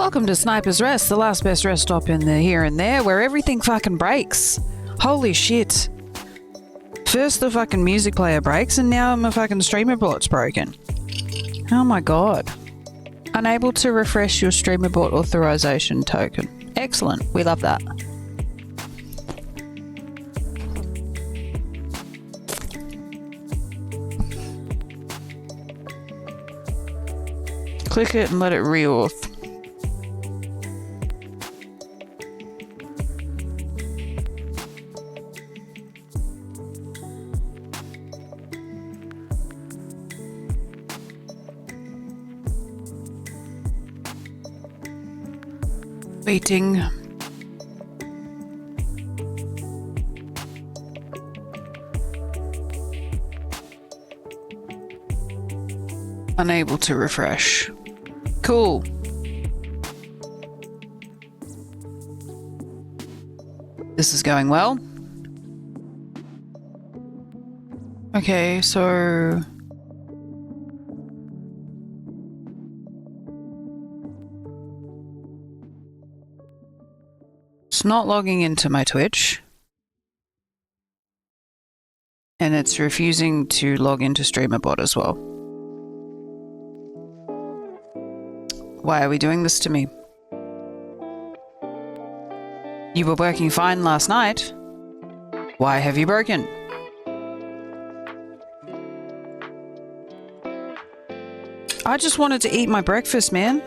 Welcome to Sniper's Rest, the last best rest stop in the here and there, where everything fucking breaks. Holy shit. First the fucking music player breaks, and now my fucking streamer bot's broken. Oh my god. Unable to refresh your streamer bot authorization token. Excellent, we love that. Click it and let it reauth. Waiting. Unable to refresh. Cool. This is going well. Okay, so... it's not logging into my Twitch. And it's refusing to log into StreamerBot as well. Why are we doing this to me? You were working fine last night. Why have you broken? I just wanted to eat my breakfast, man.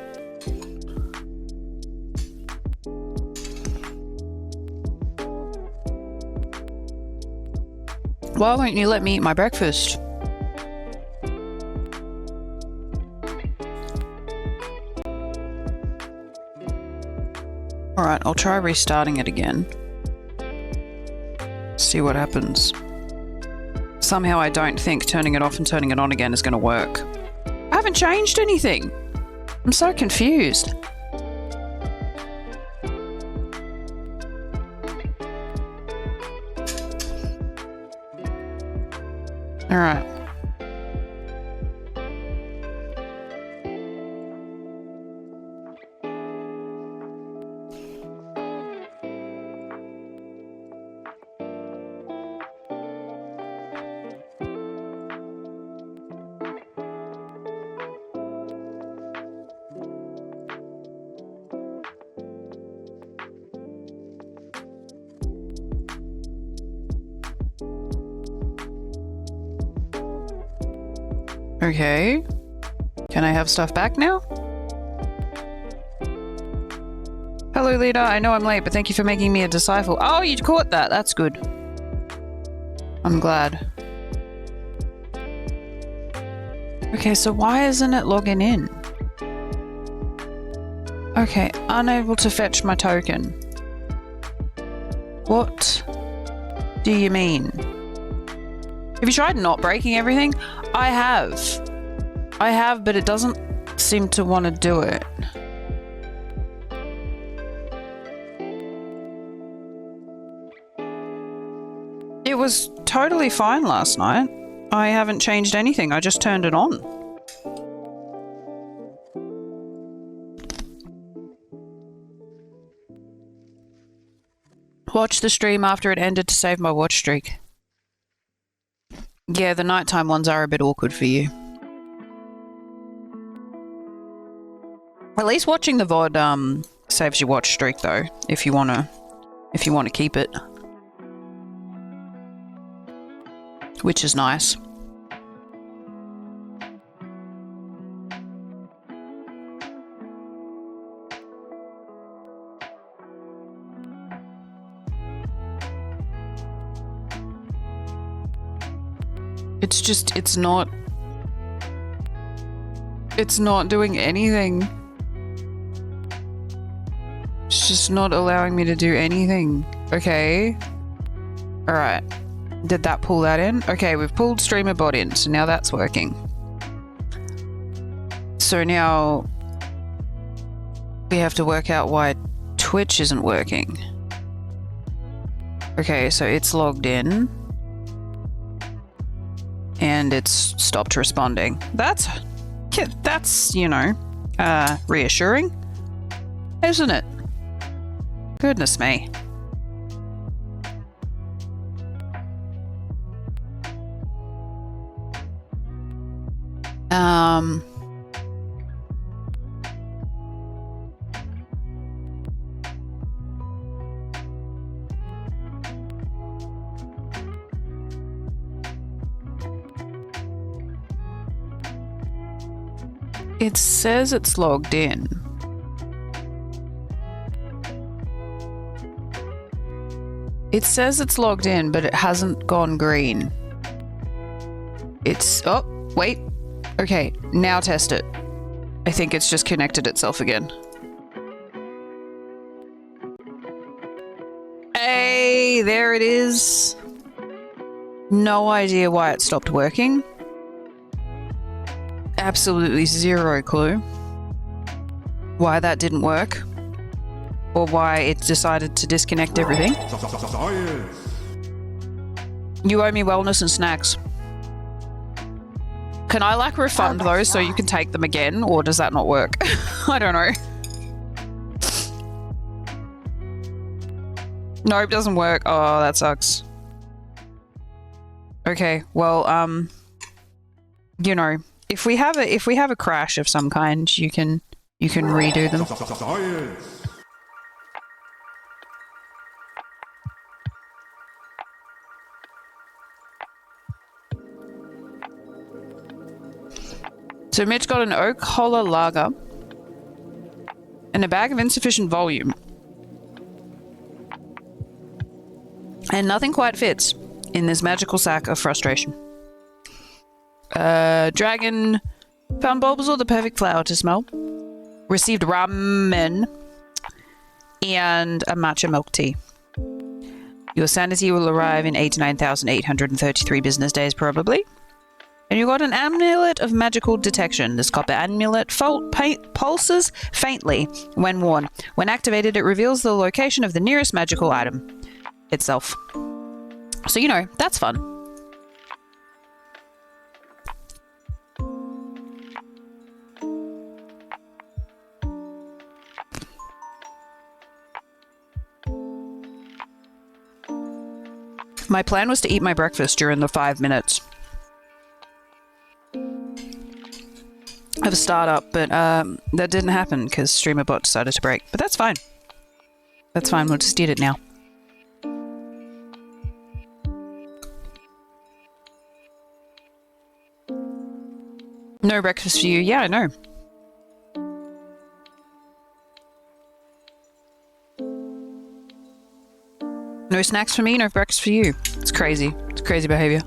Why won't you let me eat my breakfast? Alright, I'll try restarting it again. See what happens. Somehow I don't think turning it off and turning it on again is going to work. I haven't changed anything. I'm so confused. Alright. Okay. Can I have stuff back now? Hello, leader. I know I'm late, but thank you for making me a disciple. Oh, you caught that. That's good. I'm glad. Okay, so why isn't it logging in? Okay, unable to fetch my token. What do you mean? Have you tried not breaking everything? I have, but it doesn't seem to want to do it. It was totally fine last night. I haven't changed anything. I just turned it on. Watch the stream after it ended to save my watch streak. Yeah, the nighttime ones are a bit awkward for you. At least watching the VOD saves your watch streak though, if you wanna keep it. Which is nice. It's just, it's not doing anything. It's just not allowing me to do anything. Okay. Alright. Did that pull that in? Okay, we've pulled StreamerBot in, so now that's working. So now we have to work out why Twitch isn't working. Okay, so it's logged in. And it's stopped responding. That's, you know, reassuring. Isn't it? Goodness me. It says it's logged in. It says it's logged in, but it hasn't gone green. It's... oh, wait. Okay, now test it. I think it's just connected itself again. Hey, there it is. No idea why it stopped working. Absolutely zero clue why that didn't work or why it decided to disconnect everything. You owe me wellness and snacks. Can I like refund those so you can take them again, or does that not work? I don't know. Nope, doesn't work. Oh, that sucks. Okay, well, you know, if we have a crash of some kind, you can redo them. So Mitch got an oak holler lager and a bag of insufficient volume. And nothing quite fits in this magical sack of frustration. Dragon found Bulbasaur the perfect flower to smell. Received ramen and a matcha milk tea. Your sanity will arrive in 89,833 business days probably. And you got an amulet of magical detection. This copper amulet pulses faintly when worn. When activated, it reveals the location of the nearest magical item itself. So, you know, that's fun. My plan was to eat my breakfast during the 5 minutes of a startup, but that didn't happen because StreamerBot decided to break. But that's fine. That's fine. We'll just eat it now. No breakfast for you. Yeah, I know. No snacks for me, no breakfast for you. It's crazy. It's crazy behavior.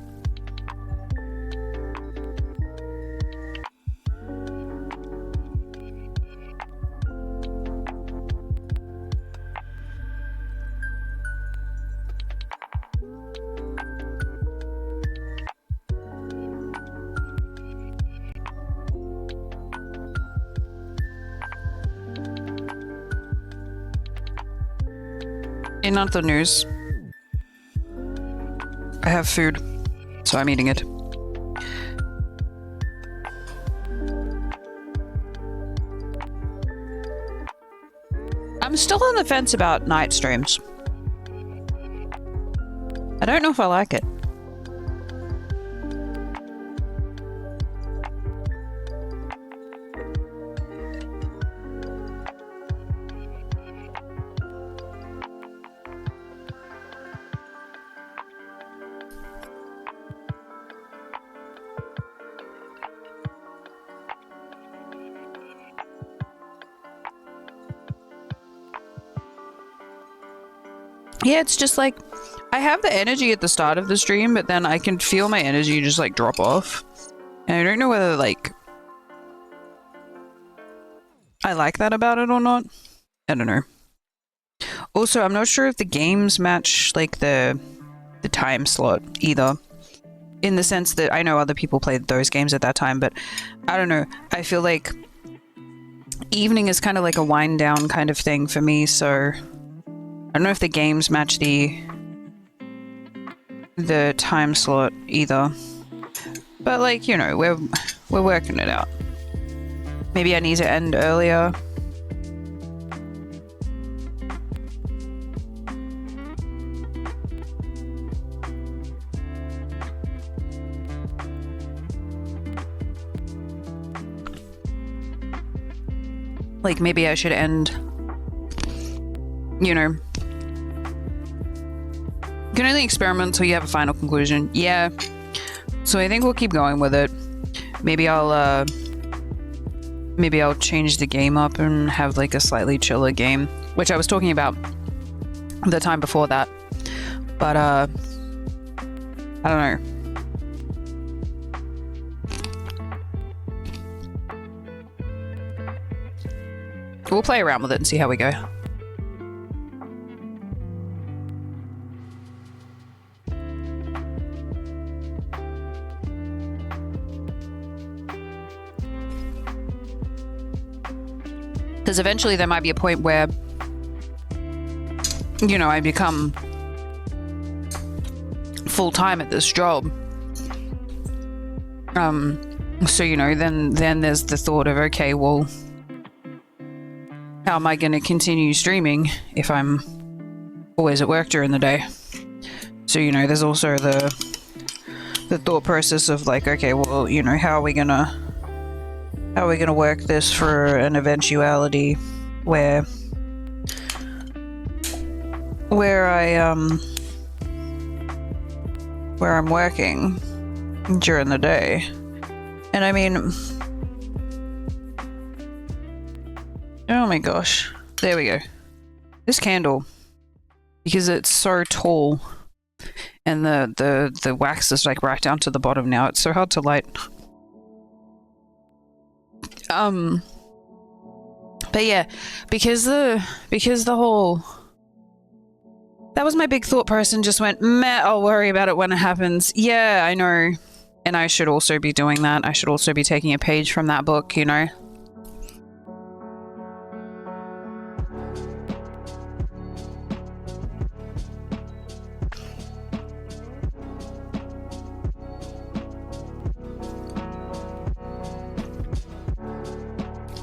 In other news, I have food, so I'm eating it. I'm still on the fence about night streams. I don't know if I like it. Yeah, it's just like, I have the energy at the start of the stream, but then I can feel my energy just like drop off. And I don't know whether like I like that about it or not. I don't know. Also, I'm not sure if the games match like the time slot either. In the sense that I know other people played those games at that time, but I don't know. I feel like evening is kind of like a wind down kind of thing for me, so I don't know if the games match the time slot either. But like, you know, we're working it out. Maybe I need to end earlier. Like, maybe I should end, you know, you can only experiment until you have a final conclusion. Yeah. So I think we'll keep going with it. Maybe I'll change the game up and have like a slightly chiller game, which I was talking about the time before that. But I don't know. We'll play around with it and see how we go. Because eventually there might be a point where, you know, I become full-time at this job. So, you know, then there's the thought of, okay, well, how am I going to continue streaming if I'm always at work during the day? So, you know, there's also the thought process of like, okay, well, you know, how are we gonna work this for an eventuality where I'm working during the day? And I mean, oh my gosh, there we go. This candle, because it's so tall and the wax is like right down to the bottom now, it's so hard to light. But yeah, because the whole, that was my big thought person just went, meh, I'll worry about it when it happens. Yeah, I know. And I should also be doing that. I should also be taking a page from that book, you know?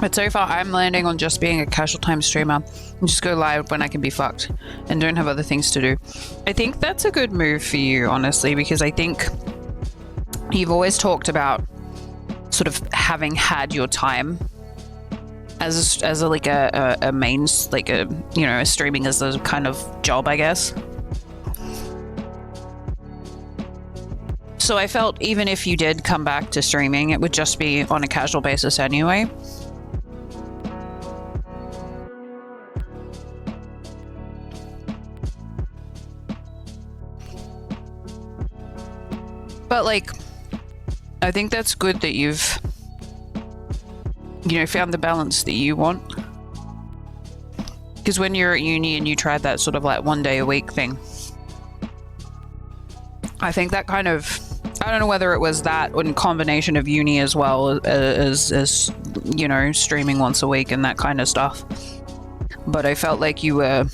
But so far, I'm landing on just being a casual time streamer and just go live when I can be fucked and don't have other things to do. I think that's a good move for you, honestly, because I think you've always talked about sort of having had your time as a like a main, like a, you know, streaming as a kind of job, I guess. So I felt even if you did come back to streaming, it would just be on a casual basis anyway. But like, I think that's good that you've, you know, found the balance that you want. Because when you're at uni and you tried that sort of like 1 day a week thing, I think that kind of, I don't know whether it was that in combination of uni as well as you know, streaming once a week and that kind of stuff. But I felt like you were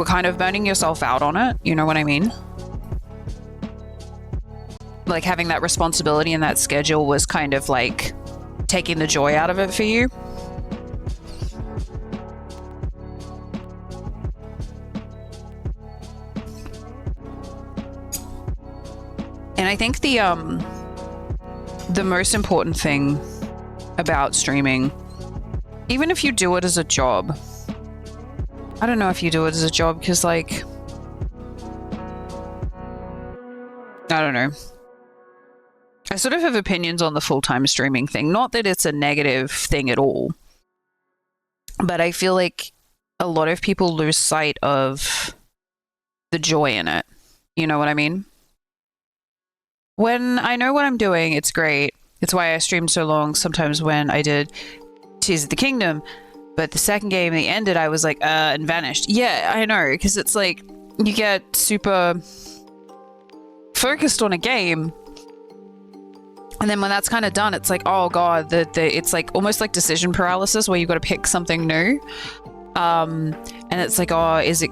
kind of burning yourself out on it. You know what I mean? Like having that responsibility and that schedule was kind of like taking the joy out of it for you. And I think the most important thing about streaming, even if you do it as a job, I don't know if you do it as a job because like, I don't know. I sort of have opinions on the full-time streaming thing. Not that it's a negative thing at all, but I feel like a lot of people lose sight of the joy in it. You know what I mean? When I know what I'm doing, it's great. It's why I streamed so long sometimes when I did Tears of the Kingdom, but the second game they ended, I was like, and vanished. Yeah, I know, because it's like, you get super focused on a game, and then when that's kind of done, it's like, oh god, it's like almost like decision paralysis where you've got to pick something new. And it's like, oh, is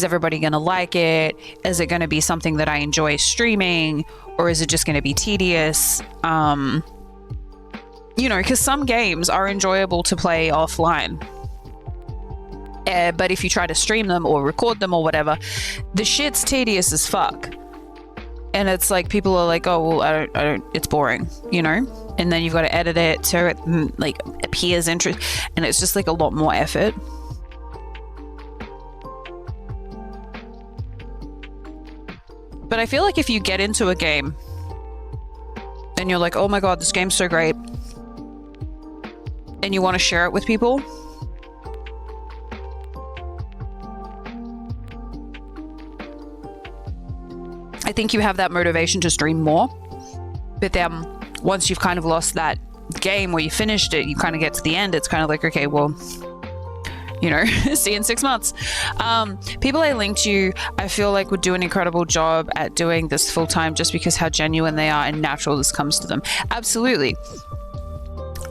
everybody going to like it? Is it going to be something that I enjoy streaming? Or is it just going to be tedious? You know, because some games are enjoyable to play offline. But if you try to stream them or record them or whatever, the shit's tedious as fuck. And it's like people are like, oh, well, I don't, it's boring, you know? And then you've got to edit it so it like appears interesting, and it's just like a lot more effort. But I feel like if you get into a game and you're like, oh my god, this game's so great, and you want to share it with people, I think you have that motivation to stream more. But then once you've kind of lost that game where you finished it, you kind of get to the end, it's kind of like, okay, well, you know, see you in 6 months. People I linked you, I feel like would do an incredible job at doing this full time, just because how genuine they are and natural this comes to them. Absolutely.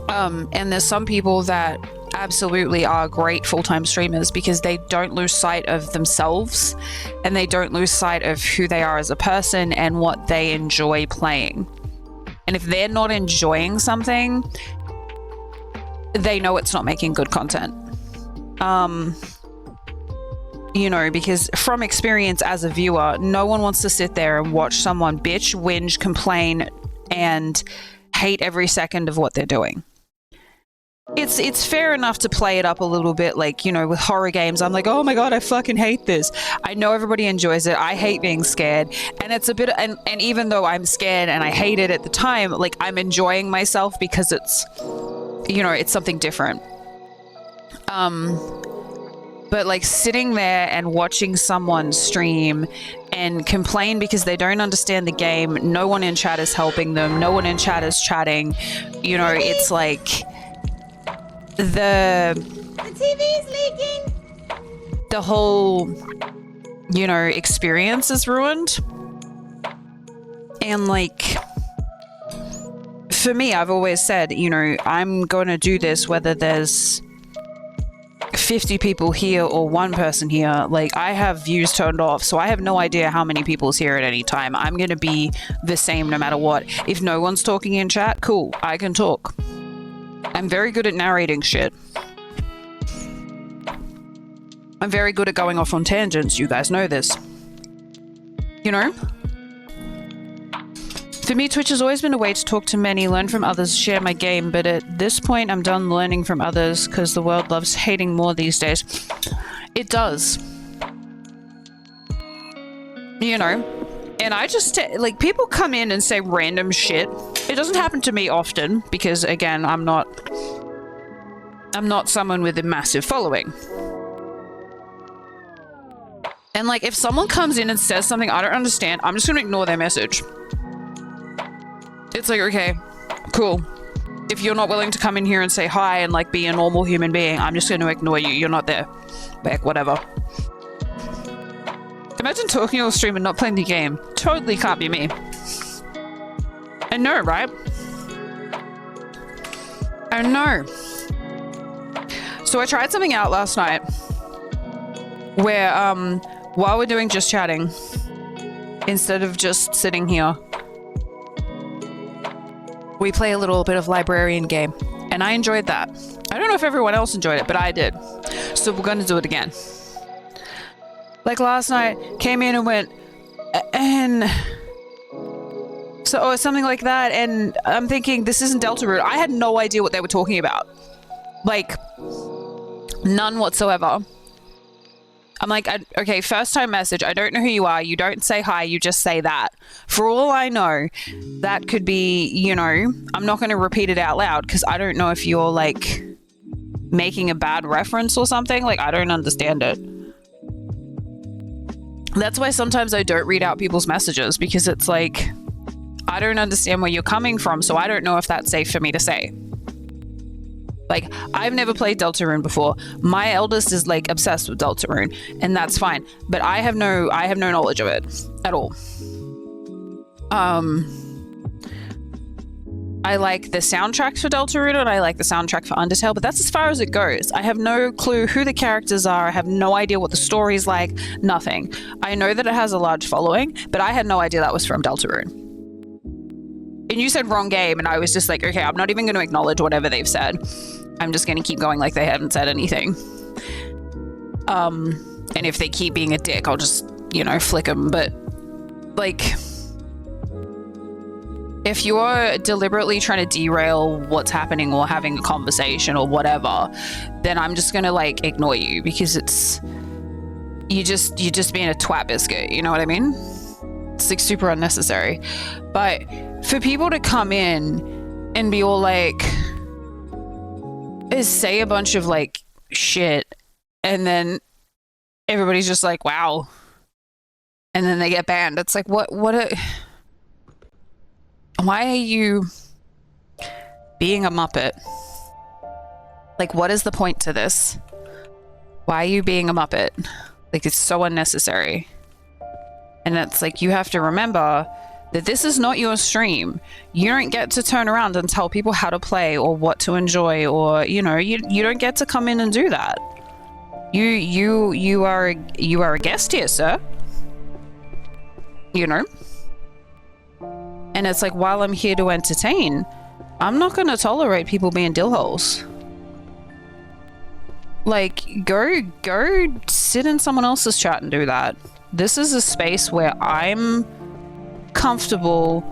And there's some people that absolutely are great full-time streamers because they don't lose sight of themselves, and they don't lose sight of who they are as a person and what they enjoy playing. And if they're not enjoying something, they know it's not making good content. You know, because from experience as a viewer, no one wants to sit there and watch someone bitch, whinge, complain, and hate every second of what they're doing. It's fair enough to play it up a little bit, like, you know, with horror games, I'm like, oh my god, I fucking hate this. I know everybody enjoys it. I hate being scared. And it's a bit, and even though I'm scared and I hate it at the time, like, I'm enjoying myself because it's, you know, it's something different. But like sitting there and watching someone stream and complain because they don't understand the game, no one in chat is helping them, no one in chat is chatting, you know, it's like the TV's leaking. The whole, you know, experience is ruined. And like, for me, I've always said, you know, I'm going to do this whether there's 50 people here or one person here. Like, I have views turned off, so I have no idea how many people's here at any time. I'm going to be the same no matter what. If no one's talking in chat, cool, I can talk. I'm very good at narrating shit. I'm very good at going off on tangents. You guys know this. You know? For me, Twitch has always been a way to talk to many, learn from others, share my game, but at this point I'm done learning from others because the world loves hating more these days. It does. You know? And I just, like, people come in and say random shit. It doesn't happen to me often because, again, I'm not someone with a massive following. And, like, if someone comes in and says something I don't understand, I'm just going to ignore their message. It's like, okay, cool. If you're not willing to come in here and say hi and, like, be a normal human being, I'm just going to ignore you. You're not there. Like, whatever. Imagine talking or stream and not playing the game. Totally can't be me. I know, right? I know. So I tried something out last night where, while we're doing just chatting, instead of just sitting here, we play a little bit of librarian game. And I enjoyed that. I don't know if everyone else enjoyed it, but I did. So we're going to do it again. Like last night, came in and went, and so, or something like that, and I'm thinking, this isn't Delta Root. I had no idea what they were talking about. Like, none whatsoever. I'm like, okay, first time message, I don't know who you are, you don't say hi, you just say that. For all I know, that could be, you know, I'm not going to repeat it out loud, because I don't know if you're, like, making a bad reference or something. Like, I don't understand it. That's why sometimes I don't read out people's messages, because it's like, I don't understand where you're coming from, so I don't know if that's safe for me to say. Like, I've never played Deltarune before. My eldest is, like, obsessed with Deltarune, and that's fine. But I have no knowledge of it at all. I like the soundtracks for Deltarune, and I like the soundtrack for Undertale, but that's as far as it goes. I have no clue who the characters are. I have no idea what the story's like. Nothing. I know that it has a large following, but I had no idea that was from Deltarune. And you said wrong game, and I was just like, okay, I'm not even going to acknowledge whatever they've said. I'm just going to keep going like they haven't said anything. And if they keep being a dick, I'll just, you know, flick them. But, like, If you're deliberately trying to derail what's happening or having a conversation or whatever, then I'm just gonna like ignore you, because you're just being a twat biscuit, you know what I mean? It's like super unnecessary. But for people to come in and be all like, say a bunch of like shit, and then everybody's just like, wow, and then they get banned. It's like, why are you being a Muppet? Like, what is the point to this? Why are you being a Muppet? Like, it's so unnecessary. And it's like, you have to remember that this is not your stream. You don't get to turn around and tell people how to play or what to enjoy, or, you know, you don't get to come in and do that. You are a guest here, sir. You know? And it's like, while I'm here to entertain, I'm not going to tolerate people being dillholes. Like, go sit in someone else's chat and do that. This is a space where I'm comfortable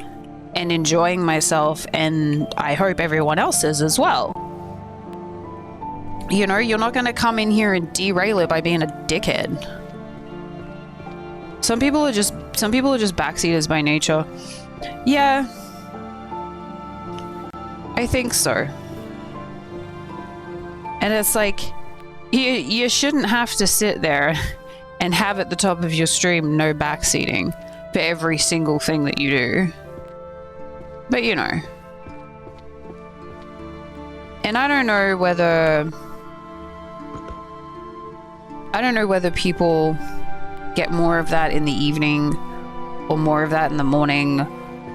and enjoying myself, and I hope everyone else is as well. You know, you're not going to come in here and derail it by being a dickhead. Some people are just backseaters by nature. Yeah, I think so. And it's like, you shouldn't have to sit there and have at the top of your stream no backseating for every single thing that you do. But you know. And I don't know whether people get more of that in the evening or more of that in the morning,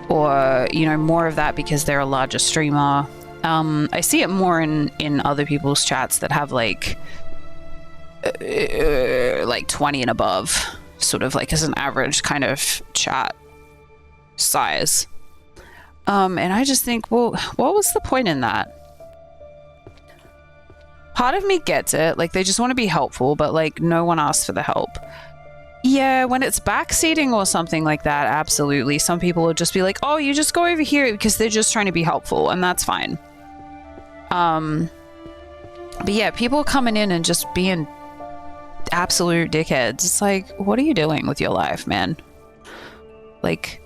or, you know, more of that because they're a larger streamer. I see it more in other people's chats that have like 20 and above, sort of like as an average kind of chat size. And I just think, well, what was the point in that? Part of me gets it, like they just want to be helpful, but like no one asked for the help. Yeah, when it's backseating or something like that, absolutely. Some people will just be like, oh, you just go over here, because they're just trying to be helpful, and that's fine. But yeah, people coming in and just being absolute dickheads. It's like, what are you doing with your life, man? Like,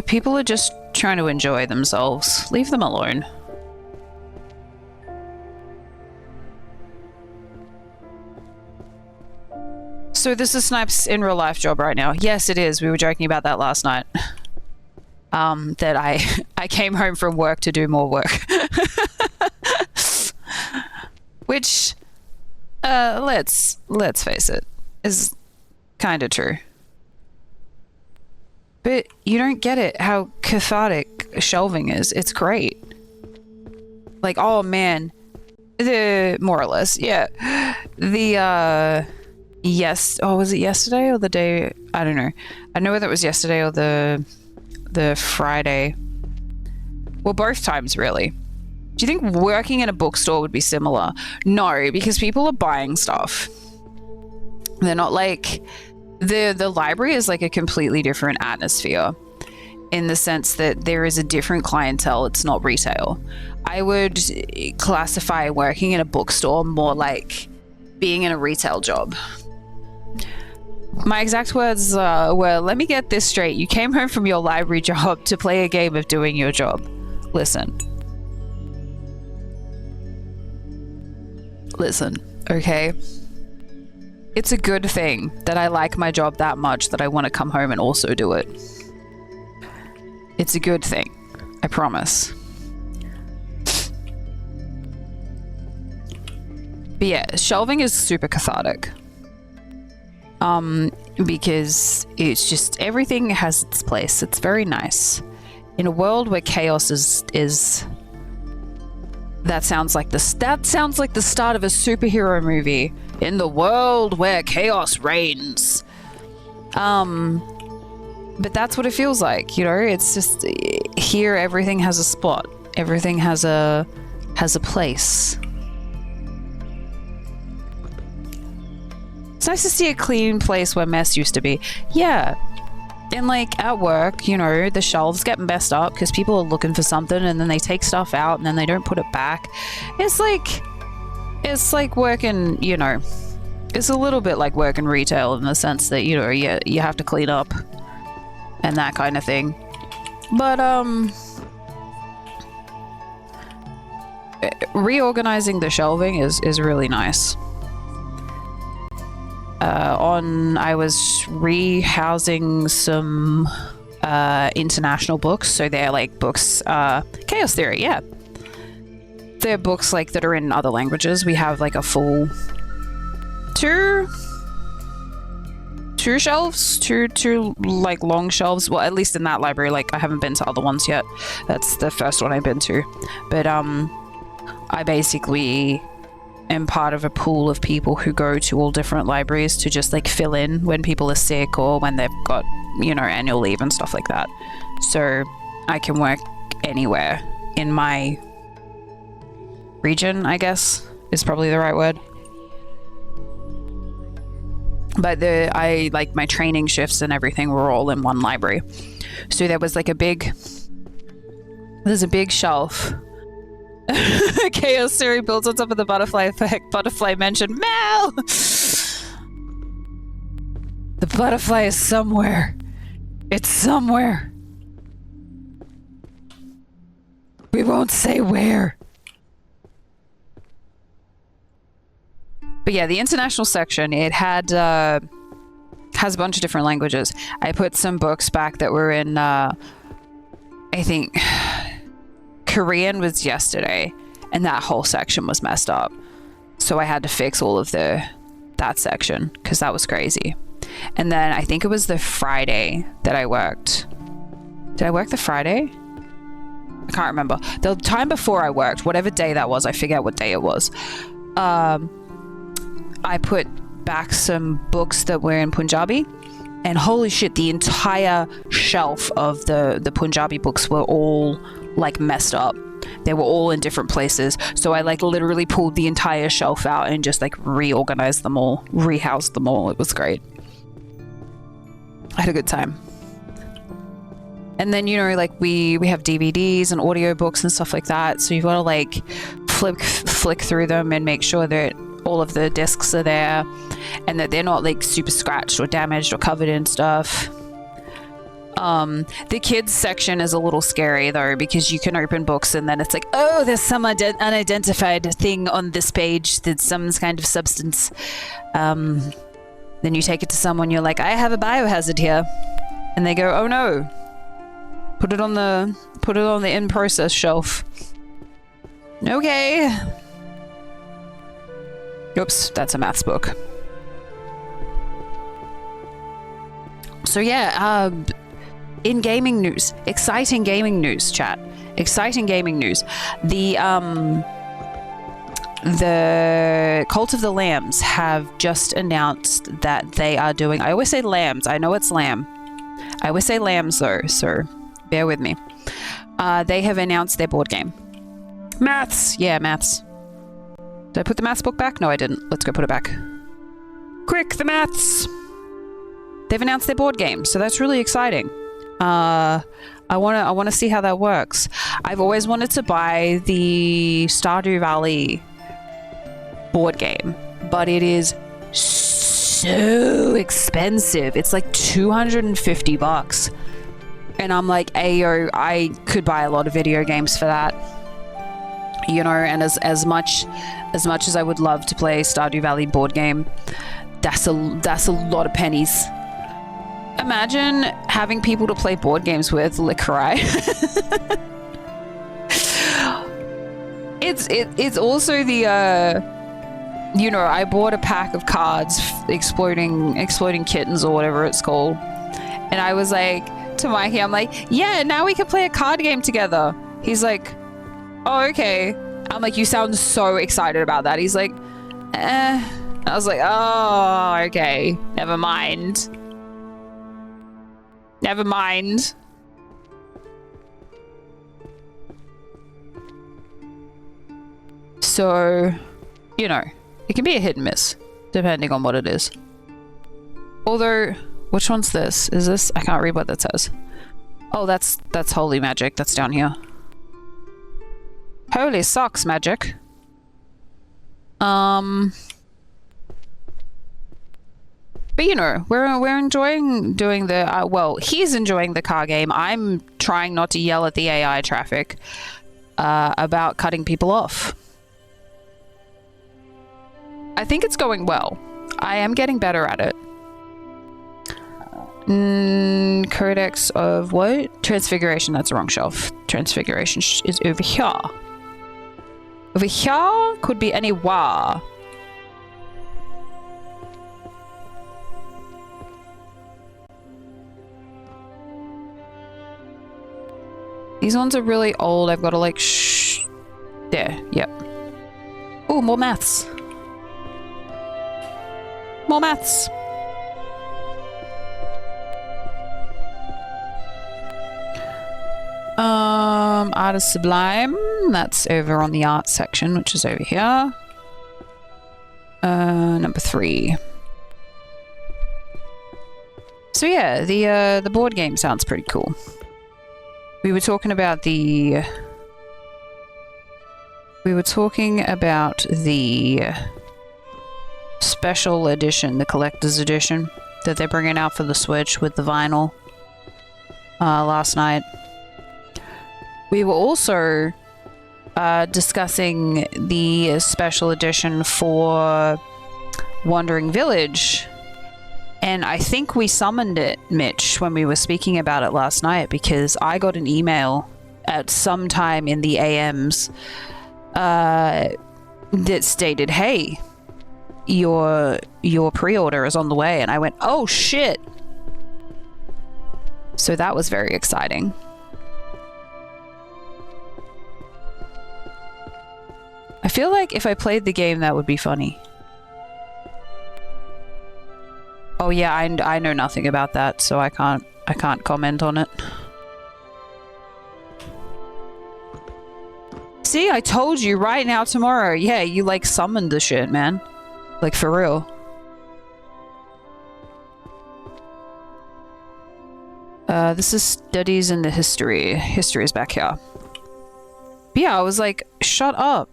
people are just trying to enjoy themselves. Leave them alone. So this is Snipe's in real life job right now. Yes, it is. We were joking about that last night. That I came home from work to do more work. Which, let's face it, is kind of true. But you don't get it, how cathartic shelving is. It's great. Like, oh man, more or less, yeah. Was it yesterday or the day? I don't know. I know whether it was yesterday or the Friday. Well, both times really. Do you think working in a bookstore would be similar? No, because people are buying stuff. They're not like... The library is like a completely different atmosphere in the sense that there is a different clientele. It's not retail. I would classify working in a bookstore more like being in a retail job. My exact words were, let me get this straight. You came home from your library job to play a game of doing your job. Listen, okay? It's a good thing that I like my job that much that I want to come home and also do it. It's a good thing. I promise. But yeah, shelving is super cathartic. Because it's just, everything has its place. It's very nice. In a world where chaos is that sounds like the start of a superhero movie. In the world where chaos reigns. But that's what it feels like, you know? It's just, here everything has a spot. Everything has a place. It's nice to see a clean place where mess used to be. Yeah. And like at work, you know, the shelves get messed up because people are looking for something and then they take stuff out and then they don't put it back. It's like working, you know, it's a little bit like working retail in the sense that, you know, you have to clean up and that kind of thing. But reorganizing the shelving is really nice. I was rehousing some international books, so they're like books, Chaos Theory, yeah. They're books like that are in other languages. We have like a full two shelves, two like long shelves. Well, at least in that library. Like I haven't been to other ones yet. That's the first one I've been to. But I basically am part of a pool of people who go to all different libraries to just like fill in when people are sick or when they've got, you know, annual leave and stuff like that. So I can work anywhere in my region, I guess is probably the right word. But I like my training shifts and everything were all in one library. So there was like there's a big shelf. Chaos Theory builds on top of the butterfly effect. Butterfly mentioned Mel. The butterfly is somewhere. It's somewhere. We won't say where. But yeah, the international section, it had has a bunch of different languages. I put some books back that were in I think Korean was yesterday, and that whole section was messed up. So I had to fix all of that section because that was crazy. And then I think it was the Friday that I worked. Did I work the Friday? I can't remember. The time before I worked, whatever day that was, I forget what day it was. I put back some books that were in Punjabi, and holy shit, the entire shelf of the Punjabi books were all like messed up. They were all in different places. So I like literally pulled the entire shelf out and just like reorganized them all, rehoused them all. It was great. I had a good time. And then, you know, like we have DVDs and audiobooks and stuff like that. So you've got to like flick through them and make sure that all of the discs are there and that they're not like super scratched or damaged or covered in stuff. The kids section is a little scary though, because you can open books and then it's like, oh, there's some unidentified thing on this page. There's some kind of substance. Then you take it to someone, you're like, I have a biohazard here. And they go, oh no. Put it on the in-process shelf. Okay. Oops, that's a maths book. So yeah, in gaming news, exciting gaming news, chat. Exciting gaming news. The Cult of the Lambs have just announced that they are doing... I always say lambs. I know it's lamb. I always say lambs though, so bear with me. They have announced their board game. Maths! Yeah, maths. Did I put the maths book back? No, I didn't. Let's go put it back. Quick, the maths! They've announced their board game, so that's really exciting. I wanna see how that works. I've always wanted to buy the Stardew Valley board game, but it is so expensive. It's like $250. And I'm like, ayo, I could buy a lot of video games for that. You know, and as much as I would love to play Stardew Valley board game, that's a lot of pennies. Imagine having people to play board games with, Liquorai. It's also the you know, I bought a pack of cards, exploding kittens or whatever it's called, and I was like to Mikey, I'm like, yeah, now we can play a card game together. He's like, oh, okay. I'm like, you sound so excited about that. He's like, eh. I was like, oh, okay. Never mind. Never mind. So, you know, it can be a hit and miss, depending on what it is. Although, Which one's this? Is this? I can't read what that says. Oh, that's holy magic. That's down here. Holy socks magic. But you know, we're enjoying doing the, well, he's enjoying the car game. I'm trying not to yell at the AI traffic about cutting people off. I think it's going well. I am getting better at it. Codex of what? Transfiguration, that's the wrong shelf. Transfiguration is over here. Over here could be anywhere. These ones are really old. I've got to like there, yep. Oh, more maths. More maths. Art is Sublime. That's over on the art section, which is over here. Number 3. So yeah, the board game sounds pretty cool. We were talking about the special edition, the collector's edition that they're bringing out for the Switch with the vinyl last night. We were also discussing the special edition for Wandering Village, and I think we summoned it, Mitch, when we were speaking about it last night, because I got an email at some time in the AMs that stated, hey, your pre-order is on the way, and I went, oh shit. So that was very exciting. I feel like if I played the game, that would be funny. Oh yeah, I know nothing about that, so I can't comment on it. See, I told you right now tomorrow. Yeah, you like summoned the shit, man. Like for real. This is studies in the history. History is back here. But yeah, I was like, shut up.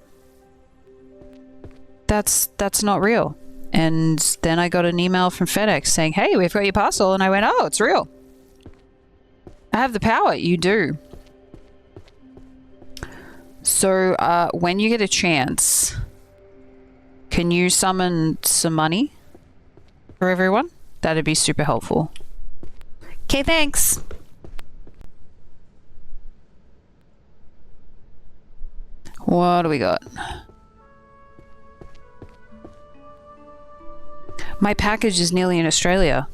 That's not real. And then I got an email from FedEx saying, hey, we've got your parcel. And I went, oh, it's real. I have the power. You do. So when you get a chance, can you summon some money for everyone? That'd be super helpful. Okay, thanks. What do we got? My package is nearly in Australia.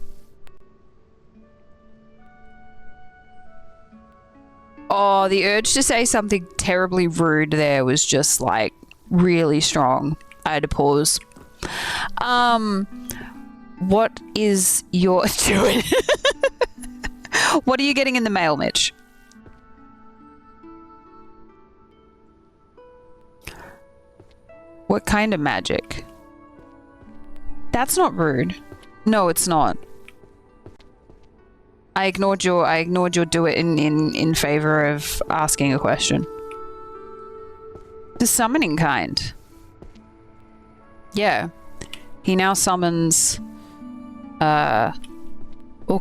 Oh, the urge to say something terribly rude there was just like really strong. I had to pause. What is your doing? What are you getting in the mail, Mitch? What kind of magic? That's not rude. No, it's not. I ignored your do it in favor of asking a question. The summoning kind. Yeah. He now summons all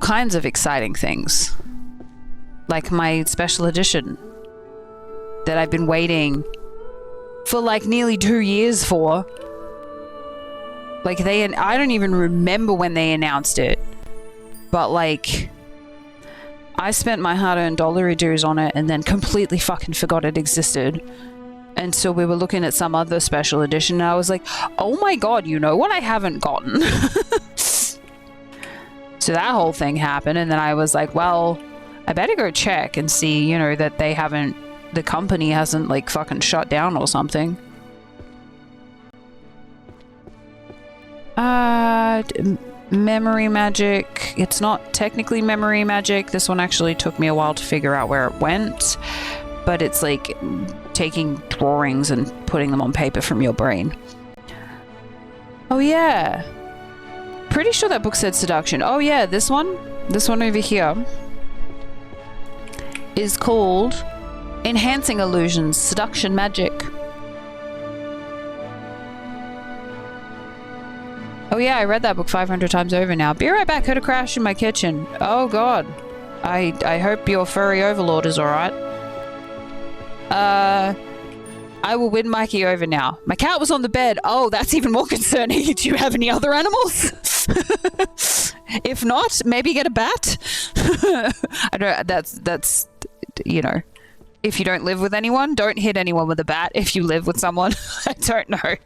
kinds of exciting things. Like my special edition that I've been waiting for like nearly 2 years for. Like I don't even remember when they announced it, but like I spent my hard-earned dollary dues on it and then completely fucking forgot it existed. And so we were looking at some other special edition and I was like, oh my god, you know what I haven't gotten? So that whole thing happened and then I was like, well, I better go check and see, you know, that the company hasn't like fucking shut down or something. Memory magic. It's not technically memory magic. This one actually took me a while to figure out where it went, but it's like taking drawings and putting them on paper from your brain. Oh yeah. Pretty sure that book said seduction. Oh yeah, this one over here is called Enhancing Illusions, Seduction Magic. Oh yeah, I read that book 500 times over now. Be right back, heard a crash in my kitchen. Oh god. I hope your furry overlord is alright. I will win Mikey over now. My cat was on the bed. Oh, that's even more concerning. Do you have any other animals? If not, maybe get a bat. I don't. That's you know, if you don't live with anyone, don't hit anyone with a bat. If you live with someone, I don't know.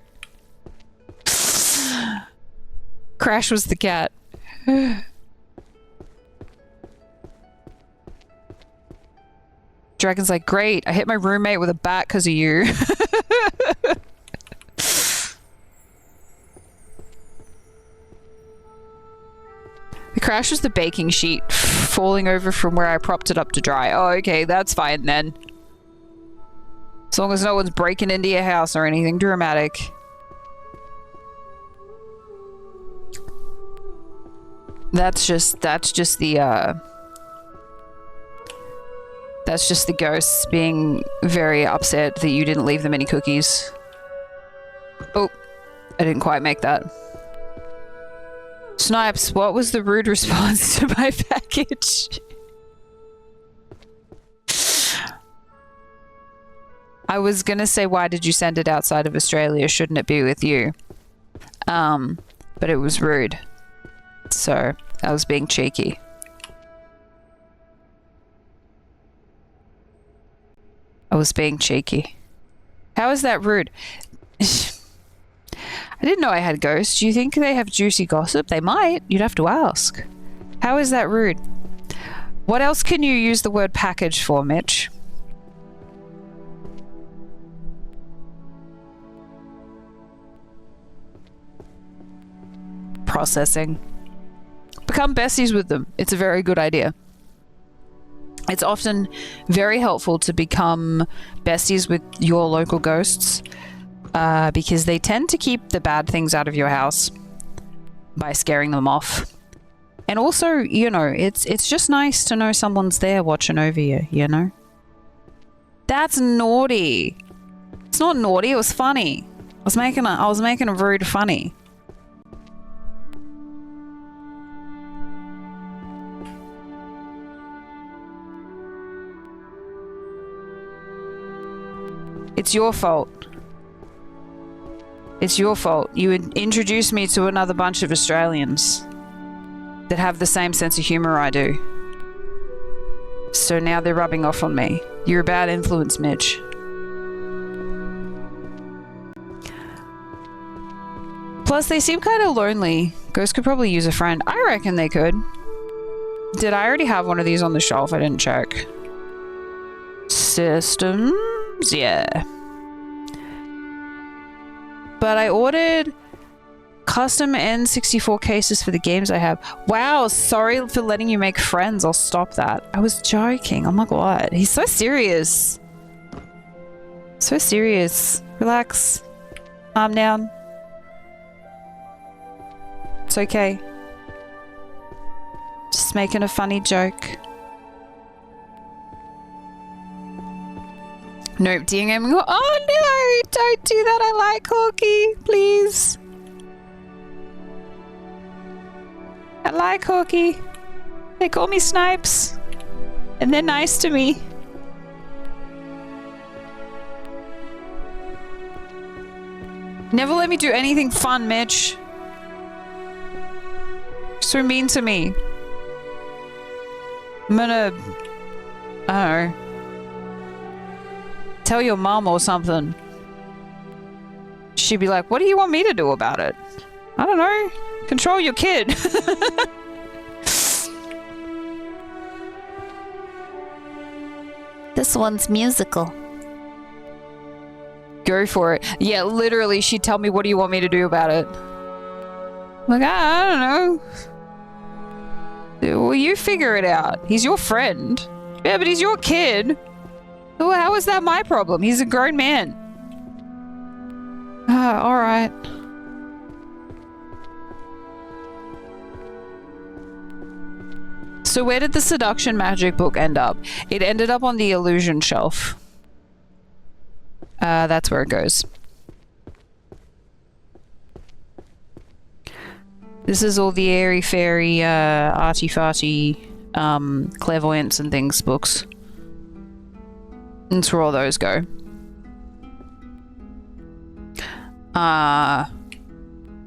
Crash was the cat. Dragon's like, great, I hit my roommate with a bat because of you. The crash was the baking sheet falling over from where I propped it up to dry. Oh, okay, that's fine then. As long as no one's breaking into your house or anything dramatic. That's just the ghosts being very upset that you didn't leave them any cookies. Oh, I didn't quite make that. Snipes, what was the rude response to my package? I was gonna say, why did you send it outside of Australia? Shouldn't it be with you? But it was rude. So, I was being cheeky. I was being cheeky. How is that rude? I didn't know I had ghosts. Do you think they have juicy gossip? They might. You'd have to ask. How is that rude? What else can you use the word package for, Mitch? Processing. Become besties with them. It's a very good idea. It's often very helpful to become besties with your local ghosts because they tend to keep the bad things out of your house by scaring them off. And also, you know, it's just nice to know someone's there watching over you, you know? That's naughty. It's not naughty, it was funny. I was making a rude funny. It's your fault. It's your fault. You introduced me to another bunch of Australians that have the same sense of humor I do. So now they're rubbing off on me. You're a bad influence, Mitch. Plus, they seem kind of lonely. Ghosts could probably use a friend. I reckon they could. Did I already have one of these on the shelf? I didn't check. Systems? Yeah. But I ordered custom N64 cases for the games I have. Wow, sorry for letting you make friends. I'll stop that. I was joking. Oh my god. He's so serious. So serious. Relax. Calm down. It's okay. Just making a funny joke. Nope, DMing. Oh no! Don't do that. I like Hawkie. Please. I like Hawkie. They call me Snipes. And they're nice to me. Never let me do anything fun, Mitch. So mean to me. I'm gonna... I don't know. Tell your mom or something. She'd be like, what do you want me to do about it? I don't know. Control your kid. This one's musical. Go for it. Yeah, literally, she'd tell me, what do you want me to do about it? I'm like, I don't know. Well, you figure it out. He's your friend. Yeah, but he's your kid. Well, how is that my problem? He's a grown man. Alright. So where did the seduction magic book end up? It ended up on the illusion shelf. That's where it goes. This is all the airy fairy, arty farty, clairvoyance and things books. That's where all those go.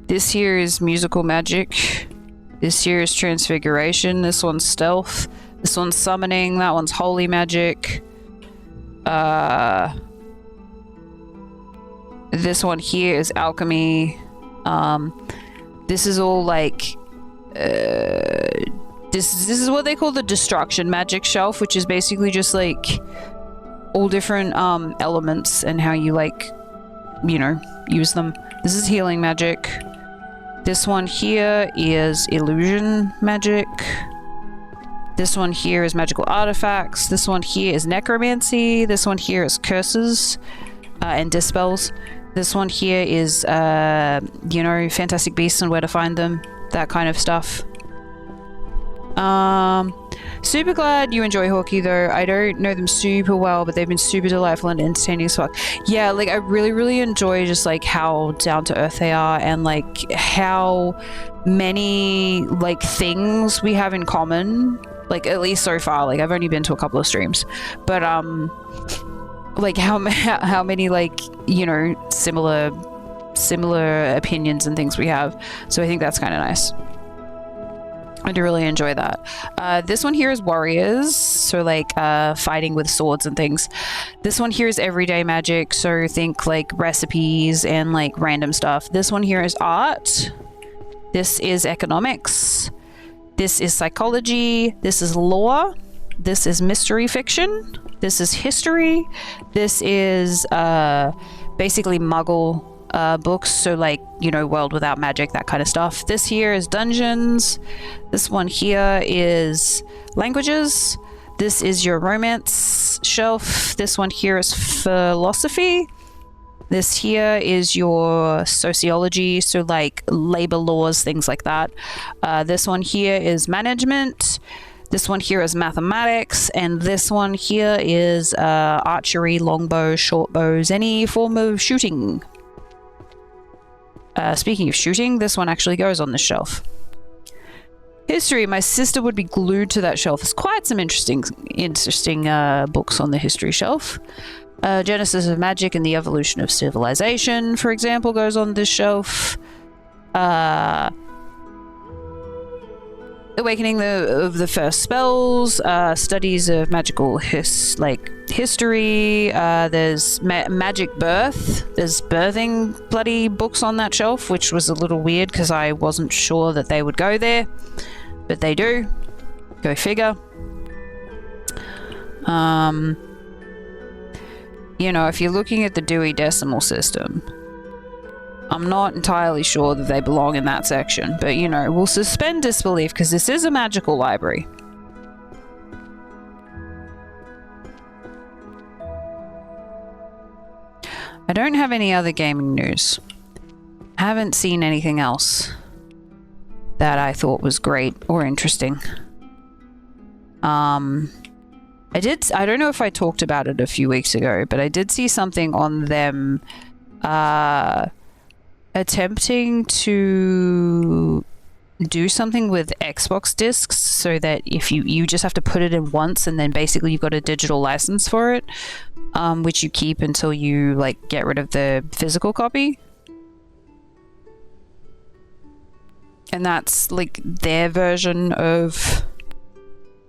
This here is musical magic. This here is transfiguration. This one's stealth. This one's summoning. That one's holy magic. This one here is alchemy. This is all like this is what they call the destruction magic shelf, which is basically just like all different elements and how you like, you know, use them. This is healing magic. This one here is illusion magic. This one here is magical artifacts. This one here is necromancy. This one here is curses and dispels. This one here is, you know, fantastic beasts and where to find them. That kind of stuff. Super glad you enjoy Hawkeye though. I don't know them super well, but they've been super delightful and entertaining as fuck. Yeah, like I really enjoy just like how down to earth they are and like how many like things we have in common. Like at least so far. Like I've only been to a couple of streams, but like how many like, you know, similar opinions and things we have. So I think that's kind of nice. I do really enjoy that. This one here is warriors, so like fighting with swords and things. This one here is everyday magic, so think like recipes and like random stuff. This one here is art. This is economics. This is psychology. This is law. This is mystery fiction. This is history. This is basically muggle books, so like, you know, world without magic, that kind of stuff. This here is dungeons. This one here is languages. This is your romance shelf. This one here is philosophy. This here is your sociology, so like labor laws, things like that. This one here is management. This one here is mathematics, and this one here is archery, longbow, short bows, any form of shooting. Speaking of shooting, this one actually goes on the shelf. History, my sister would be glued to that shelf. There's quite some interesting books on the history shelf. Genesis of Magic and the Evolution of Civilization, for example, goes on this shelf. Awakening of the First Spells, studies of magical history, there's Magic Birth, there's birthing bloody books on that shelf, which was a little weird because I wasn't sure that they would go there, but they do. Go figure. You know, if you're looking at the Dewey Decimal System, I'm not entirely sure that they belong in that section, but you know, we'll suspend disbelief because this is a magical library. I don't have any other gaming news. I haven't seen anything else that I thought was great or interesting. I don't know if I talked about it a few weeks ago, but I did see something on them attempting to do something with Xbox discs so that if you just have to put it in once and then basically you've got a digital license for it, which you keep until you like get rid of the physical copy. And that's like their version of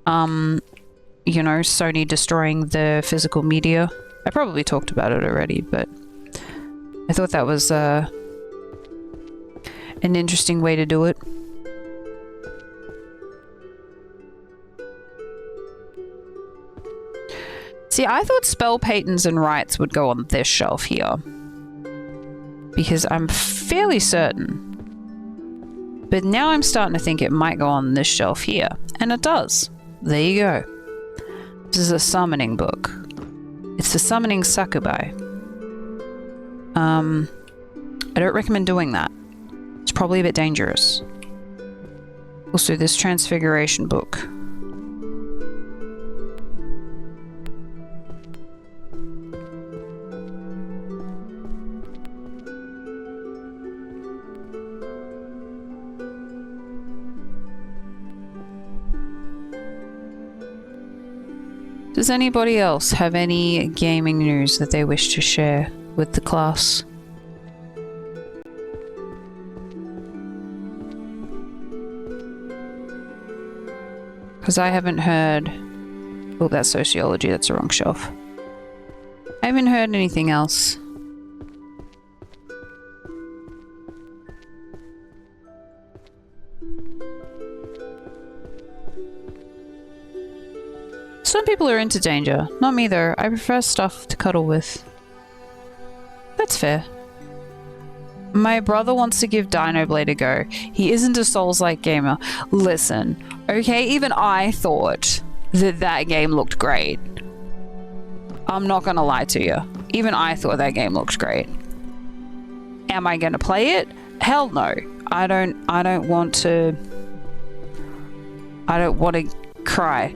you know, Sony destroying the physical media. I probably talked about it already, but I thought that was an interesting way to do it. See, I thought spell patents and rights would go on this shelf here, because I'm fairly certain. But now I'm starting to think it might go on this shelf here, and it does. There you go. This is a summoning book. It's for summoning succubi. I don't recommend doing that. It's probably a bit dangerous. Also, this transfiguration book. Does anybody else have any gaming news that they wish to share with the class? Because I haven't heard... Oh, that's sociology. That's the wrong shelf. I haven't heard anything else. Some people are into danger. Not me though. I prefer stuff to cuddle with. That's fair. My brother wants to give Dino Blade a go. He isn't a Souls-like gamer. Listen, okay, even I thought that that game looked great. I'm not gonna lie to you. Even I thought that game looked great. Am I gonna play it? Hell no. I don't want to cry.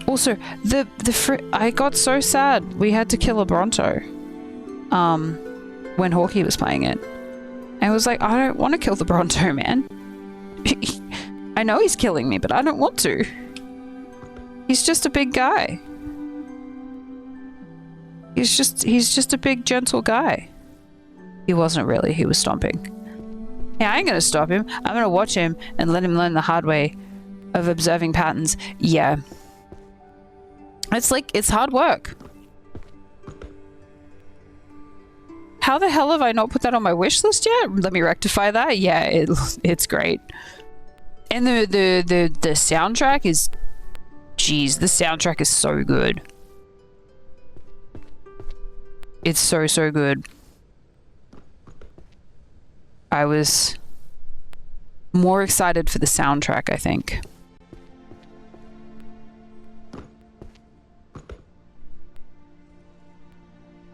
Also, I got so sad. We had to kill a Bronto. When Hawkeye was playing it. And I was like, I don't want to kill the Bronto, man. I know he's killing me, but I don't want to. He's just a big guy. He's just a big, gentle guy. He wasn't really. He was stomping. Yeah, I ain't gonna stop him. I'm gonna watch him and let him learn the hard way of observing patterns. Yeah. It's hard work. How the hell have I not put that on my wish list yet? Let me rectify that. Yeah, it's great. And the soundtrack is... Jeez, the soundtrack is so good. It's so good. I was more excited for the soundtrack, I think.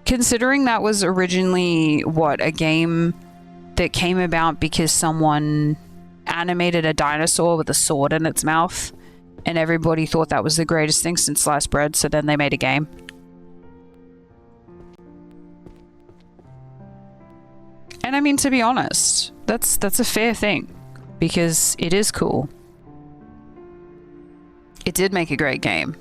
Considering that was originally, what, a game that came about because someone animated a dinosaur with a sword in its mouth, and everybody thought that was the greatest thing since sliced bread, so then they made a game. And I mean, to be honest, that's a fair thing, because it is cool. It did make a great game.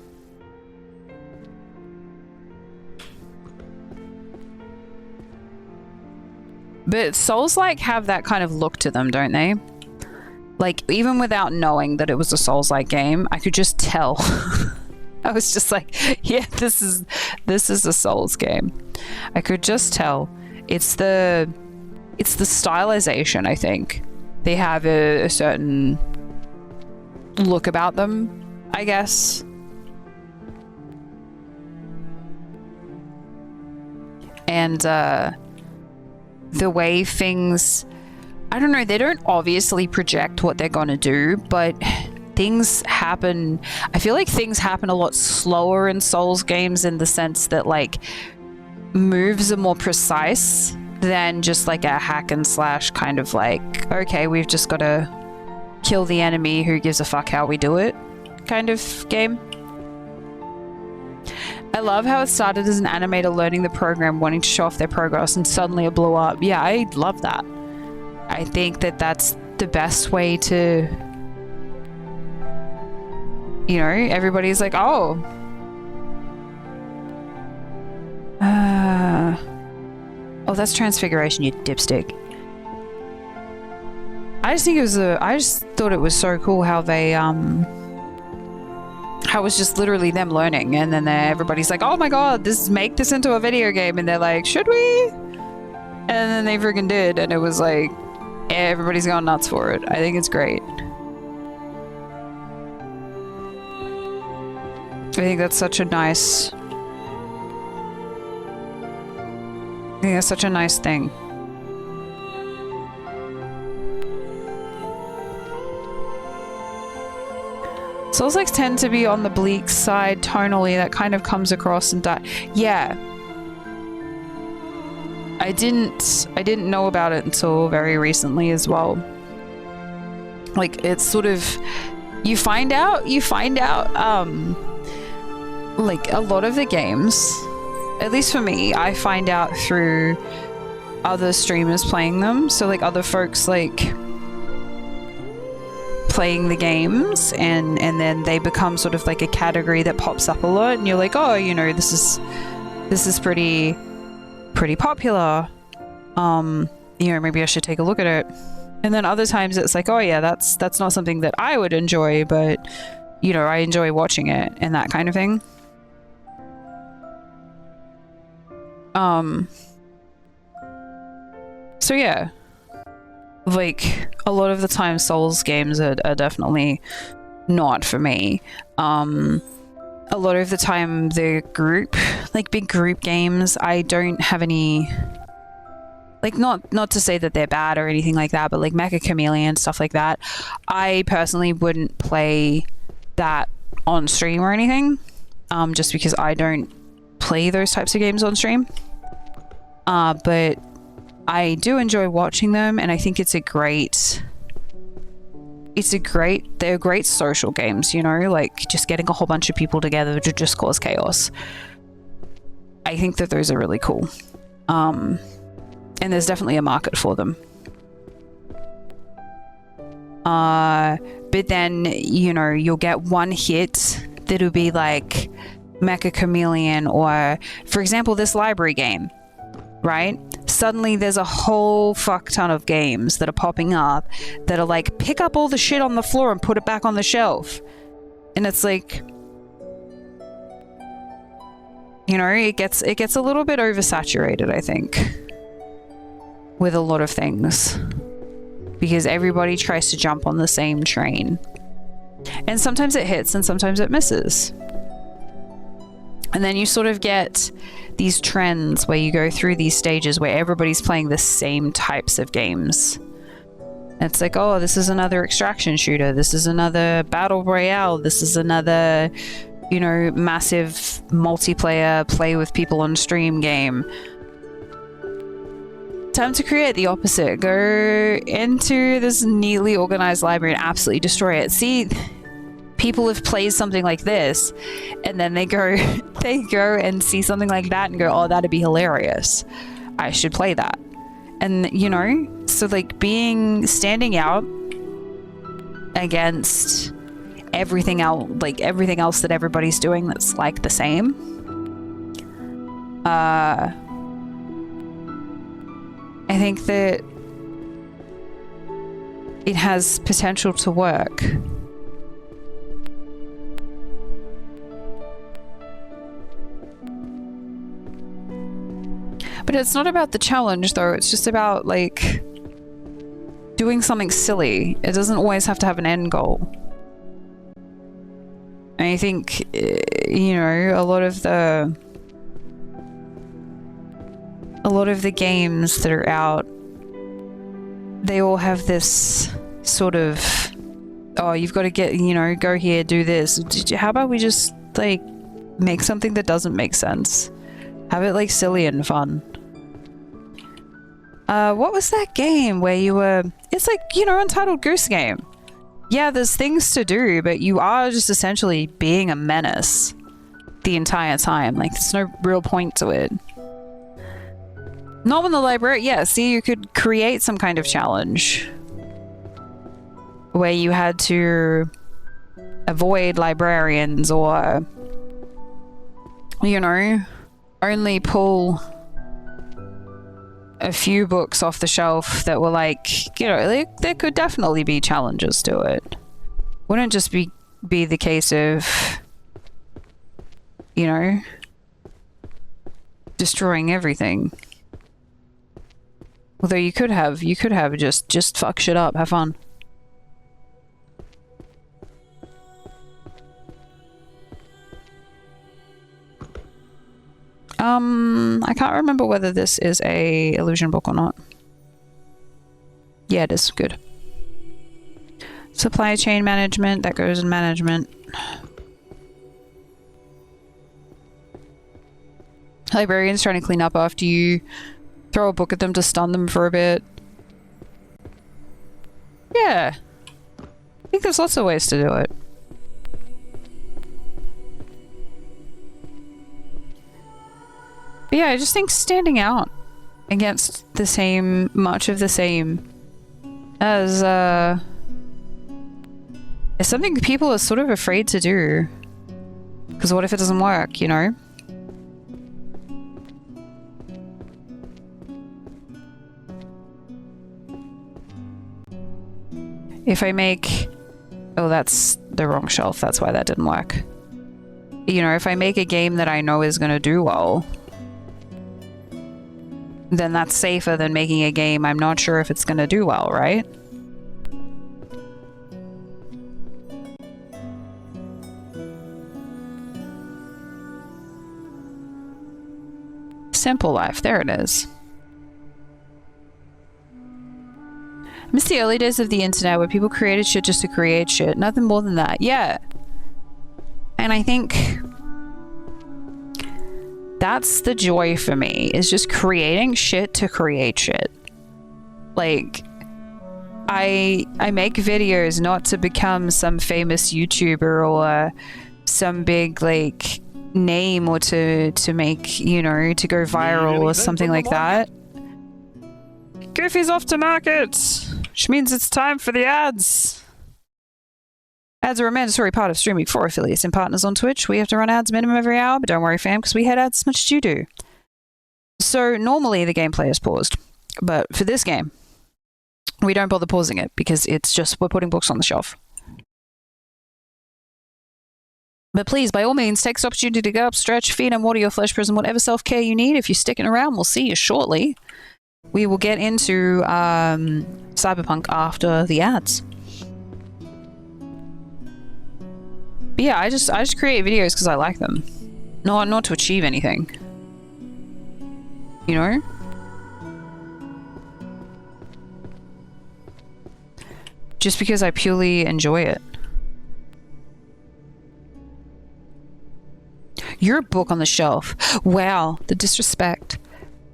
But Souls-like have that kind of look to them, don't they? Like, even without knowing that it was a Souls-like game, I could just tell. I was just like, yeah, this is a Souls game. I could just tell. It's the stylization, I think. They have a certain look about them, I guess. And the way things, I don't know, they don't obviously project what they're gonna do, but things happen. I feel like things happen a lot slower in Souls games, in the sense that, like, moves are more precise than just like a hack and slash kind of like, okay, we've just got to kill the enemy, who gives a fuck how we do it kind of game. I love how it started as an animator learning the program, wanting to show off their progress, and suddenly it blew up. Yeah, I love that. I think that that's the best way to, you know, everybody's like, oh, oh, that's Transfiguration, you dipstick. I just think it was I just thought it was so cool how they, how it was just literally them learning, and then everybody's like, oh my god, make this into a video game, and they're like, should we? And then they freaking did, and it was like, everybody's going nuts for it. I think it's great. I think that's such a nice... I think that's such a nice thing. Souls-likes tend to be on the bleak side tonally. That kind of comes across and yeah. I didn't know about it until very recently as well. Like, it's sort of, you find out like a lot of the games, at least for me, I find out through other streamers playing them. So like other folks like playing the games, and then they become sort of like a category that pops up a lot, and you're like, oh, you know, this is pretty popular. You know, maybe I should take a look at it. And then other times it's like, oh yeah, that's not something that I would enjoy, but you know, I enjoy watching it and that kind of thing. So yeah, like a lot of the time Souls games are definitely not for me. A lot of the time the big group games, I don't have any, like, not to say that they're bad or anything like that, but like Mecha Chameleon, stuff like that, I personally wouldn't play that on stream or anything, just because I don't play those types of games on stream. But I do enjoy watching them, and I think they're great social games, you know, like just getting a whole bunch of people together to just cause chaos. I think that those are really cool. And there's definitely a market for them. But then, you know, you'll get one hit that'll be like Mecha Chameleon, or for example, this library game, right? Suddenly there's a whole fuck ton of games that are popping up that are like, pick up all the shit on the floor and put it back on the shelf. And it's like, you know, it gets a little bit oversaturated, I think, with a lot of things, because everybody tries to jump on the same train. And sometimes it hits and sometimes it misses. And then you sort of get these trends where you go through these stages where everybody's playing the same types of games. And it's like, oh, this is another extraction shooter. This is another battle royale. This is another, you know, massive multiplayer play with people on stream game. Time to create the opposite. Go into this neatly organized library and absolutely destroy it. See, people have played something like this, and then they go and see something like that and go, oh, that'd be hilarious. I should play that. And, you know, so like standing out against everything else, like everything else that everybody's doing that's like the same. I think that it has potential to work. But it's not about the challenge, though. It's just about, like, doing something silly. It doesn't always have to have an end goal. And I think, you know, a lot of the games that are out, they all have this sort of, oh, you've got to get, you know, go here, do this. How about we just, like, make something that doesn't make sense? Have it, like, silly and fun. What was that game where you were... It's like, you know, Untitled Goose Game. Yeah, there's things to do, but you are just essentially being a menace the entire time. Like, there's no real point to it. Not in the library. Yeah, see, you could create some kind of challenge where you had to avoid librarians, or, you know, only pull a few books off the shelf that were like, you know, there could definitely be challenges to it. Wouldn't just be the case of, you know, destroying everything. Although you could have just fuck shit up, have fun. I can't remember whether this is a illusion book or not. Yeah, it is. Good. Supply chain management, that goes in management. Librarians trying to clean up after you throw a book at them to stun them for a bit. Yeah. I think there's lots of ways to do it. But yeah, I just think standing out against much of the same as, It's something people are sort of afraid to do. Because what if it doesn't work, you know? If I make... Oh, that's the wrong shelf. That's why that didn't work. You know, if I make a game that I know is going to do well, then that's safer than making a game I'm not sure if it's going to do well, right? Simple life. There it is. I miss the early days of the internet where people created shit just to create shit. Nothing more than that. Yeah. And I think that's the joy for me, is just creating shit to create shit. Like, I make videos not to become some famous YouTuber or some big, like, name, or to make, you know, to go viral or something like that. Goofy's off to market, which means it's time for the ads. Ads are a mandatory part of streaming for affiliates and partners on Twitch. We have to run ads minimum every hour, but don't worry, fam, because we had ads as much as you do. So normally the gameplay is paused, but for this game, we don't bother pausing it because it's just we're putting books on the shelf. But please, by all means, take this opportunity to go up, stretch, feed, and water your flesh, prison, whatever self-care you need. If you're sticking around, we'll see you shortly. We will get into Cyberpunk after the ads. But yeah, I just create videos because I like them, not to achieve anything. You know? Just because I purely enjoy it. Your book on the shelf. Wow, the disrespect.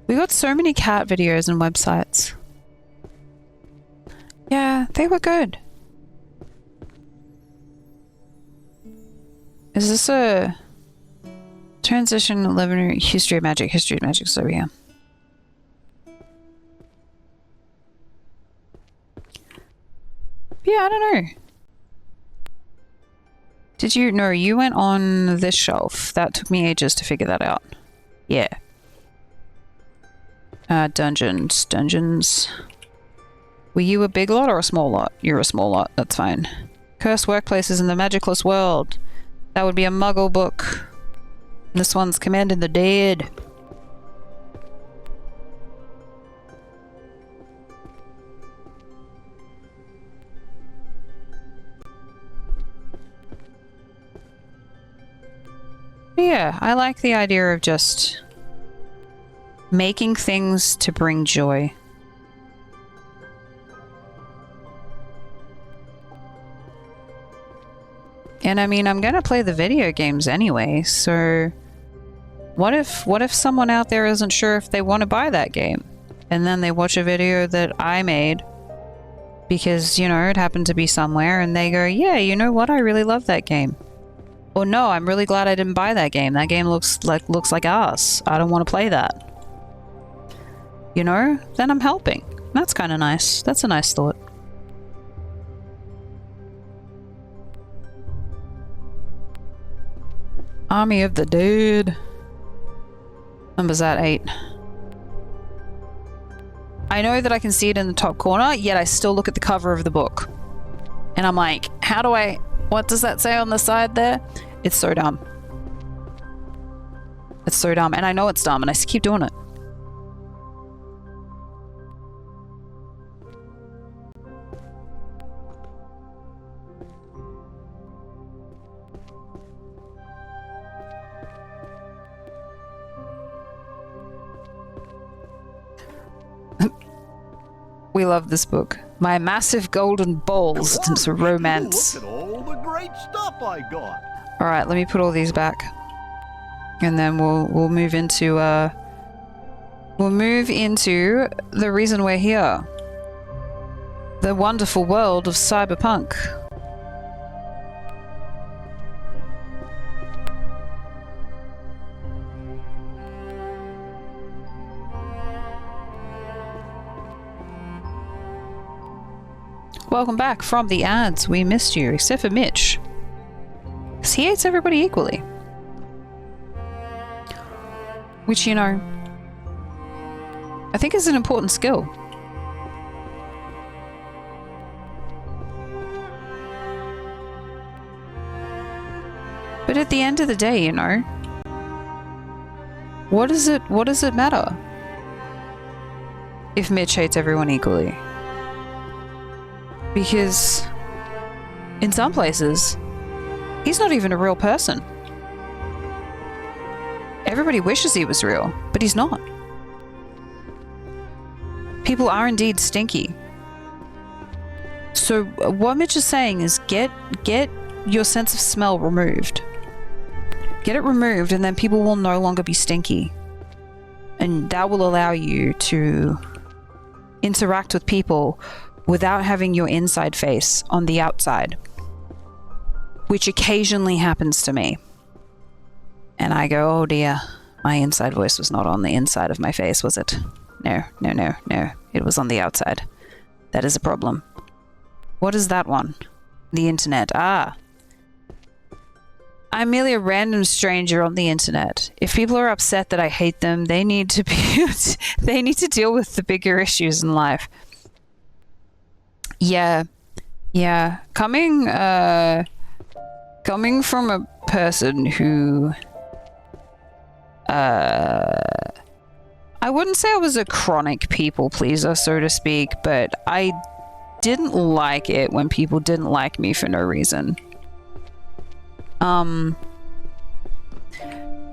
We got so many cat videos and websites. Yeah, they were good. Is this a transition 11 history of magic? History of magic is over here. Yeah, I don't know. Did you? No, you went on this shelf. That took me ages to figure that out. Yeah. Dungeons. Were you a big lot or a small lot? You're a small lot, that's fine. Cursed workplaces in the magicless world. That would be a muggle book. This one's Commanding the Dead. Yeah, I like the idea of just making things to bring joy. And I mean, I'm gonna play the video games anyway, so what if someone out there isn't sure if they want to buy that game? And then they watch a video that I made because, you know, it happened to be somewhere, and they go, yeah, you know what, I really love that game. Or no, I'm really glad I didn't buy that game. That game looks like ass. I don't want to play that. You know? Then I'm helping. That's kind of nice. That's a nice thought. Army of the Dead. Number's at 8. I know that I can see it in the top corner, yet I still look at the cover of the book. And I'm like, how do I... What does that say on the side there? It's so dumb. It's so dumb. And I know it's dumb, and I keep doing it. We love this book. My massive golden balls and some romance. Look at all the great stuff I got. All right, let me put all these back, and then we'll move into the reason we're here. The wonderful world of Cyberpunk. welcome back from the ads. We missed you, except for Mitch. Because he hates everybody equally. Which, you know, I think is an important skill. But at the end of the day, you know, what does it matter if Mitch hates everyone equally? Because in some places, he's not even a real person. Everybody wishes he was real, but he's not. People are indeed stinky. So what Mitch is saying is get your sense of smell removed. Get it removed, and then people will no longer be stinky. And that will allow you to interact with people without having your inside face on the outside. Which occasionally happens to me. And I go, oh dear, my inside voice was not on the inside of my face, was it? No. It was on the outside. That is a problem. What is that one? The internet. Ah. I'm merely a random stranger on the internet. If people are upset that I hate them, they need to be they need to deal with the bigger issues in life. Yeah. Coming from a person who I wouldn't say I was a chronic people pleaser, so to speak, but I didn't like it when people didn't like me for no reason.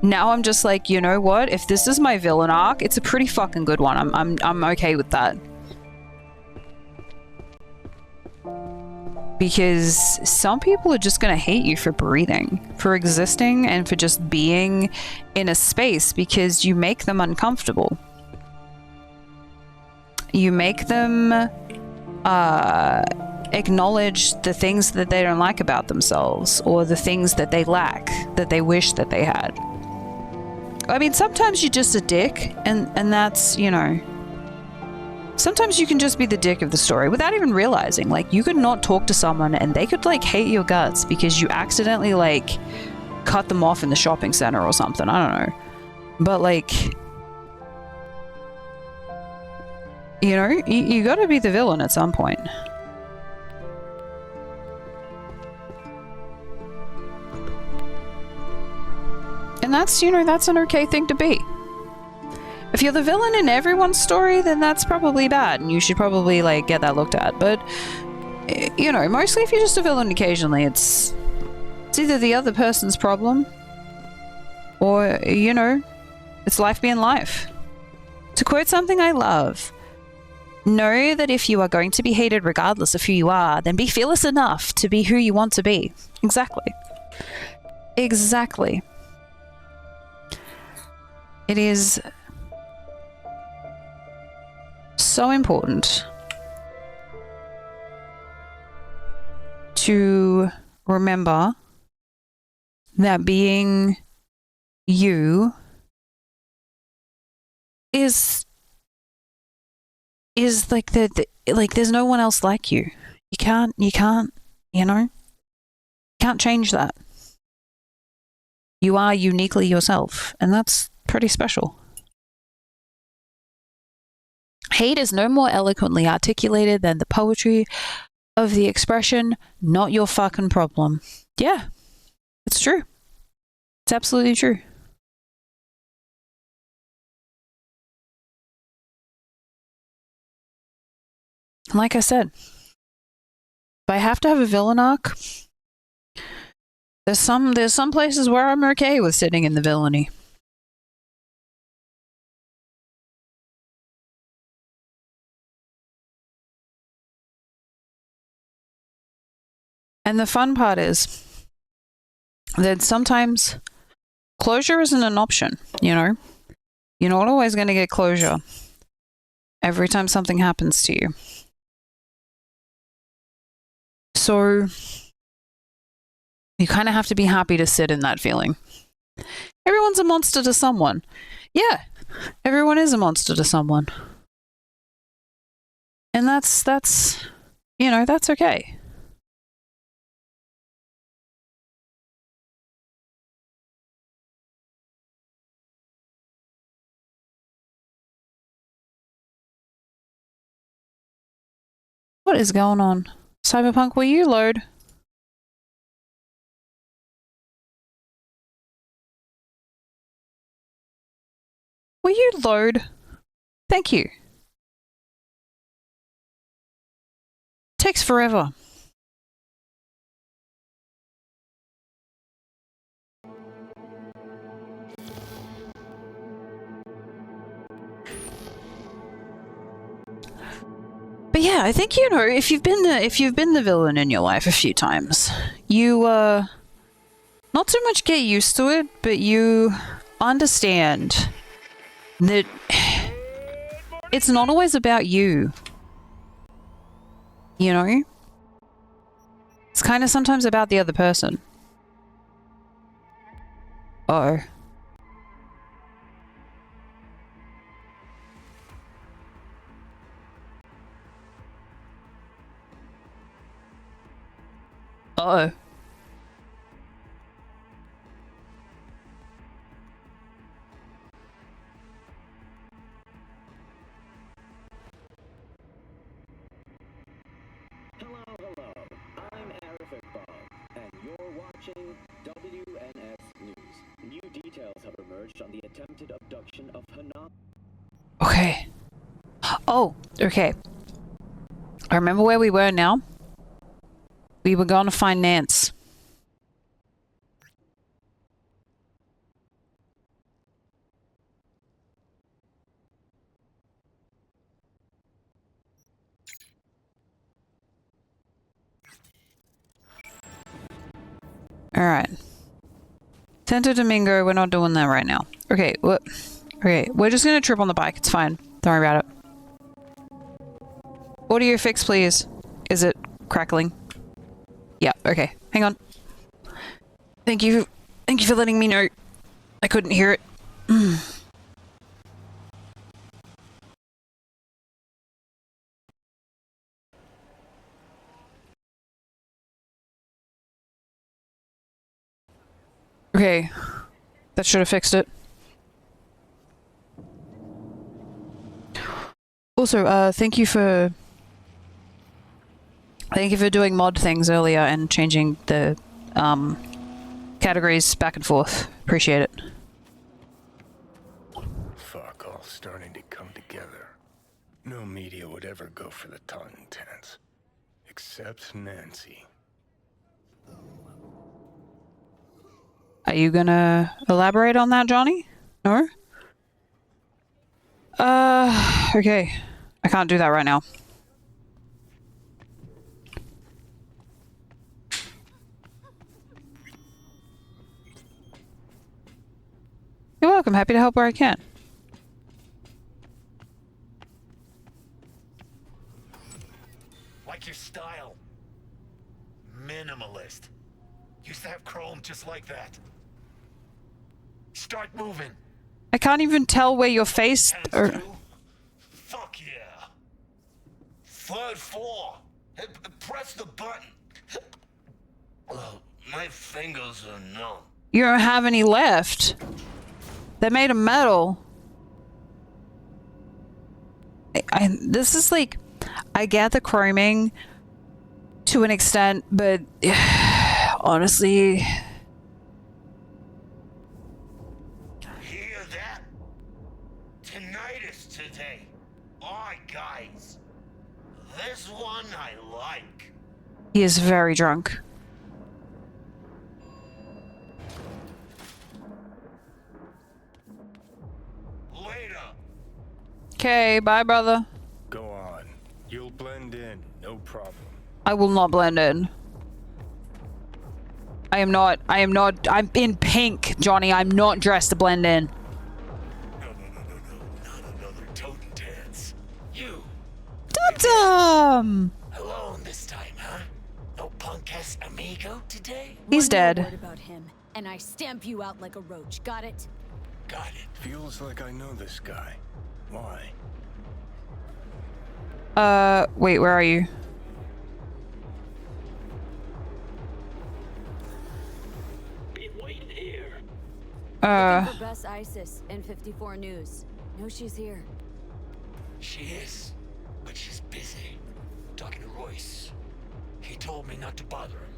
Now I'm just like, you know what? If this is my villain arc, it's a pretty fucking good one. I'm okay with that. Because some people are just gonna hate you for breathing, for existing, and for just being in a space because you make them uncomfortable. You make them acknowledge the things that they don't like about themselves, or the things that they lack, that they wish that they had. I mean, sometimes you're just a dick, and that's, you know, sometimes you can just be the dick of the story without even realizing. Like, you could not talk to someone and they could, like, hate your guts because you accidentally, like, cut them off in the shopping center or something. I don't know. But, like, you know, you gotta be the villain at some point. And that's, you know, that's an okay thing to be. If you're the villain in everyone's story, then that's probably bad, and you should probably, like, get that looked at. But, you know, mostly if you're just a villain occasionally, it's either the other person's problem, or, you know, it's life being life. To quote something I love, know that if you are going to be hated regardless of who you are, then be fearless enough to be who you want to be. Exactly. Exactly. It is so important to remember that being you is like like there's no one else like you. You can't, you know, can't change that. You are uniquely yourself, and that's pretty special. Hate is no more eloquently articulated than the poetry of the expression, not your fucking problem. Yeah, it's true. It's absolutely true. Like I said, if I have to have a villain arc, there's some places where I'm okay with sitting in the villainy. And the fun part is that sometimes closure isn't an option, you know? You're not always going to get closure every time something happens to you. So you kind of have to be happy to sit in that feeling. Everyone's a monster to someone. Yeah, everyone is a monster to someone. And that's you know, that's okay. What is going on? Cyberpunk, will you load? Will you load? Thank you. Takes forever. But yeah, I think, you know, if you've been the villain in your life a few times, you not so much get used to it, but you understand that it's not always about you. You know? It's kind of sometimes about the other person. Uh-oh. Uh-oh. Hello. I'm Arifik Bob, and you're watching WNS News. New details have emerged on the attempted abduction of Panam. Okay. Oh, okay. I remember where we were now. We were going to find Nance. Alright. Santo Domingo, we're not doing that right now. Okay, what? Okay, we're just gonna trip on the bike. It's fine. Don't worry about it. Audio fix, please. Is it crackling? Yeah, okay. Hang on. Thank you. Thank you for letting me know. I couldn't hear it. Okay. That should have fixed it. Also, thank you for doing mod things earlier and changing the categories back and forth. Appreciate it. Fuck, all starting to come together. No media would ever go for the Totentanz. Except Nancy. Are you gonna elaborate on that, Johnny? No? Okay. I can't do that right now. You're welcome. Happy to help where I can. Like your style. Minimalist. Used to have chrome just like that. Start moving. I can't even tell where your face... Hands two. Fuck yeah. Third floor. Press the button. My fingers are numb. You don't have any left. They made of metal. This is like... I get the chroming to an extent, but... honestly... Hear that? Tinnitus today. Alright, guys. This one I like. He is very drunk. Later. Okay, bye, brother. Go on. You'll blend in, no problem. I will not blend in. I'm in pink, Johnny. I'm not dressed to blend in. No. Not another Totentanz. You. Dum-dum! Alone this time, huh? No punk-ass amigo today? He's One dead. more word about him, and I stamp you out like a roach. Got it? Got it. Feels like I know this guy. Why? Wait, where are you? Looking for Best ISIS in 54 News. Know she's here. She is, but she's busy. Talking to Royce. He told me not to bother him.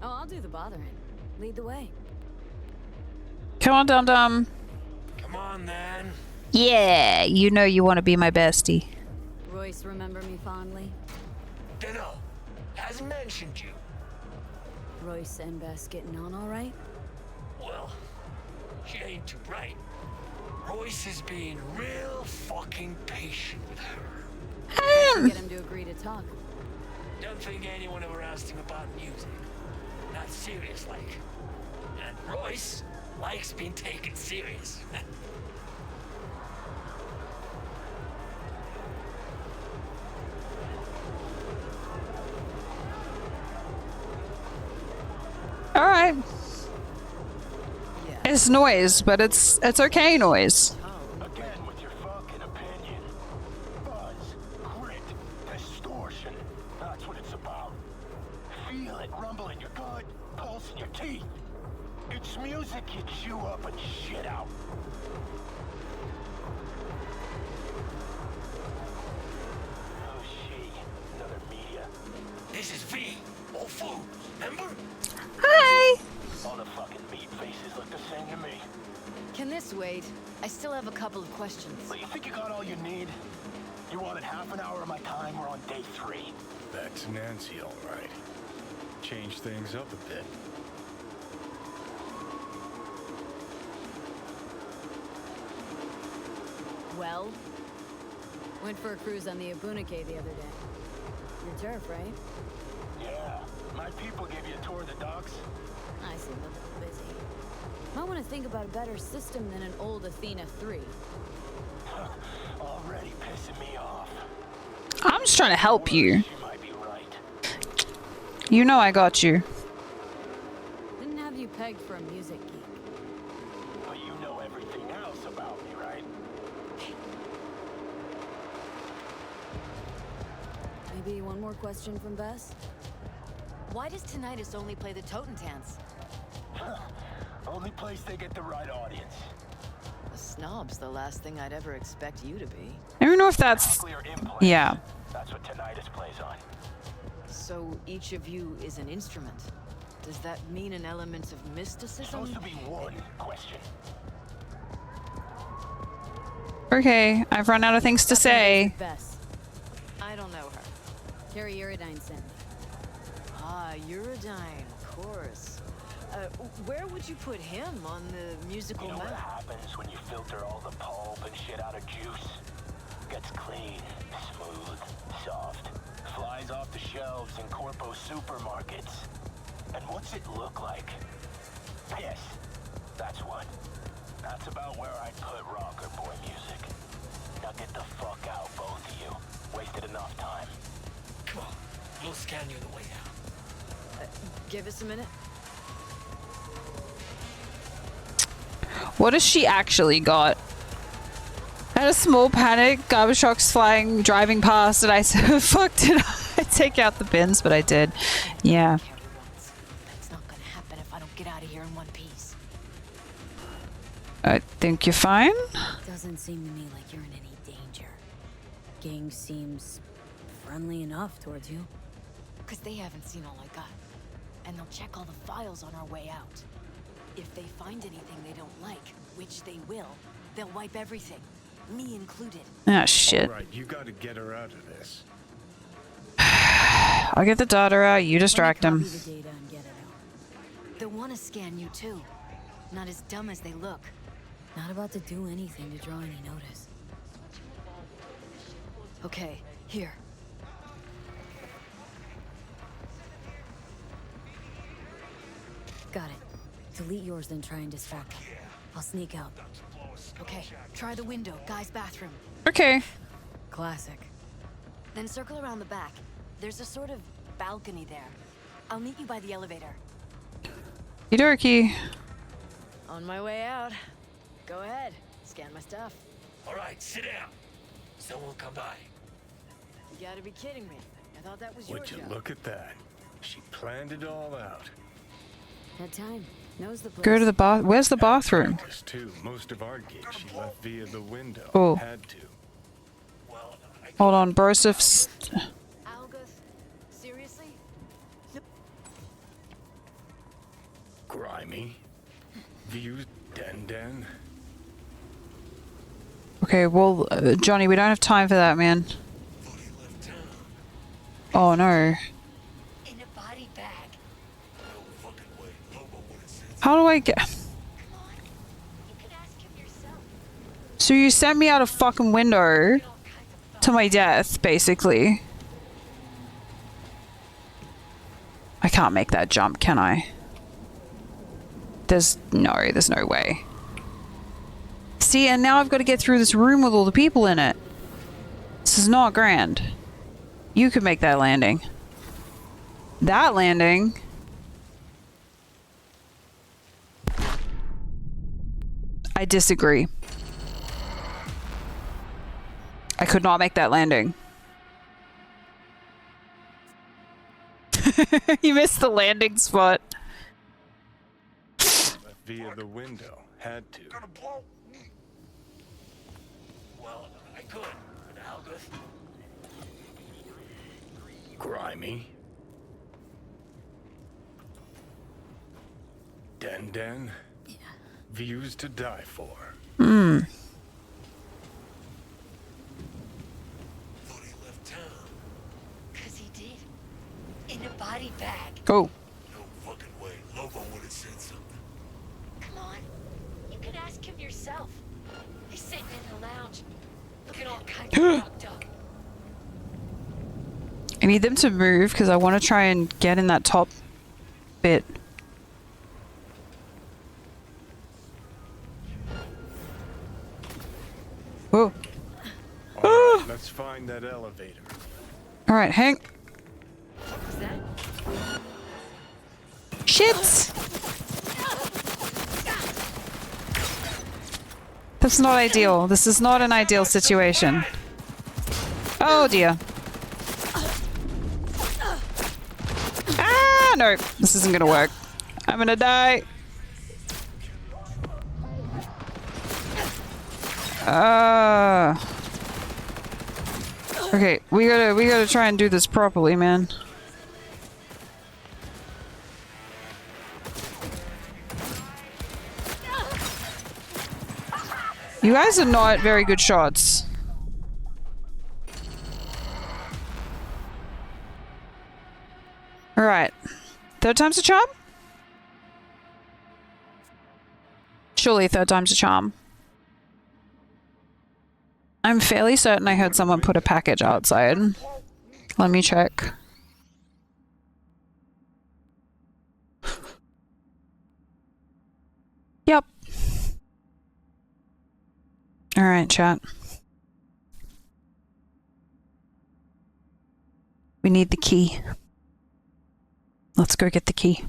Oh, I'll do the bothering. Lead the way. Come on, Dum Dum. Come on, then. Yeah, you know you want to be my bestie. Royce, remember me fondly? Dunno. Hasn't mentioned you. Royce and Bess getting on all right? Well, she ain't too bright. Royce is being real fucking patient with her. Get him to agree to talk. Don't think anyone ever asked him about music. Not serious like. And Royce likes being taken serious. All right. Yeah. It's noise, but it's okay noise. Again with your fucking opinion. Buzz, grit, distortion. That's what it's about. Feel it rumble in your gut, pulse in your teeth. It's music you chew up and shit out. Oh, she. Another media. This is V. All food. Remember? Hi. All the fucking meat faces look the same to me. Can this wait? I still have a couple of questions. But you think you got all you need? You wanted half an hour of my time, we're on day 3. That's Nancy, all right. Change things up a bit. Well, went for a cruise on the Abunike the other day. Your turf, right? Yeah, my people gave you a tour of the docks. I seem a little busy. Might want to think about a better system than an old Athena 3. Already pissing me off. I'm just trying to help you. You might be right. You know I got you. Didn't have you pegged for a music geek. But you know everything else about me, right? Maybe one more question from Bess? Why does Tinnitus only play the Totentanz? Only place they get the right audience. A snob's the last thing I'd ever expect you to be. I don't know if that's... Clear implants. Yeah. That's what tinnitus plays on. So each of you is an instrument. Does that mean an element of mysticism? Supposed to be one question. Okay, I've run out of things to say. Bess. I don't know her. Carrie Uridine sent me. Ah, Uridine, of course. Where would you put him on the musical You know what map? happens when you filter all the pulp and shit out of juice? Gets clean, smooth, soft. Flies off the shelves in corpo supermarkets. And what's it look like? Piss. That's what. That's about where I'd put rocker boy music. Now get the fuck out, both of you. Wasted enough time. Come on. We'll scan you the way out. Give us a minute. What has she actually got? I had a small panic, garbage trucks flying, driving past, and I said, fuck, did I take out the bins? But I did. Yeah. Carry once. That's not gonna happen if I don't get out of here in one piece. I think you're fine. Doesn't seem to me like you're in any danger. Gang seems friendly enough towards you. Because they haven't seen all I got. And they'll check all the files on our way out. If they find anything they don't like, which they will, they'll wipe everything. Me included. Ah, shit. All right, you gotta get her out of this. I'll get the daughter out, you distract Let me him. copy the data and get it out. They'll want to scan you too. Not as dumb as they look. Not about to do anything to draw any notice. Okay, here. Got it. Delete yours, then try and distract them. I'll sneak out. Okay, try the window, guy's bathroom. Okay. Classic. Then circle around the back. There's a sort of balcony there. I'll meet you by the elevator. Dorky. On my way out. Go ahead, scan my stuff. All right, sit down. Someone will come by. You gotta be kidding me. I thought that was your Would you job. look at that? She planned it all out. Had time. Knows the place. Go to the bath. Where's the bathroom? Practice, too. Most of our gigs she left via the window. Oh. Had to. Hold on, Broseph. Algus, seriously? Grimy. Views Den. Okay, well, Johnny, we don't have time for that, man. Oh no. In a body bag. How do I get... Come on. You could ask him yourself. So you sent me out a fucking window All kinds of to my death, basically. I can't make that jump, can I? There's no way. See, and now I've got to get through this room with all the people in it. This is not grand. You could make that landing. That landing... I disagree. I could not make that landing. You missed the landing spot. Left via the window. Had to. Well, I could, but Algus. Grimy. Den. Views to die for. Hmm. Thought he left town. Cause he did. In a body bag. Oh. No fucking way. Lobo would have said something. Come on. You could ask him yourself. He's sitting in the lounge. Looking all kinds of fucked up. I need them to move because I want to try and get in that top bit. Oh. All right, let's find that elevator. All right, hang. What was that? Shit! That's not ideal. This is not an ideal situation. Oh dear. Ah, no. This isn't gonna work. I'm gonna die. Okay, we gotta try and do this properly, man. You guys are not very good shots. Alright. Third time's a charm? Surely third time's a charm. I'm fairly certain I heard someone put a package outside. Let me check. Yep. Alright, chat. We need the key. Let's go get the key.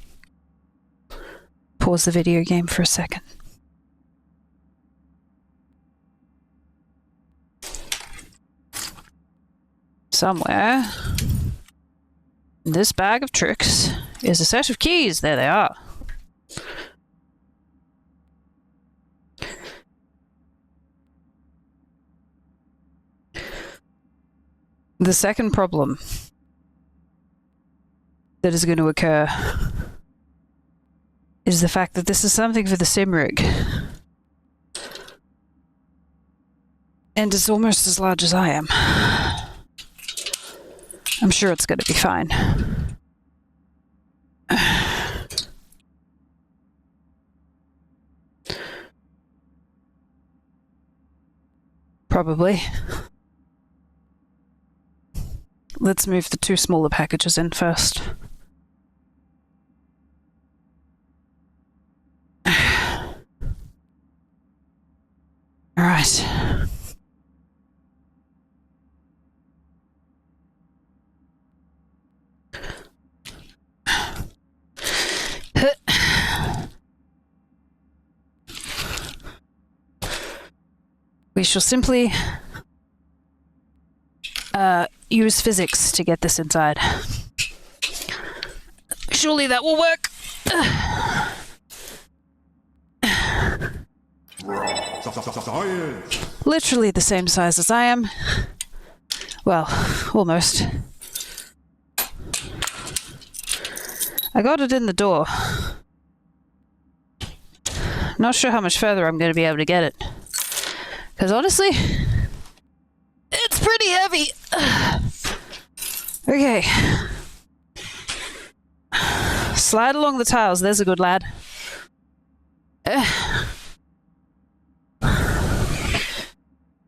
Pause the video game for a second. Somewhere in this bag of tricks is a set of keys. There they are. The second problem that is going to occur is the fact that this is something for the sim rig. And it's almost as large as I am. I'm sure it's going to be fine. Probably. Let's move the two smaller packages in first. All right. We shall simply use physics to get this inside. Surely that will work. Literally the same size as I am. Well, almost. I got it in the door. Not sure how much further I'm going to be able to get it. Because honestly, it's pretty heavy. Okay. Slide along the tiles. There's a good lad.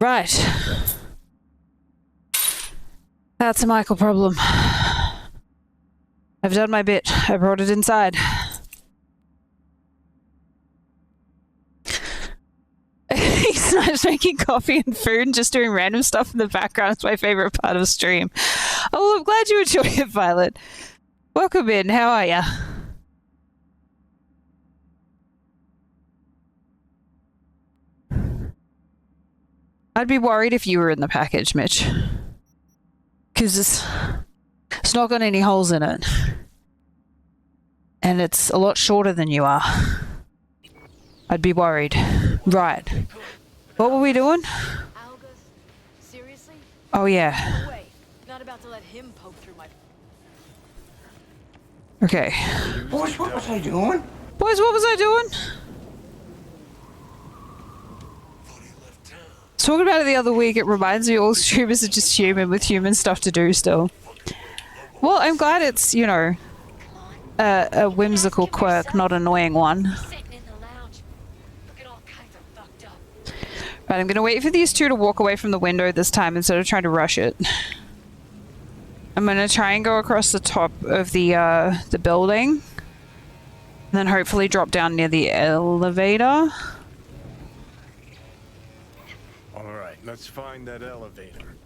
Right. That's a Michael problem. I've done my bit. I brought it inside. He's not making coffee and food and just doing random stuff in the background. It's my favorite part of the stream. Oh, well, I'm glad you enjoy it, Violet. Welcome in. How are ya? I'd be worried if you were in the package, Mitch. Because it's not got any holes in it. And it's a lot shorter than you are. I'd be worried. Right. What were we doing? Algus? Seriously? Oh, yeah. No way. Not about to let him poke through my... Okay. Boys, what was I doing? Boys, what was I doing? I was talking about it the other week. It reminds me all streamers are just human with human stuff to do still. Well, I'm glad it's, you know, a whimsical quirk, not an annoying one. Right, I'm gonna wait for these two to walk away from the window this time instead of trying to rush it. I'm gonna try and go across the top of the building. And then hopefully drop down near the elevator. Alright, let's find that elevator.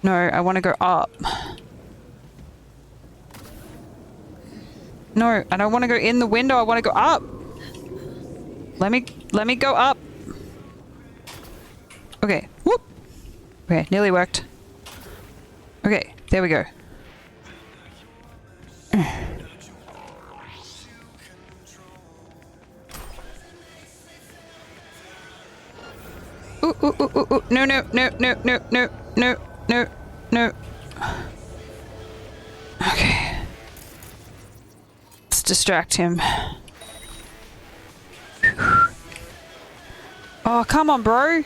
No, I want to go up. No, I don't want to go in the window. I want to go up. Let me go up. Okay. Whoop. Okay, nearly worked. Okay, there we go. Ooh, ooh, ooh, ooh, ooh. No, no, no, no, no, no, no, no, no. Okay. Let's distract him. Oh, come on, bro.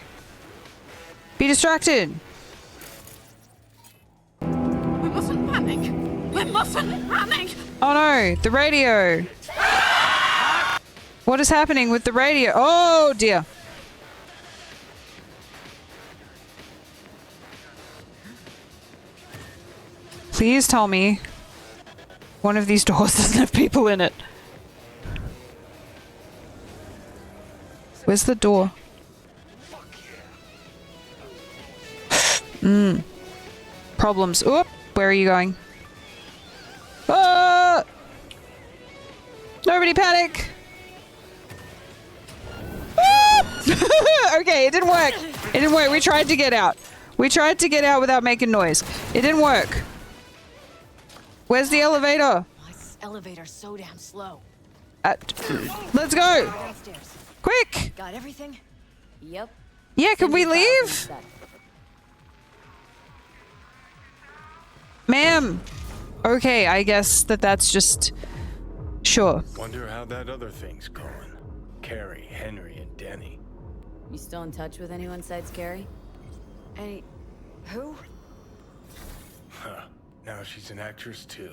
Be distracted. We mustn't panic. We mustn't panic. Oh no, the radio. What is happening with the radio? Oh dear. Please tell me one of these doors doesn't have people in it. Where's the door? Problems. Oop, where are you going? Ah! Nobody panic! Ah! Okay, it didn't work. It didn't work. We tried to get out. We tried to get out without making noise. It didn't work. Where's the elevator? This elevator's so damn slow. Let's go! Downstairs. Quick! Got everything? Yep. Yeah, can we leave? Ma'am! Okay, I guess that's just... Sure. Wonder how that other thing's going. Kerry, Henry, and Denny. You still in touch with anyone besides Kerry? Any... who? Huh. Now she's an actress too.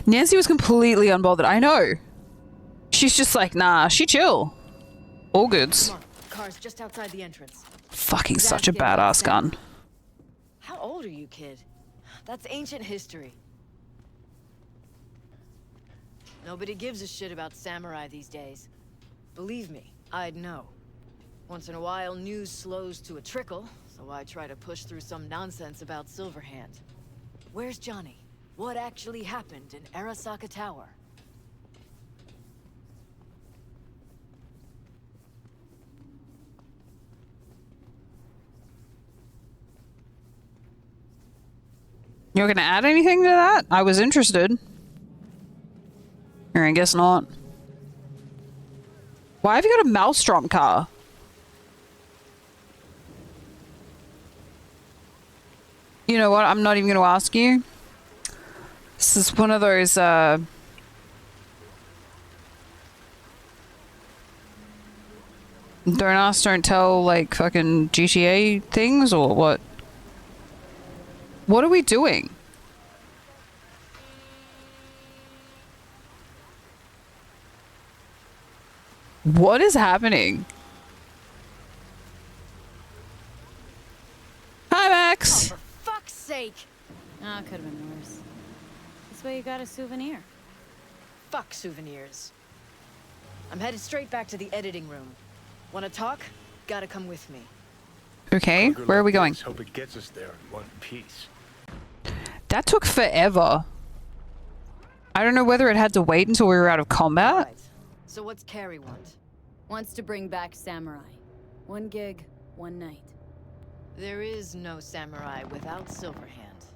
Nancy was completely unbothered. I know. She's just like, nah, she chill. All goods. Come on. Car's just outside the entrance. Fucking such a badass gun. How old are you, kid? That's ancient history. Nobody gives a shit about samurai these days. Believe me, I'd know. Once in a while, news slows to a trickle, so I try to push through some nonsense about Silverhand. Where's Johnny? What actually happened in Arasaka Tower? You're gonna add anything to that? I was interested. Alright, I guess not. Why have you got a Maelstrom car? You know what? I'm not even going to ask you. This is one of those, don't ask, don't tell, like, fucking GTA things, or what? What are we doing? What is happening? Hi, Max! Oh, for fuck's sake! Ah, could have been worse. This way you got a souvenir. Fuck souvenirs. I'm headed straight back to the editing room. Wanna talk? Gotta come with me. Okay, where are we going? Hope it gets us there in one piece. That took forever. I don't know whether it had to wait until we were out of combat. Right. So what's Kerry want? Wants to bring back Samurai. One gig, one night. There is no samurai without Silverhand.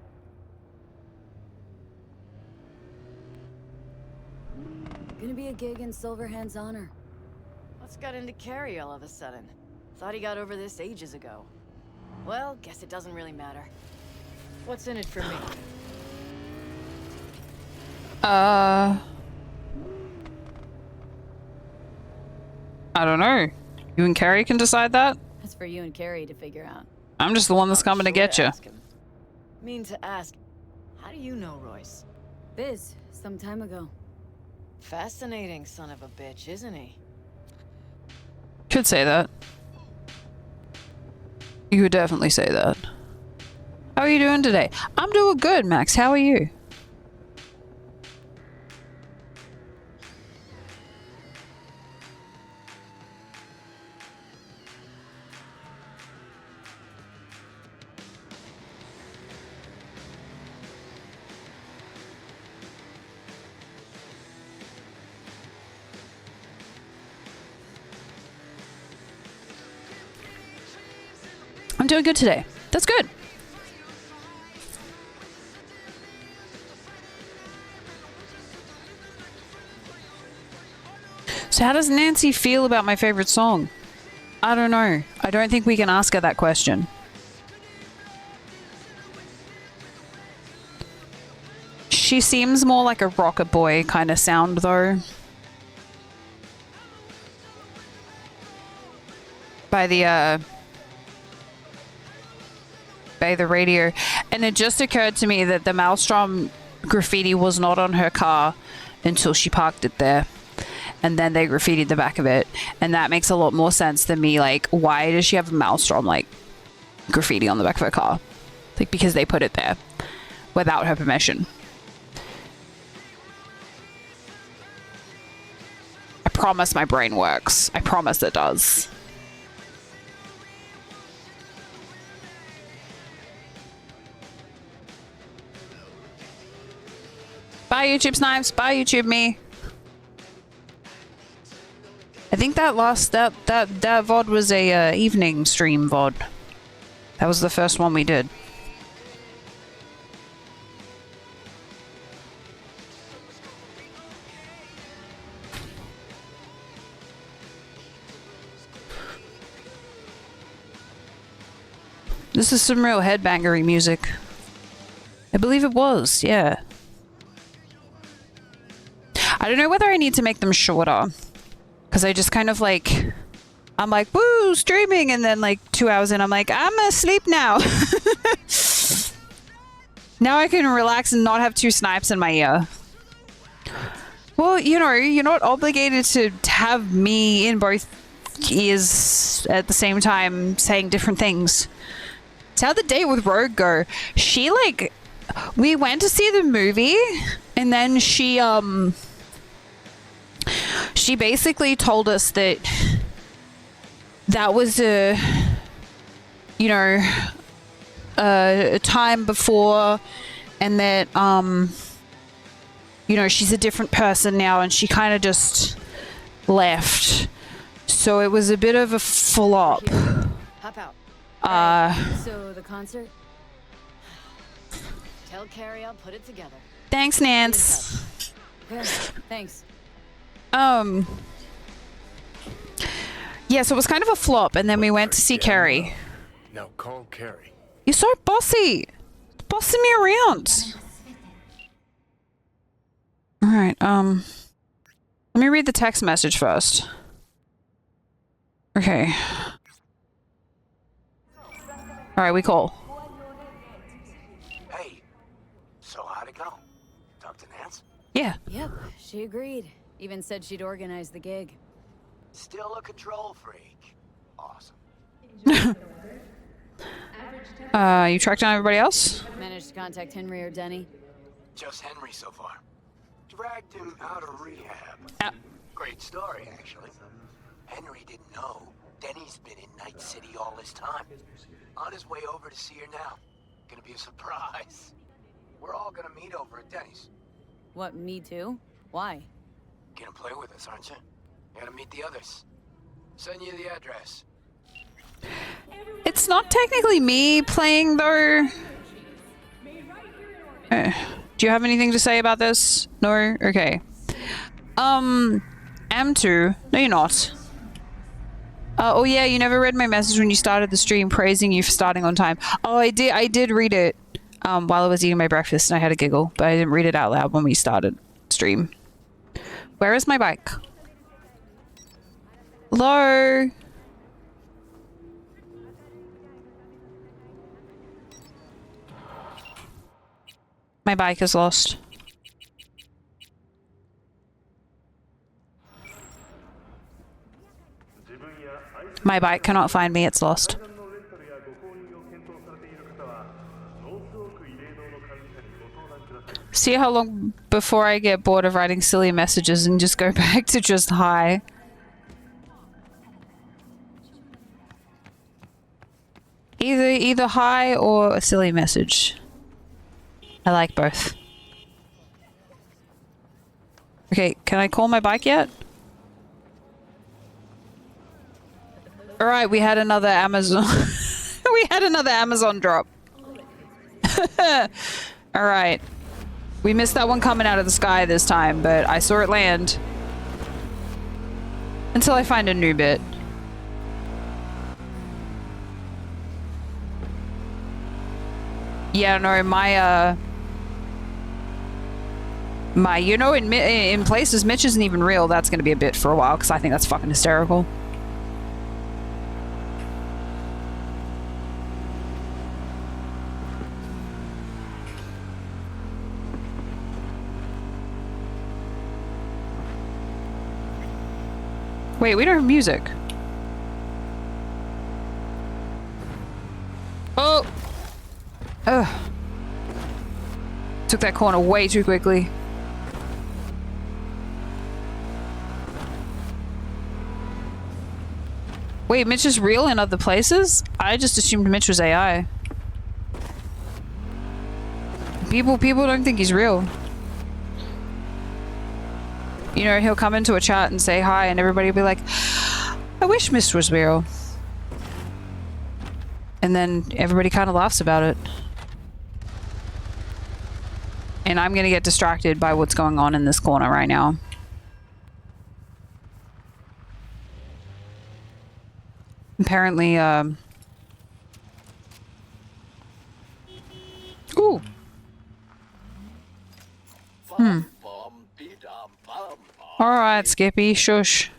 Gonna be a gig in Silverhand's honor. What's got into Kerry all of a sudden? Thought he got over this ages ago. Well, guess it doesn't really matter. What's in it for me? I don't know. You and Kerry can decide that? That's for you and Kerry to figure out. I'm just the one that's coming to get you. Mean to ask, how do you know Royce? Biz, some time ago. Fascinating son of a bitch, isn't he? Could say that. You would definitely say that. How are you doing today? I'm doing good, Max. How are you? I'm doing good today. That's good. So how does Nancy feel about my favorite song? I don't know. I don't think we can ask her that question. She seems more like a rocket boy kind of sound though. By the radio. And it just occurred to me that the Maelstrom graffiti was not on her car until she parked it there. And then they graffitied the back of it. And that makes a lot more sense than me, like, why does she have a Maelstrom, like, graffiti on the back of her car? Like, because they put it there without her permission. I promise my brain works. I promise it does. Bye, YouTube Snipes. Bye, YouTube me. I think that VOD was a evening stream VOD. That was the first one we did. This is some real headbangery music. I believe it was, yeah. I don't know whether I need to make them shorter. Because I just kind of like... I'm like, woo, streaming! And then like 2 hours in, I'm like, I'm asleep now. Now I can relax and not have two snipes in my ear. Well, you know, you're not obligated to have me in both ears at the same time saying different things. It's how the date with Rogue go. She like... We went to see the movie and then she basically told us that that was a time before, and that she's a different person now, and she kind of just left. So it was a bit of a flop. Hop out. So the concert? Tell Kerry I'll put it together. Thanks, Nance. Okay, thanks. Yeah, so it was kind of a flop, and then we went to see Kerry. Now call Kerry. You're so bossy! Bossing me around! Alright, let me read the text message first. Okay. Alright, we call. Hey, so how'd it go? Totentanz? Yeah. Yep, she agreed. Even said she'd organize the gig. Still a control freak. Awesome. You tracked down everybody else? Managed to contact Henry or Denny. Just Henry so far. Dragged him out of rehab. Great story, actually. Henry didn't know. Denny's been in Night City all this time. On his way over to see her now. Gonna be a surprise. We're all gonna meet over at Denny's. What, me too? Why? Gonna play with us, aren't you? Gotta meet the others. Send you the address. It's not technically me playing, though. Do you have anything to say about this? No? Okay. M2. No, you're not. Oh yeah, you never read my message when you started the stream praising you for starting on time. Oh, I did read it while I was eating my breakfast and I had a giggle, but I didn't read it out loud when we started stream. Where is my bike? Hello? My bike is lost. My bike cannot find me, it's lost. See how long before I get bored of writing silly messages and just go back to just hi. Either hi or a silly message. I like both. Okay, can I call my bike yet? Alright, we had another Amazon. We had another Amazon drop. Alright. We missed that one coming out of the sky this time, but I saw it land. Until I find a new bit. Yeah, no, you know, in places Mitch isn't even real. That's gonna be a bit for a while, because I think that's fucking hysterical. Wait, we don't have music. Oh! Ugh. Took that corner way too quickly. Wait, Mitch is real in other places? I just assumed Mitch was AI. People don't think he's real. You know, he'll come into a chat and say hi and everybody will be like, I wish Mitch was real. And then everybody kind of laughs about it. And I'm gonna get distracted by what's going on in this corner right now. Apparently, ooh. Alright, Skippy, shush.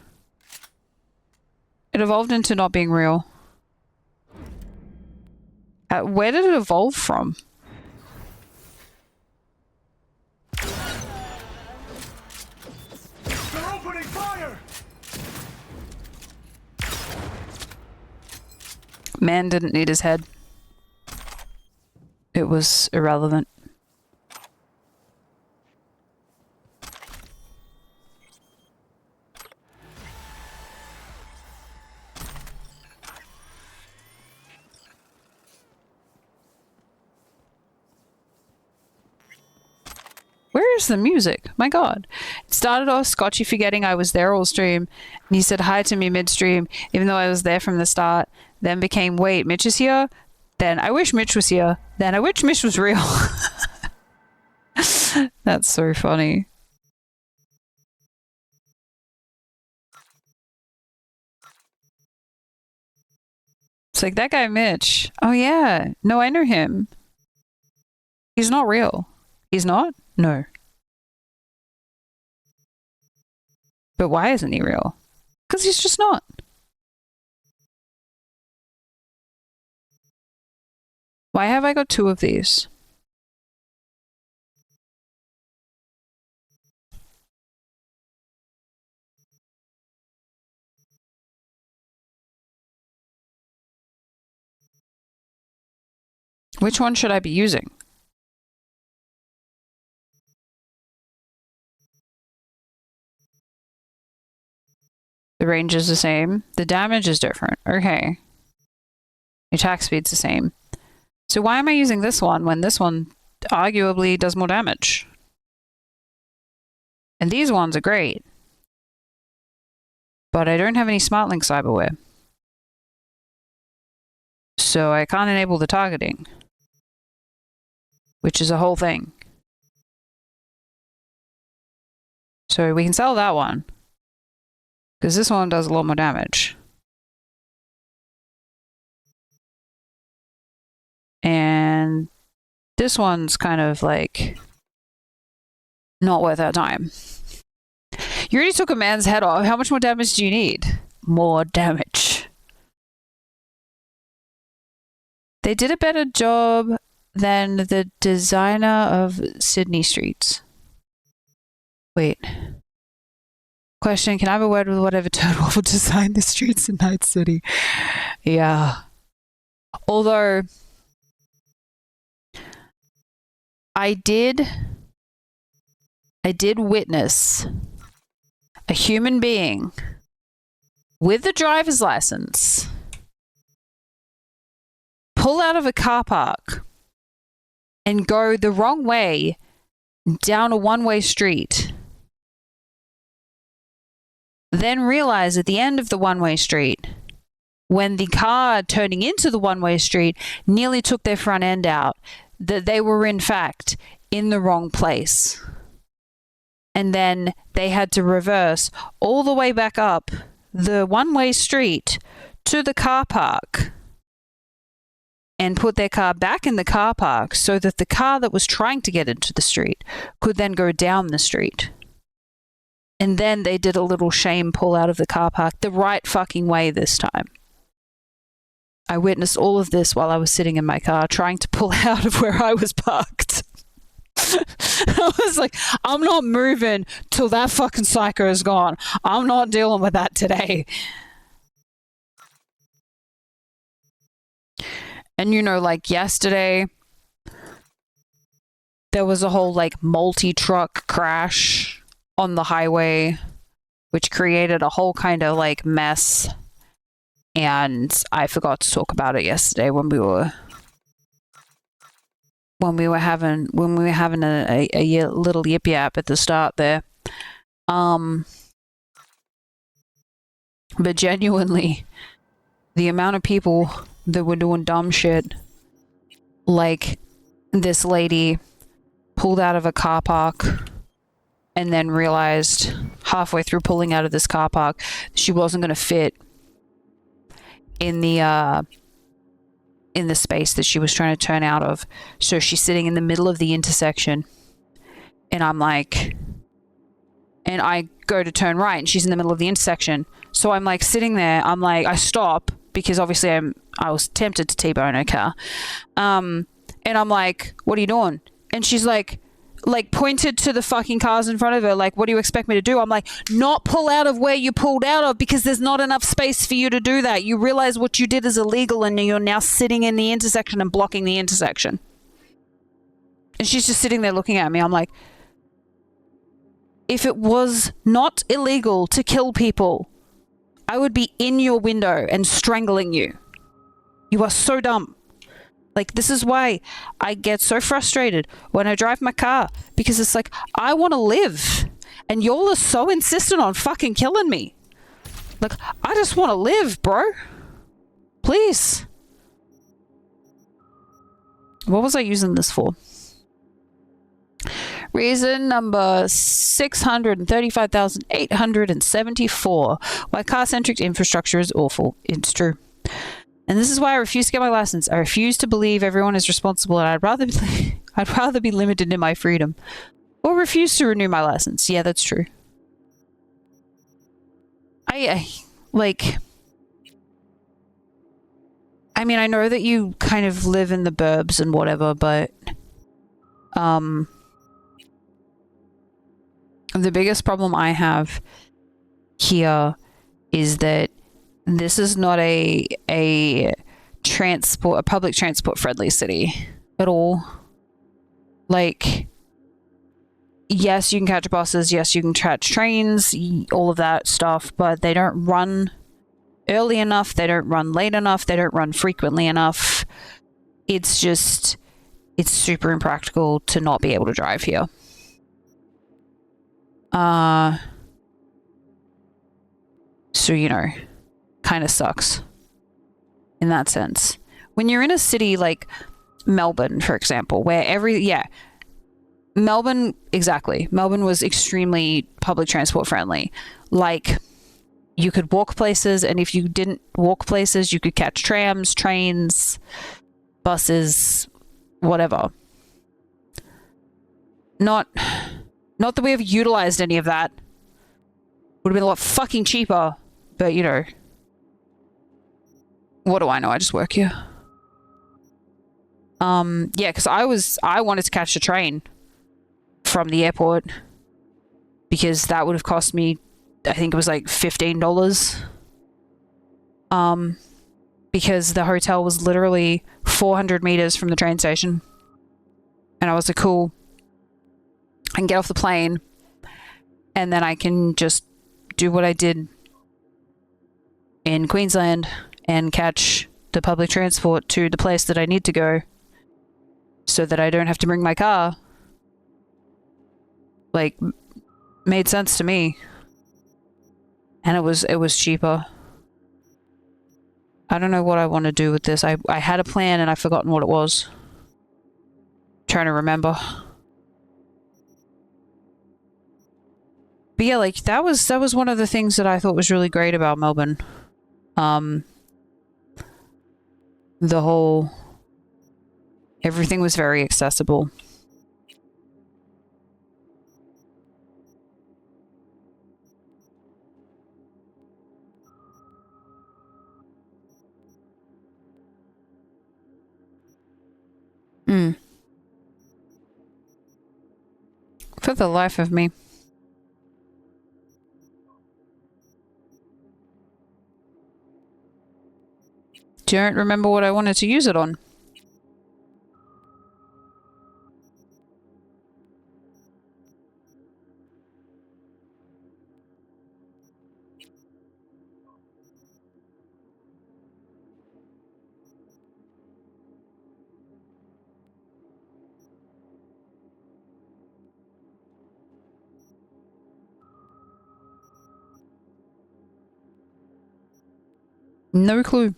It evolved into not being real. Where did it evolve from? They're opening fire! Man didn't need his head. It was irrelevant. Where is the music? My god. It started off Scotchy forgetting I was there all stream, and he said hi to me midstream, even though I was there from the start. Then became, wait, Mitch is here? Then I wish Mitch was here. Then I wish Mitch was real. That's so funny. It's like, that guy Mitch. Oh yeah. No, I know him. He's not real. He's not? No. But why isn't he real? Because he's just not. Why have I got 2 of these? Which one should I be using? The range is the same. The damage is different. Okay. Attack speed's the same. So why am I using this one when this one arguably does more damage? And these ones are great. But I don't have any SmartLink cyberware. So I can't enable the targeting. Which is a whole thing. So we can sell that one. Because this one does a lot more damage. And this one's kind of like not worth our time. You already took a man's head off. How much more damage do you need? More damage. They did a better job than the designer of Sydney streets. Wait. Question, can I have a word with whatever turtle will design the streets in Night City? Yeah. Although I did witness a human being with a driver's license pull out of a car park and go the wrong way down a one-way street. Then realize at the end of the one-way street, when the car turning into the one-way street nearly took their front end out, that they were in fact in the wrong place. And then they had to reverse all the way back up the one-way street to the car park and put their car back in the car park so that the car that was trying to get into the street could then go down the street. And then they did a little shame pull out of the car park the right fucking way this time. I witnessed all of this while I was sitting in my car trying to pull out of where I was parked. I was like, I'm not moving till that fucking psycho is gone. I'm not dealing with that today. And you know, like yesterday, there was a whole like multi-truck crash on the highway, which created a whole kind of like mess. And I forgot to talk about it yesterday when we were having a little yip yap at the start there. But genuinely, the amount of people that were doing dumb shit, like this lady pulled out of a car park and then realized halfway through pulling out of this car park she wasn't going to fit in the space that she was trying to turn out of. So she's sitting in the middle of the intersection, and I'm like, and I go to turn right and she's in the middle of the intersection. So I'm like sitting there, I'm like, I stop because obviously I was tempted to T-bone her car. And I'm like, what are you doing? And she's like pointed to the fucking cars in front of her, like, what do you expect me to do? I'm like, not pull out of where you pulled out of, because there's not enough space for you to do that. You realize what you did is illegal and you're now sitting in the intersection and blocking the intersection. And she's just sitting there looking at me. I'm like, if it was not illegal to kill people, I would be in your window and strangling you. You are so dumb. Like, this is why I get so frustrated when I drive my car, because it's like, I want to live and y'all are so insistent on fucking killing me. Like, I just want to live, bro. Please. What was I using this for? Reason number 635,874. Why car-centric infrastructure is awful. It's true. And this is why I refuse to get my license. I refuse to believe everyone is responsible, and I'd rather be limited in my freedom. Or refuse to renew my license. Yeah, that's true. Like... I mean, I know that you kind of live in the burbs and whatever, but... the biggest problem I have here is that this is not a public transport friendly city at all. Like, yes, you can catch buses, yes, you can catch trains, all of that stuff, but they don't run early enough, they don't run late enough, they don't run frequently enough. It's just, it's super impractical to not be able to drive here. So, you know, kind of sucks in that sense. When you're in a city like Melbourne, for example, where Melbourne, exactly. Melbourne was extremely public transport friendly. Like, you could walk places, and if you didn't walk places, you could catch trams, trains, buses, whatever. Not that we have utilized any of that. Would have been a lot fucking cheaper, but you know. What do I know? I just work here. Yeah, because I wanted to catch the train from the airport because that would have cost me, I think it was like $15. Because the hotel was literally 400 meters from the train station. And I was like, cool. I can get off the plane and then I can just do what I did in Queensland and catch the public transport to the place that I need to go so that I don't have to bring my car. Like, made sense to me. And it was cheaper. I don't know what I want to do with this. I had a plan and I've forgotten what it was. Trying to remember. But yeah, like that was one of the things that I thought was really great about Melbourne. The whole everything was very accessible. For the life of me. Don't remember what I wanted to use it on. No clue.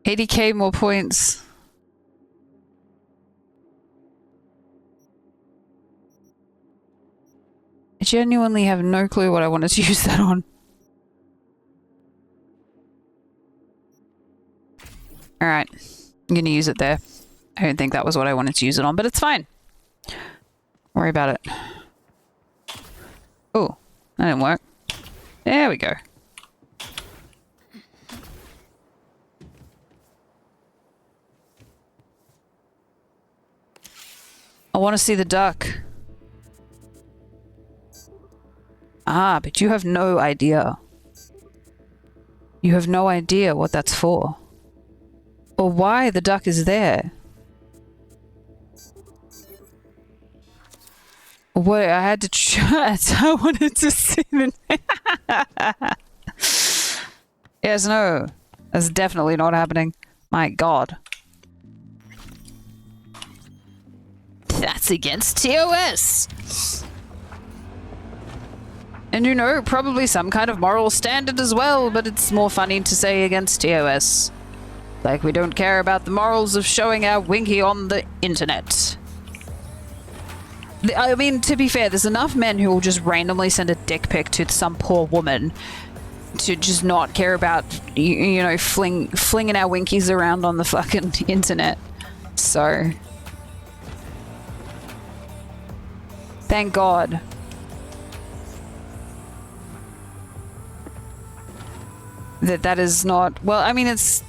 $80K more points. I genuinely have no clue what I wanted to use that on. Alright. I'm gonna use it there. I don't think that was what I wanted to use it on, but it's fine. Don't worry about it. Oh, that didn't work. There we go. I want to see the duck. Ah, but you have no idea. You have no idea what that's for. Or why the duck is there. What I had to try. I wanted to see the Yes, no. That's definitely not happening. My god. That's against TOS. And you know, probably some kind of moral standard as well, but it's more funny to say against TOS. Like, we don't care about the morals of showing our winky on the internet. I mean, to be fair, there's enough men who will just randomly send a dick pic to some poor woman to just not care about, you know, flinging our winkies around on the fucking internet. So, thank God. That is not, well, I mean, it's,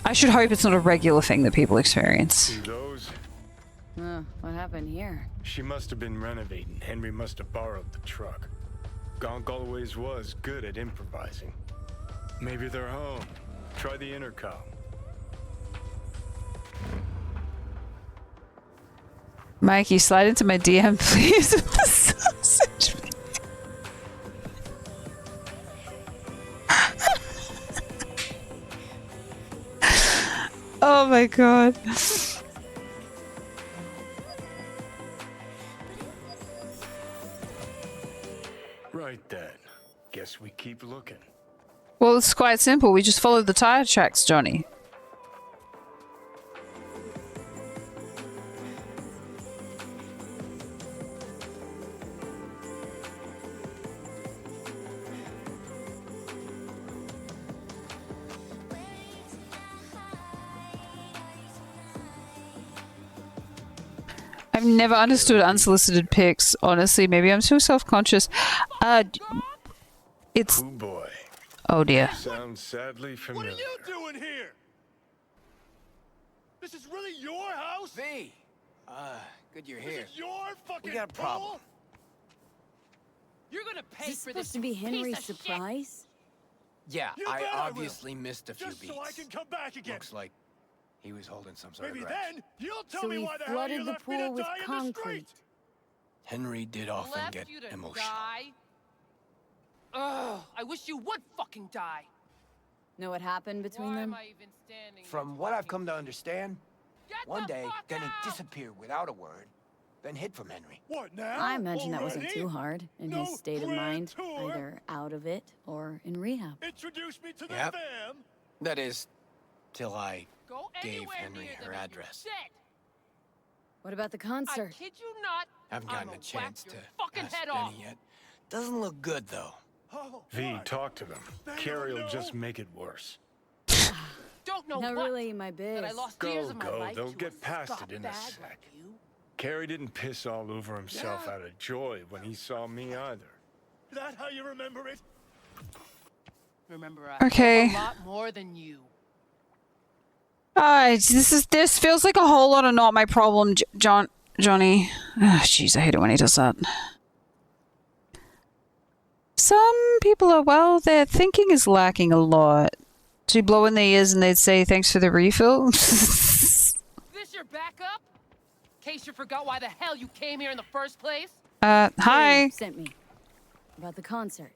I should hope it's not a regular thing that people experience. See those? What happened here? She must have been renovating. Henry must have borrowed the truck. Gonk always was good at improvising. Maybe they're home. Try the intercom. Mikey, slide into my DM, please, with the sausage. Oh my God. Right then. Guess we keep looking. Well, it's quite simple. We just follow the tire tracks, Johnny. I've never understood unsolicited pics, honestly. Maybe I'm too self-conscious. It's... Oh boy. Oh dear. Sounds sadly familiar. What are you doing here? This is really your house? V! Good you're here. This is your fucking We got a problem. pool? You're gonna pay Is this for supposed this to be piece Henry's of shit. surprise? Yeah, You I bet I will. obviously missed a few Just beats. so I can come back again. Looks like he was holding some sort Maybe of grudge. then you'll tell So me he why the hell flooded you the left me pool to with die in the concrete. street. Henry did often Left get you to emotional. die? Ugh, I wish you would fucking die. Know what happened between Why am them? I even standing here From what I've talking come to you? understand, Get one the day fuck Denny out! disappeared without a word, then hid from Henry. What now? I imagine that wasn't Already? too hard in No his state of grand mind, tour? either out of it or in rehab. Introduce me to the Yep. fam. That is, till I Go gave anywhere Henry near her them and you're address. dead. What about the I concert? kid you not. Haven't I'ma gotten a whack chance your to fucking ask head Denny off. yet. Doesn't look good though. Oh, V, why? talk to them. They Carrie don't will just know. make it worse. Don't know Not what. really my biz. That I lost Go, years of my go. life They'll to get a past it in a scumbag sec. like you. Carrie didn't piss all over himself Yeah. out of joy when he saw me either. Is that how you remember it? Remember, I Okay. a lot more than you. This feels like a whole lot of not my problem, Johnny. Ah, jeez, I hate it when he does that. Some people are, well, their thinking is lacking a lot. So you blow in their ears and they'd say, thanks for the refill. This your backup? In case you forgot why the hell you came here in the first place? Hi. Dave sent me about the concert.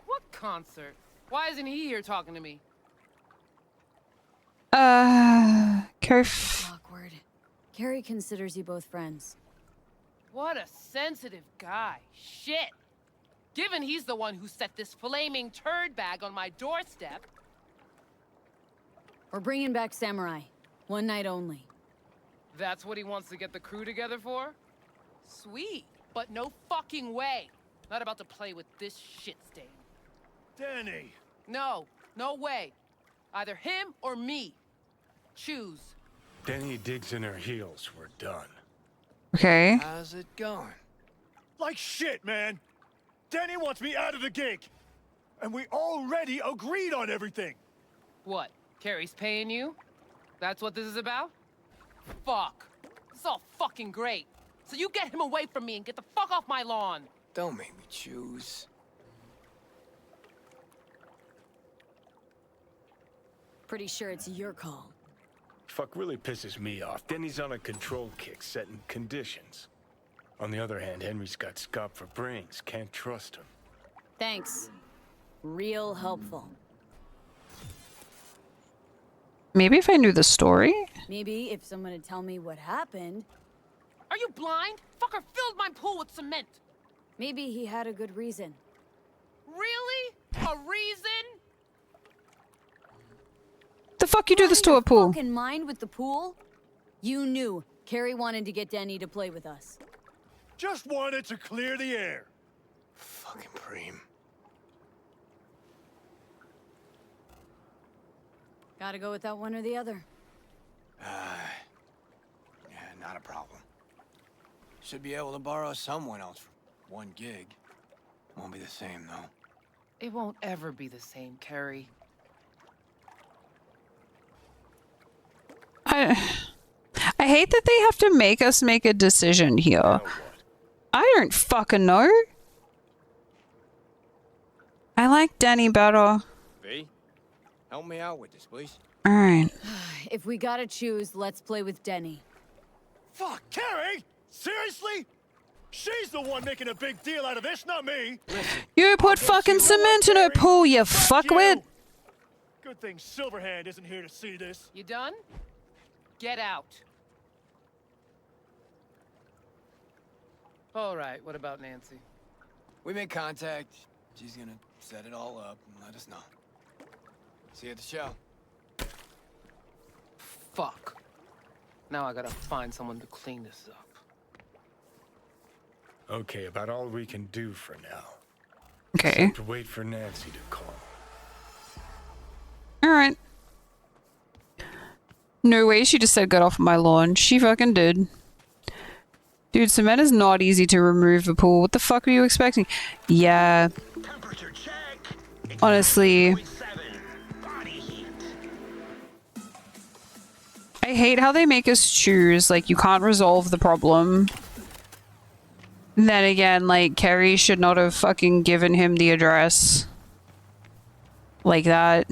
What concert? Why isn't he here talking to me? Carrie. Awkward. Kerry considers you both friends. What a sensitive guy. Shit. Given he's the one who set this flaming turd bag on my doorstep. We're bringing back Samurai. One night only. That's what he wants to get the crew together for? Sweet, but no fucking way. Not about to play with this shit stain. Denny. No, no way. Either him or me. Choose. Denny digs in her heels. We're done. Okay. How's it going? Like shit, man. Denny wants me out of the gig. And we already agreed on everything. What? Carrie's paying you? That's what this is about? Fuck. This is all fucking great. So you get him away from me and get the fuck off my lawn. Don't make me choose. Pretty sure it's your call. Fuck really pisses me off. Denny's on a control kick, setting conditions. On the other hand, Henry's got scop for brains. Can't trust him. Thanks. Real helpful. Maybe if I knew the story? Maybe if someone would tell me what happened. Are you blind? Fucker filled my pool with cement. Maybe he had a good reason. Really? A reason? The fuck you do this to a pool? Fucking mind with the pool? You knew Kerry wanted to get Denny to play with us. Just wanted to clear the air. Fucking Preem. Gotta go with that one or the other. Yeah, not a problem. Should be able to borrow someone else for one gig. Won't be the same, though. It won't ever be the same, Kerry. I hate that they have to make us make a decision here. I don't fucking know. I like Denny better. V, help me out with this, please. Alright. If we gotta choose, let's play with Denny. Fuck, Kerry? Seriously? She's the one making a big deal out of this, not me. You put fucking cement in her pool, you fuckwit. Good thing Silverhand isn't here to see this. You done? Get out. All right, what about Nancy? We made contact. She's gonna set it all up and let us know. See you at the show. Fuck. Now I gotta find someone to clean this up. Okay, about all we can do for now. Okay. Except wait for Nancy to call. Alright. No way she just said get off my lawn. She fucking did. Dude, cement is not easy to remove a pool. What the fuck were you expecting? Yeah. Honestly. I hate how they make us choose. Like, you can't resolve the problem. Then again, like, Kerry should not have fucking given him the address. Like that.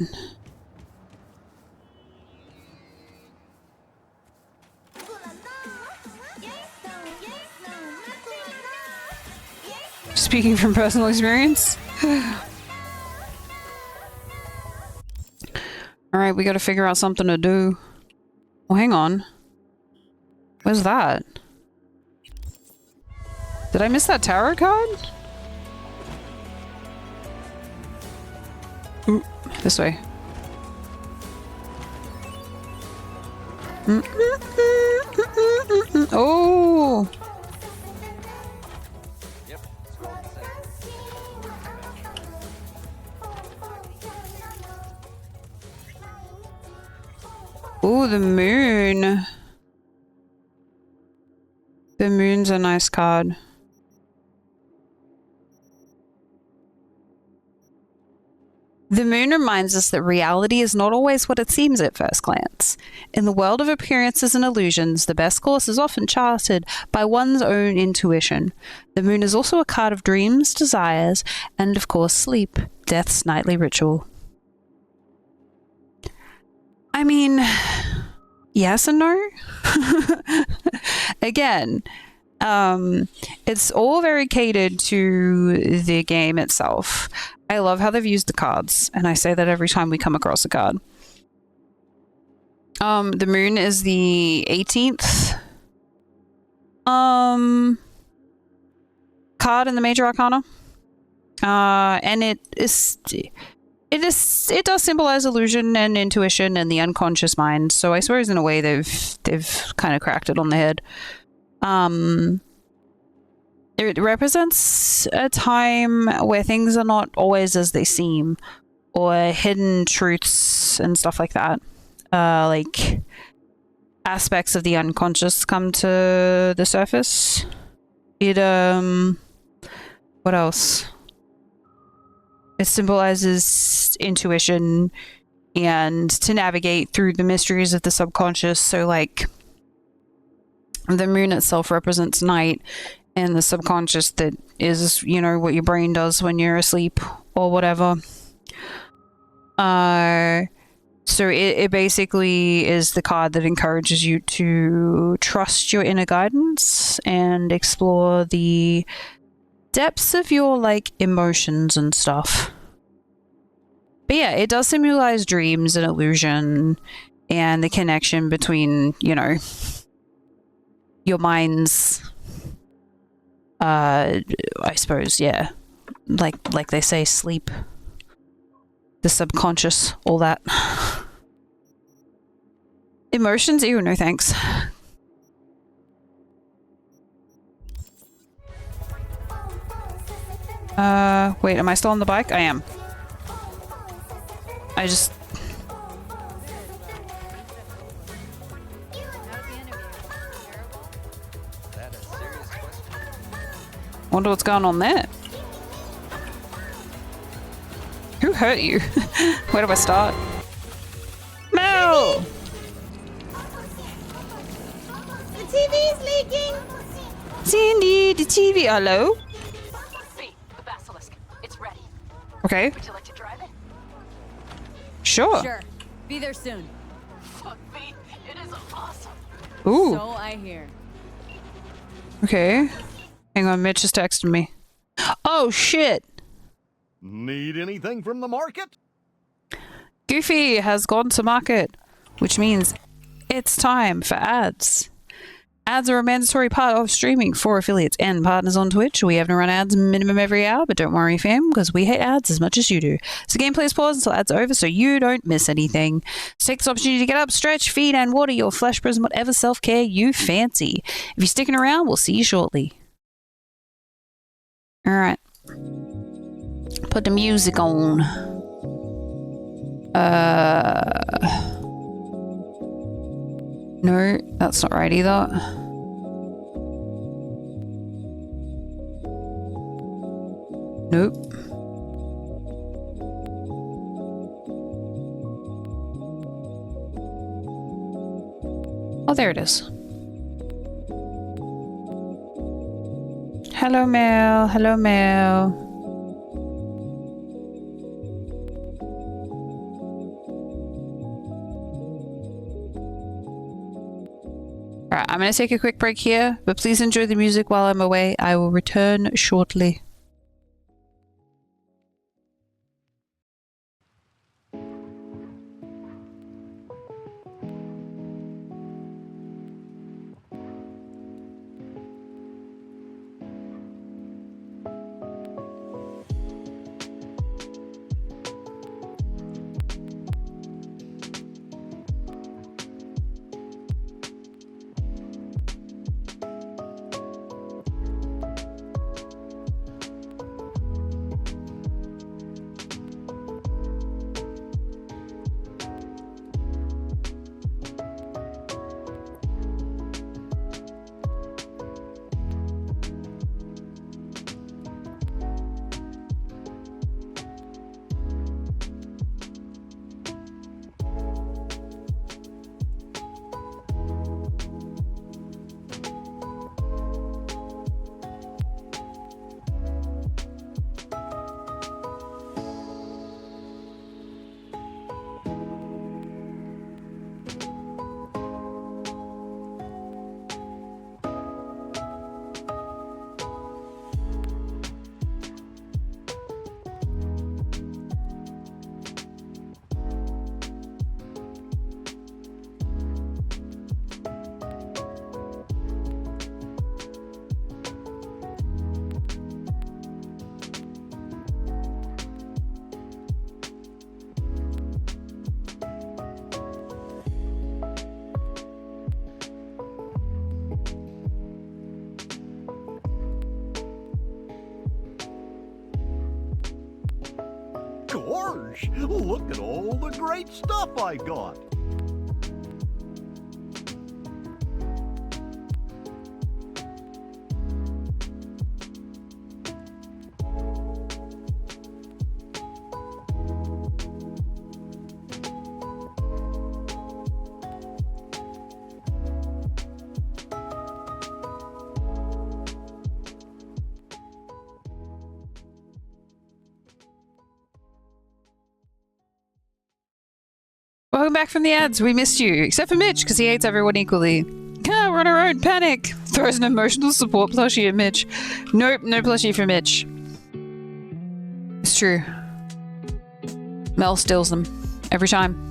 Speaking from personal experience. Alright, we gotta figure out something to do. Oh, hang on. Where's that? Did I miss that tarot card? Ooh, this way. Oh! Ooh, the moon. The moon's a nice card. The moon reminds us that reality is not always what it seems at first glance. In the world of appearances and illusions, the best course is often charted by one's own intuition. The moon is also a card of dreams, desires, and of course sleep, death's nightly ritual. I mean, yes and no. Again, it's all very catered to the game itself. I love how they've used the cards, and I say that every time we come across a card. The moon is the 18th card in the Major Arcana. And it does symbolize illusion and intuition and the unconscious mind. So I suppose in a way they've kind of cracked it on the head. It represents a time where things are not always as they seem, or hidden truths and stuff like that. Like aspects of the unconscious come to the surface. It what else? It symbolizes intuition and to navigate through the mysteries of the subconscious. So like the moon itself represents night, and the subconscious that is, you know, what your brain does when you're asleep or whatever. So it basically is the card that encourages you to trust your inner guidance and explore the depths of your, like, emotions and stuff. But yeah, it does symbolize dreams and illusion and the connection between, you know, your mind's I suppose, yeah. Like they say, sleep. The subconscious, all that. Emotions? Ew, no thanks. Wait, am I still on the bike? I am. I just... Wonder what's going on there. Who hurt you? Where do I start? Mel! The TV's leaking! Cindy, the TV, hello? V, the Basilisk. It's ready. Okay. Would you like to drive it? Sure. Sure. Be there soon. Fuck V, it is awesome. Ooh. So I hear. Okay. Hang on, Mitch just texted me. Oh, shit! Need anything from the market? Goofy has gone to market, which means it's time for ads. Ads are a mandatory part of streaming for affiliates and partners on Twitch. We have to run ads minimum every hour, but don't worry, fam, because we hate ads as much as you do. So gameplay is paused until ads are over so you don't miss anything. So take this opportunity to get up, stretch, feed, and water your flesh, prison, whatever self-care you fancy. If you're sticking around, we'll see you shortly. Alright. Put the music on. No, that's not right either. Nope. Oh, there it is. Hello, Mel. Hello, Mel. Alright, I'm going to take a quick break here, but please enjoy the music while I'm away. I will return shortly. Gosh, look at all the great stuff I got. Welcome back from the ads. We missed you. Except for Mitch, because he hates everyone equally. Ah, we're on our own. Panic. Throws an emotional support plushie at Mitch. Nope, no plushie for Mitch. It's true. Mel steals them. Every time.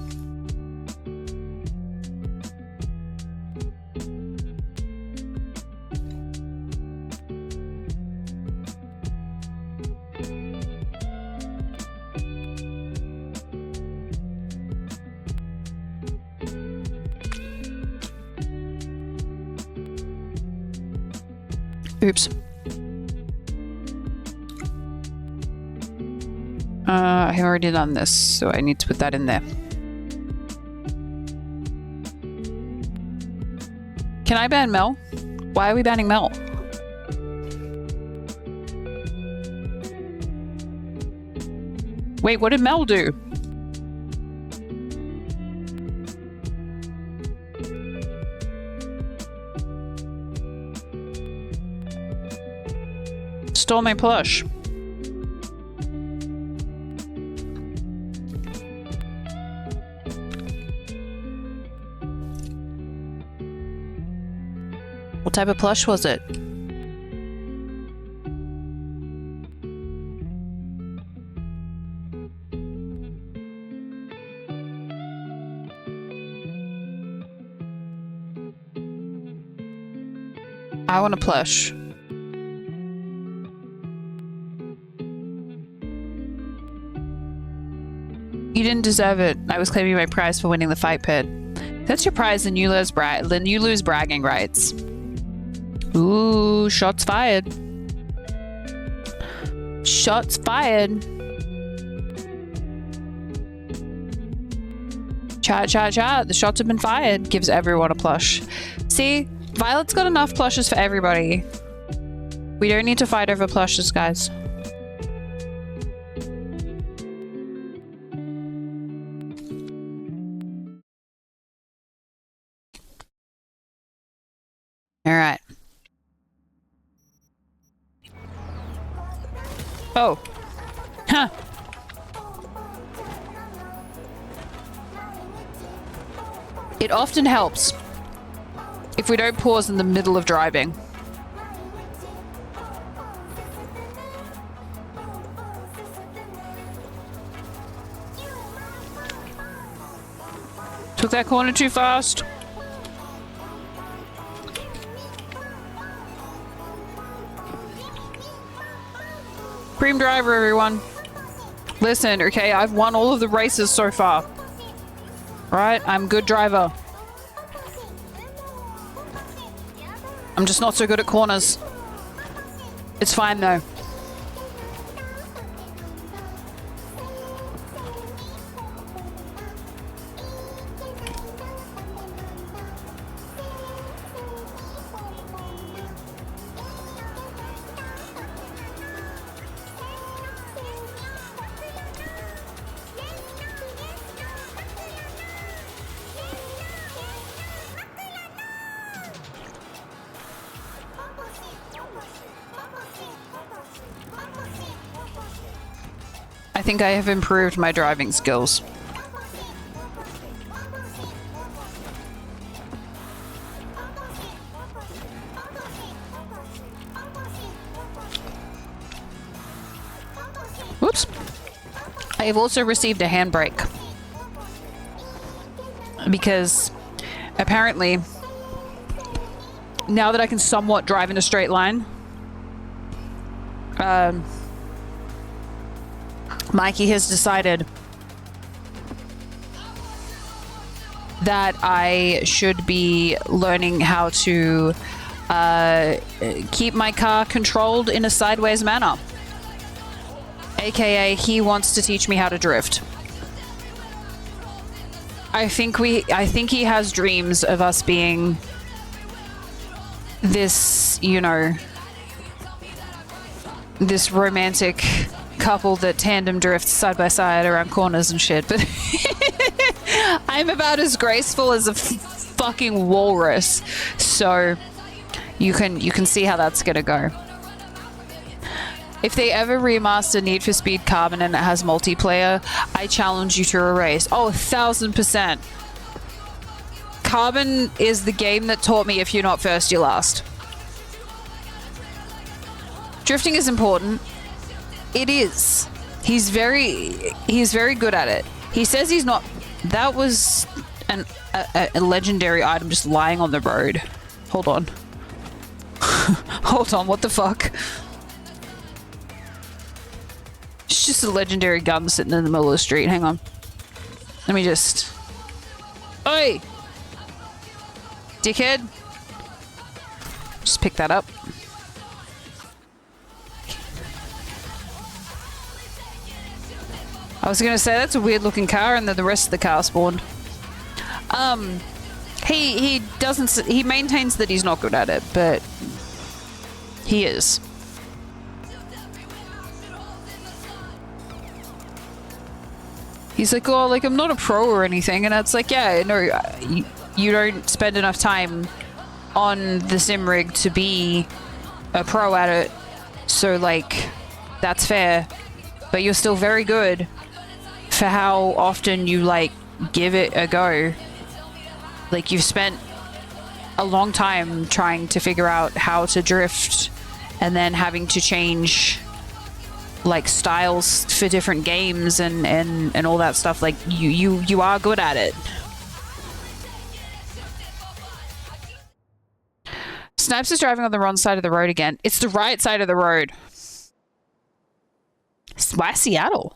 Oops. I've already done this, so I need to put that in there. Can I ban Mel? Why are we banning Mel? Wait, what did Mel do? Stole my plush. What type of plush was it? I want a plush. You didn't deserve it. I was claiming my prize for winning the fight pit. That's your prize, and you lose bragging rights. Ooh, shots fired. Shots fired. Chat, chat, chat. The shots have been fired. Gives everyone a plush. See? Violet's got enough plushes for everybody. We don't need to fight over plushes, guys. All right. Oh. Huh. It often helps if we don't pause in the middle of driving. Took that corner too fast. Cream driver, everyone. Listen, okay, I've won all of the races so far. Right? I'm a good driver. I'm just not so good at corners. It's fine though. I think I have improved my driving skills. Whoops. I have also received a handbrake. Because apparently, now that I can somewhat drive in a straight line, Mikey has decided that I should be learning how to keep my car controlled in a sideways manner. AKA, he wants to teach me how to drift. I think he has dreams of us being this, you know, this romantic couple that tandem drifts side by side around corners and shit, but I'm about as graceful as a fucking walrus, so you can see how that's gonna go. If they ever remaster Need for Speed Carbon and it has multiplayer, I challenge you to a race. Oh, 1000%. Carbon is the game that taught me if you're not first, you're last. Drifting is important. It is. He's very good at it. He says he's not. That was a legendary item just lying on the road. Hold on. Hold on, what the fuck? It's just a legendary gun sitting in the middle of the street. Hang on. Let me just... Oi! Dickhead. Just pick that up. I was gonna say that's a weird looking car, and then the rest of the car spawned. He doesn't. He maintains that he's not good at it, but he is. He's like, oh, like I'm not a pro or anything, and it's like, yeah, no, you don't spend enough time on the sim rig to be a pro at it, so like that's fair. But you're still very good for how often you like give it a go. Like you've spent a long time trying to figure out how to drift, and then having to change like styles for different games and all that stuff. Like you are good at it. Snipes is driving on the wrong side of the road again. It's the right side of the road. Why Seattle?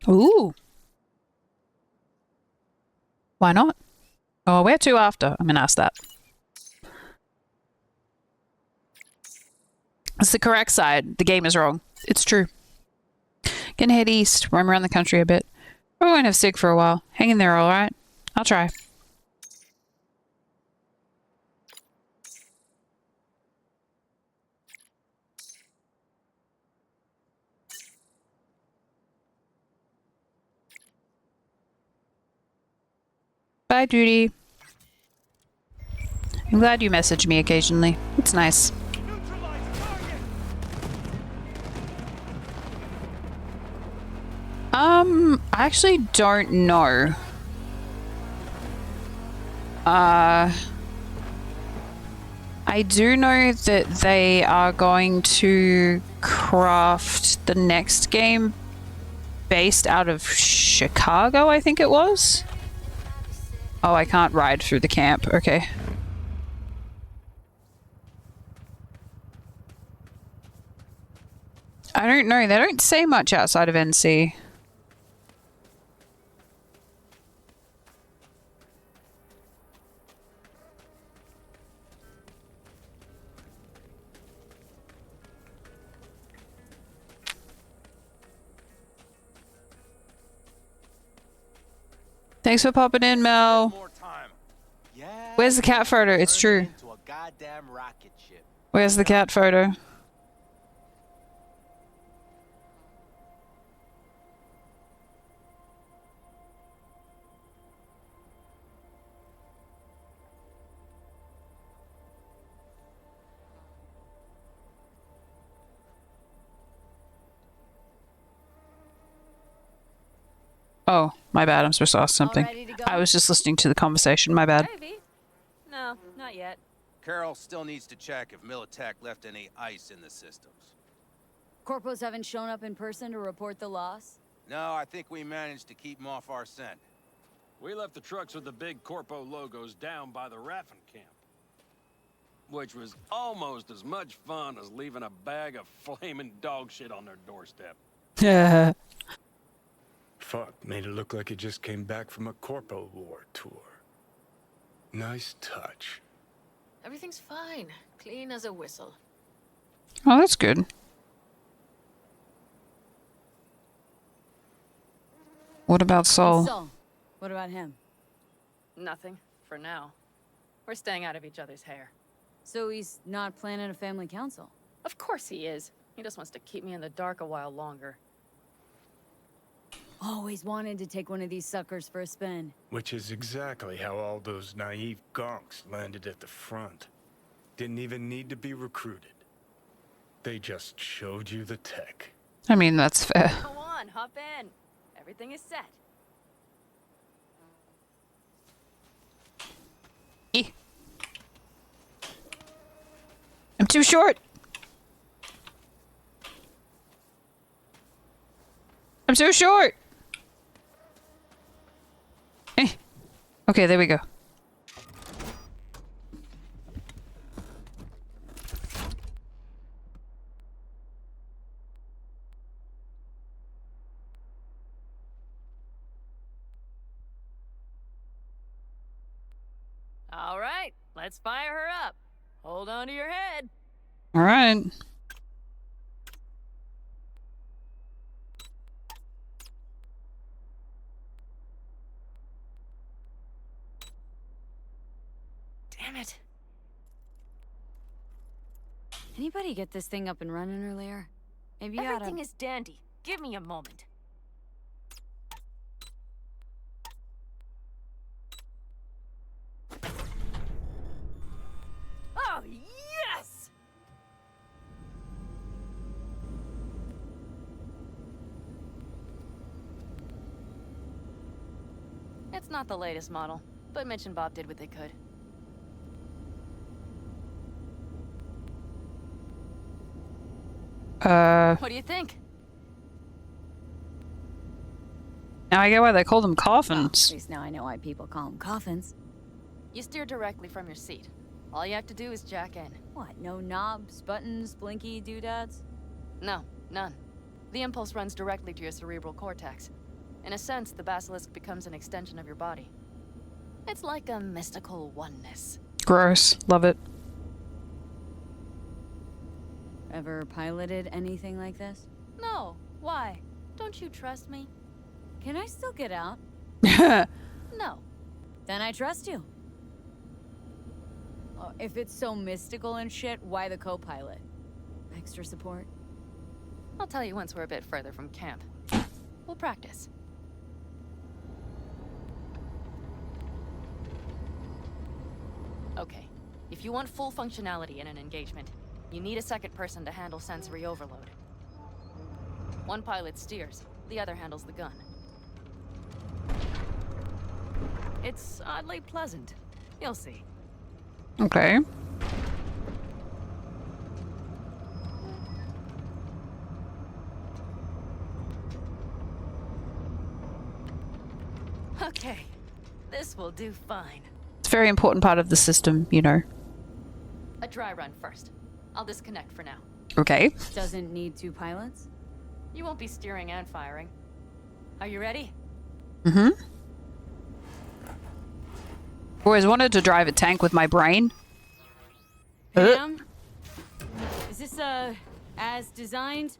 Ooh. Why not? Oh, where to after? I'm gonna ask that. It's the correct side. The game is wrong. It's true. Gonna head east, roam around the country a bit. I won't have Sig for a while. Hang in there, alright? I'll try. Bye, Judy. I'm glad you message me occasionally. It's nice. I actually don't know. I do know that they are going to craft the next game based out of Chicago, I think it was. Oh, I can't ride through the camp. Okay. I don't know. They don't say much outside of NC. Thanks for popping in, Mel. Where's the cat photo? It's true. Where's the cat photo? Oh, my bad. I'm supposed to ask something. I was just listening to the conversation. My bad. Maybe. No, not yet. Carol still needs to check if Militech left any ice in the systems. Corpos haven't shown up in person to report the loss? No, I think we managed to keep them off our scent. We left the trucks with the big Corpo logos down by the Raffin camp, which was almost as much fun as leaving a bag of flaming dog shit on their doorstep. Yeah. Fuck, made it look like it just came back from a Corpo War tour. Nice touch. Everything's fine. Clean as a whistle. Oh, that's good. What about Sol? Sol, what about him? Nothing, for now. We're staying out of each other's hair. So he's not planning a family council? Of course he is. He just wants to keep me in the dark a while longer. Always wanted to take one of these suckers for a spin. Which is exactly how all those naive gonks landed at the front. Didn't even need to be recruited. They just showed you the tech. I mean, that's fair. Go on, hop in. Everything is set. I'm too short. I'm too short. Okay, there we go. All right, Let's fire her up. Hold on to your head. All right. Damn it. Anybody get this thing up and running earlier? Maybe you Everything oughta... is dandy. Give me a moment. Oh, yes! It's not the latest model, but Mitch and Bob did what they could. What do you think? Now I get why they call them Well, coffins. at least now I know why people call them coffins. You steer directly from your seat. All you have to do is jack in. What, no knobs, buttons, blinky doodads? No, none. The impulse runs directly to your cerebral cortex. In a sense, the Basilisk becomes an extension of your body. It's like a mystical oneness. Gross. Love it. Ever piloted anything like this? No, why? Don't you trust me? Can I still get out? No. Then I trust you. Oh, if it's so mystical and shit, why the co-pilot? Extra support? I'll tell you once we're a bit further from camp. We'll practice. Okay, if you want full functionality in an engagement, you need a second person to handle sensory overload. One pilot steers, the other handles the gun. It's oddly pleasant. You'll see. Okay. Okay, this will do fine. It's a very important part of the system, you know. A dry run first. I'll disconnect for now. Okay. Doesn't need two pilots? You won't be steering and firing. Are you ready? Mm-hmm. Always wanted to drive a tank with my brain. Panam? Is this, as designed?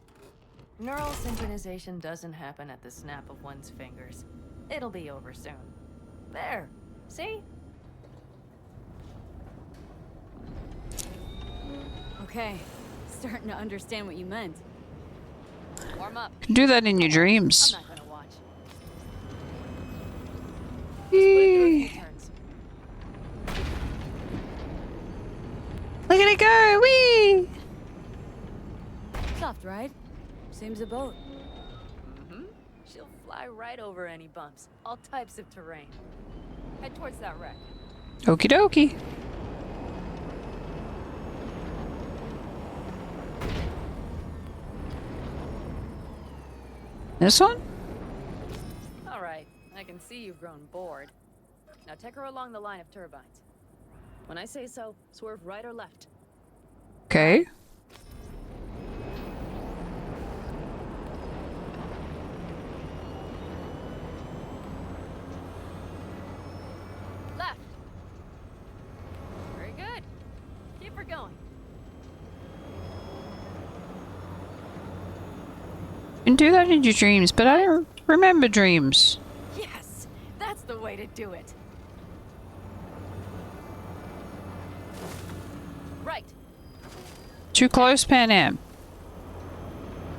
Neural synchronization doesn't happen at the snap of one's fingers. It'll be over soon. There. See? Okay. Starting to understand what you meant. Warm up. Do that in your dreams. I'm not gonna watch. Whee! Look at it go! Whee! Soft ride. Same's a boat. Mm-hmm. She'll fly right over any bumps. All types of terrain. Head towards that wreck. Okie dokie. This one? All right. I can see you've grown bored. Now take her along the line of turbines. When I say so, swerve right or left. Okay. Left. Very good. Keep her going. You can do that in your dreams, but I don't remember dreams. Yes, that's the way to do it. Right. Too close, Panam.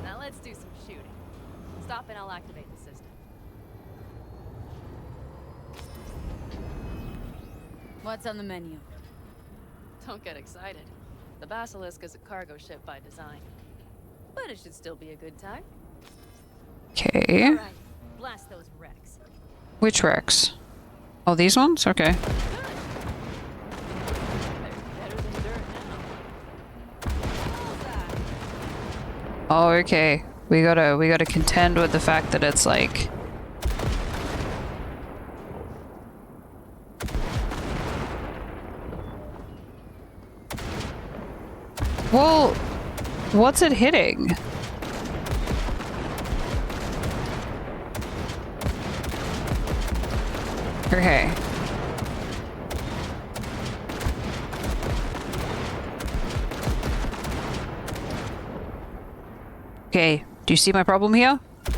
Now let's do some shooting. Stop and I'll activate the system. What's on the menu? Don't get excited. The Basilisk is a cargo ship by design. But it should still be a good time. Okay. All right, blast those wrecks. Which wrecks? Oh, these ones? Okay. Better than dirt now. Oh, okay. We gotta contend with the fact that it's like... Well, what's it hitting? Okay. Okay, do you see my problem here? Okay,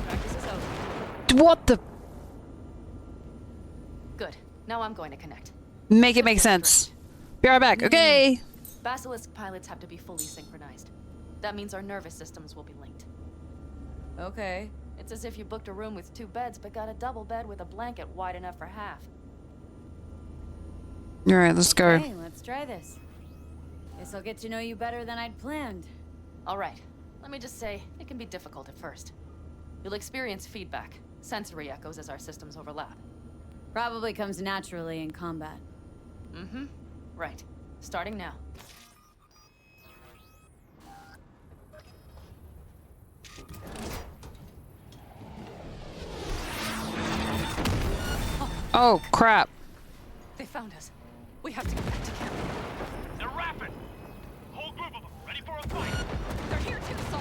practice is over. What the? Good. Now I'm going to connect. Make it make sense. Be right back. Okay. Basilisk pilots have to be fully synchronized. That means our nervous systems will be linked. Okay. It's as if you booked a room with 2 beds, but got a double bed with a blanket wide enough for half. All right, let's go. Okay, let's try this. Guess I'll get to know you better than I'd planned. All right. Let me just say, it can be difficult at first. You'll experience feedback, sensory echoes as our systems overlap. Probably comes naturally in combat. Mm-hmm. Right. Starting now. Oh, crap. They found us. We have to get back to camp. They're rapid. Whole group of them, ready for a fight. They're here too, Saul.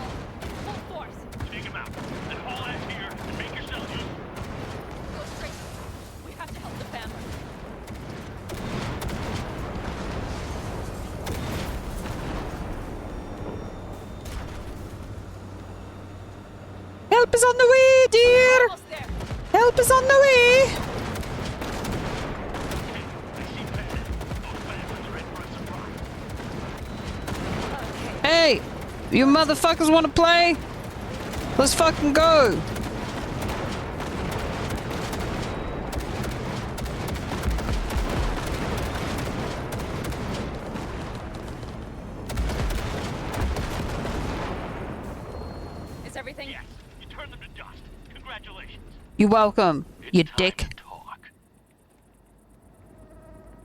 Full force. Take them out. Then haul ass here and make yourselves useful. Go straight. We have to help the family. Help is on the way, dear. Help is on the way. Hey, you motherfuckers want to play? Let's fucking go. Is everything? Yes, you turned them to dust. Congratulations. You're welcome, you dick.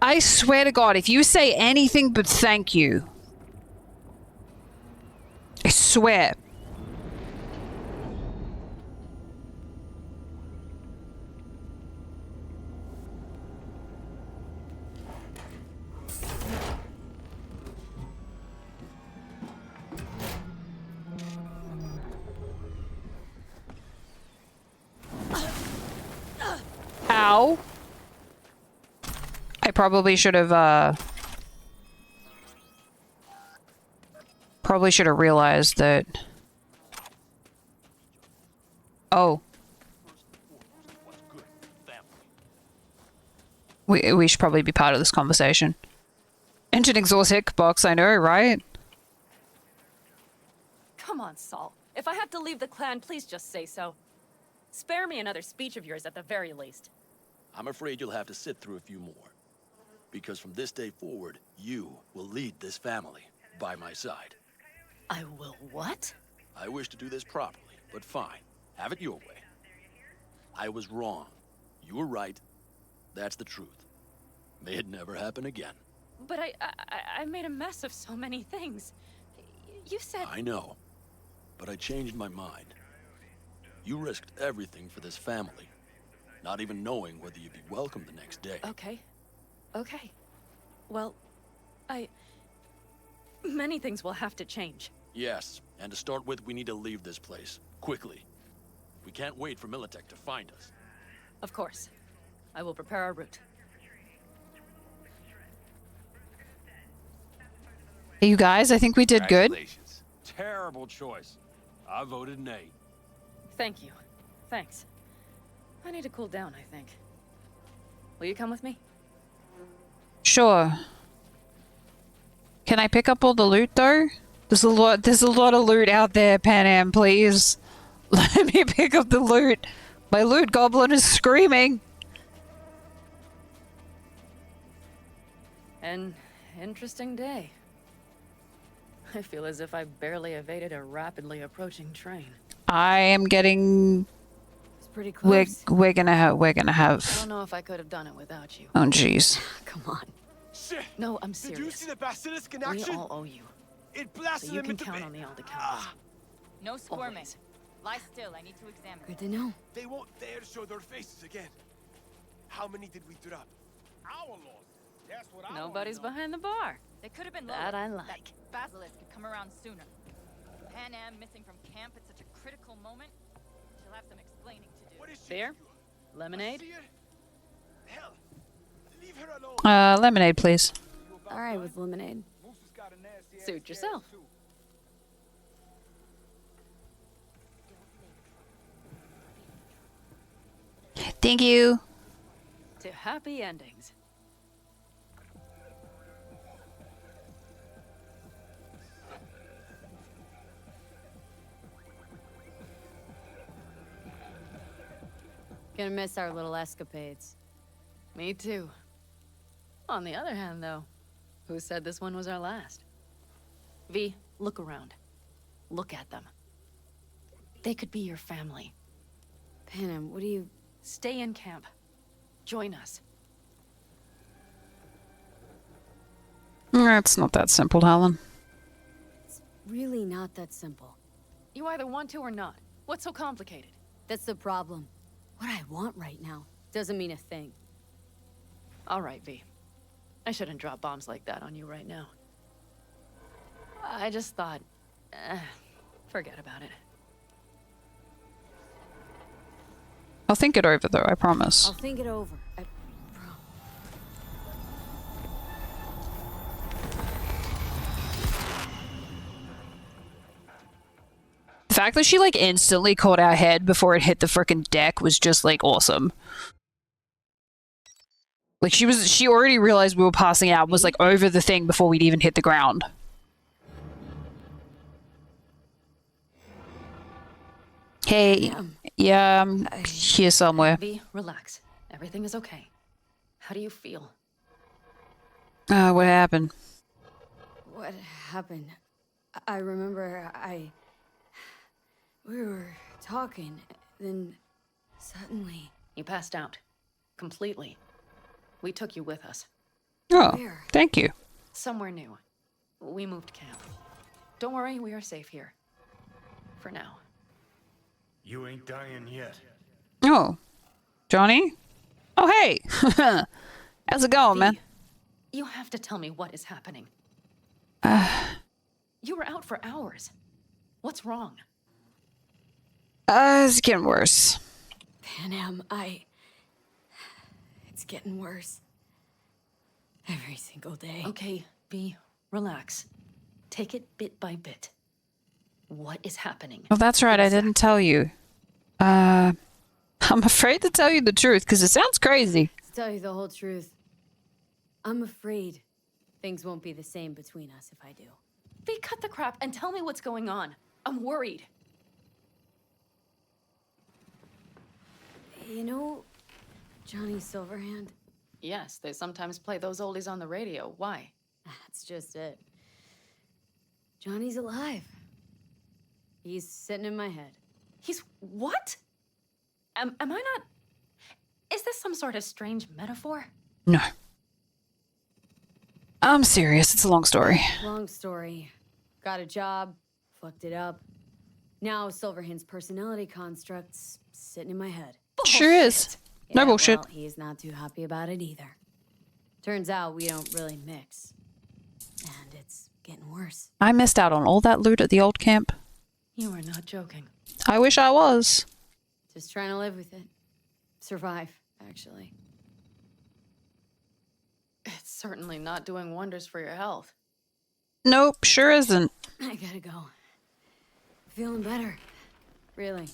I swear to God, if you say anything but thank you, I swear. Ow. I probably should have, realized that. Oh. We should probably be part of this conversation. Engine exhaust box, I know, right? Come on, Saul. If I have to leave the clan, please just say so. Spare me another speech of yours at the very least. I'm afraid you'll have to sit through a few more. Because from this day forward, you will lead this family by my side. I will what? I wish to do this properly, but fine. Have it your way. I was wrong. You were right. That's the truth. May it never happen again. But I made a mess of so many things. You said... I know. But I changed my mind. You risked everything for this family. Not even knowing whether you'd be welcome the next day. Okay. Okay. Well, many things will have to change. Yes, and to start with, we need to leave this place. Quickly. We can't wait for Militech to find us. Of course. I will prepare our route. Hey, you guys, I think we did good. Terrible choice. I voted nay. Thank you. Thanks. I need to cool down, I think. Will you come with me? Sure. Can I pick up all the loot though? There's a lot of loot out there, Panam, please. Let me pick up the loot. My loot goblin is screaming. An interesting day. I feel as if I barely evaded a rapidly approaching train. I am getting... It's pretty close. We're gonna have... I don't know if I could have done it without you. Oh, jeez. Come on. Shit! No, I'm serious. Did you see the Basilisk in We action? all owe you. It blasted So you them can into count bed. on the old account. No squirming. Always. Lie still, I need to examine. Good to know. They won't dare show their faces again. How many did we drop? Our loss. That's what Nobody's behind the bar. They could have been That lower. I like. That Basilisk could come around sooner. Panam missing from camp at such a critical moment. She'll have some explaining to do. What is Beer? Lemonade? Hell, leave her alone. Lemonade, please. All right with lemonade. Suit yourself. Thank you. To happy endings. Gonna miss our little escapades. Me too. On the other hand, though, who said this one was our last? V, look around. Look at them. They could be your family. Panam, what do you... Stay in camp. Join us. It's not that simple, Helen. It's really not that simple. You either want to or not. What's so complicated? That's the problem. What I want right now doesn't mean a thing. All right, V. I shouldn't drop bombs like that on you right now. I just thought... forget about it. I'll think it over, though, I promise. I'll think it over. The fact that she, like, instantly caught our head before it hit the frickin' deck was just, like, awesome. Like, she already realized we were passing out and was, like, over the thing before we'd even hit the ground. Hey, yeah, I'm here somewhere. V, relax. Everything is okay. How do you feel? What happened? What happened? I remember we were talking, then suddenly... You passed out. Completely. We took you with us. Oh, Where? thank you. Somewhere new. We moved camp. Don't worry, we are safe here. For now. You ain't dying yet. Oh, Johnny? Oh, hey! How's it going, man? You have to tell me what is happening. You were out for hours. What's wrong? It's getting worse. Panam, it's getting worse. Every single day. Okay, V, relax. Take it bit by bit. What is happening? Oh, that's right, I didn't tell you. I'm afraid to tell you the truth, because it sounds crazy. To tell you the whole truth, I'm afraid things won't be the same between us if I do. V, cut the crap and tell me what's going on. I'm worried. You know Johnny Silverhand? Yes, they sometimes play those oldies on the radio. Why? That's just it. Johnny's alive. He's sitting in my head. He's what? Am I not... Is this some sort of strange metaphor? No. I'm serious, it's a long story. Long story. Got a job, fucked it up. Now Silverhand's personality construct's sitting in my head. Sure is. No bullshit. Well, he's not too happy about it either. Turns out we don't really mix. And it's getting worse. I missed out on all that loot at the old camp. You are not joking. I wish I was. Just trying to live with it. Survive, actually. It's certainly not doing wonders for your health. Nope, sure isn't. I gotta go. Feeling better. Really.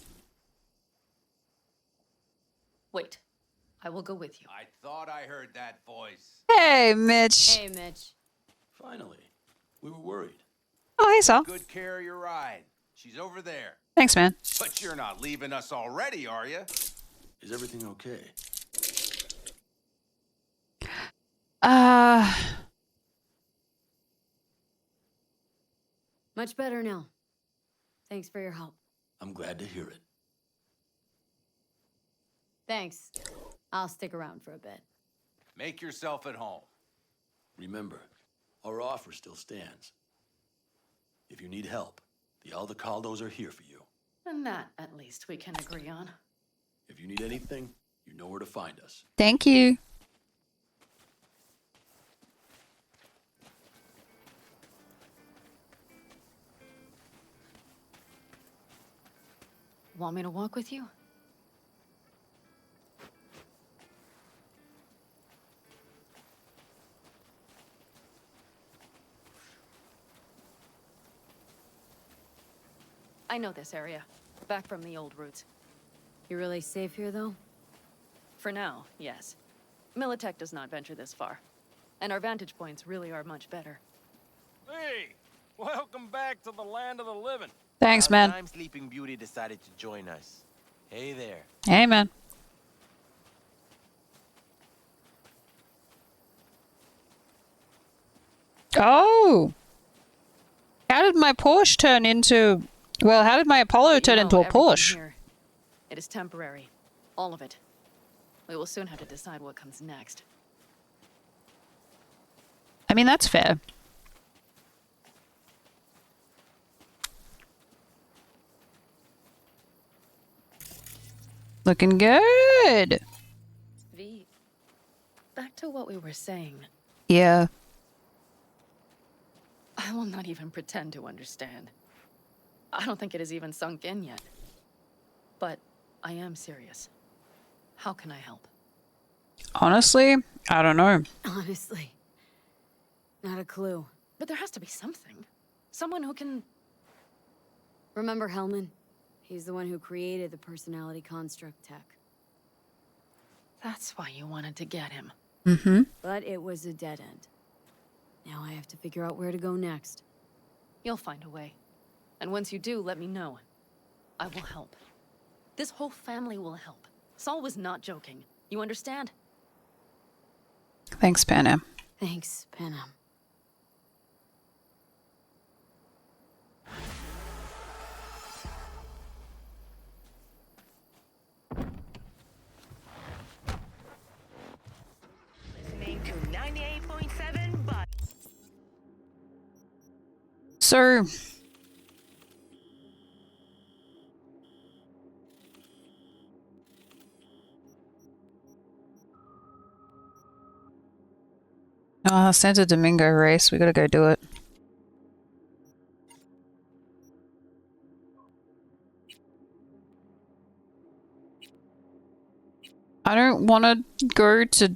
Wait. I will go with you. I thought I heard that voice. Hey, Mitch. Hey, Mitch. Finally. We were worried. Oh, hey, Sal. Good care of your ride. She's over there. Thanks, man. But you're not leaving us already, are you? Is everything okay? Much better now. Thanks for your help. I'm glad to hear it. Thanks. I'll stick around for a bit. Make yourself at home. Remember, our offer still stands. If you need help, the Aldecaldos are here for you. And that, at least, we can agree on. If you need anything, you know where to find us. Thank you. Want me to walk with you? I know this area. Back from the old routes. You really safe here, though? For now, yes. Militech does not venture this far. And our vantage points really are much better. Hey! Welcome back to the land of the living. Thanks, man. Time Sleeping Beauty decided to join us. Hey there. Hey, man. Oh! How did my Porsche turn into... Well, how did my Apollo turn into a Porsche? Here, it is temporary. All of it. We will soon have to decide what comes next. I mean, that's fair. Looking good. V, back to what we were saying. Yeah. I will not even pretend to understand. I don't think it has even sunk in yet. But I am serious. How can I help? Honestly, I don't know. Honestly. Not a clue. But there has to be something. Someone who can... Remember Hellman? He's the one who created the personality construct tech. That's why you wanted to get him. Mm-hmm. But it was a dead end. Now I have to figure out where to go next. You'll find a way. And once you do, let me know. I will help. This whole family will help. Saul was not joking. You understand? Thanks, Panam. Thanks, Panam. Listening to 98.7, but... So... Santo Domingo race. We gotta go do it. I don't want to go to...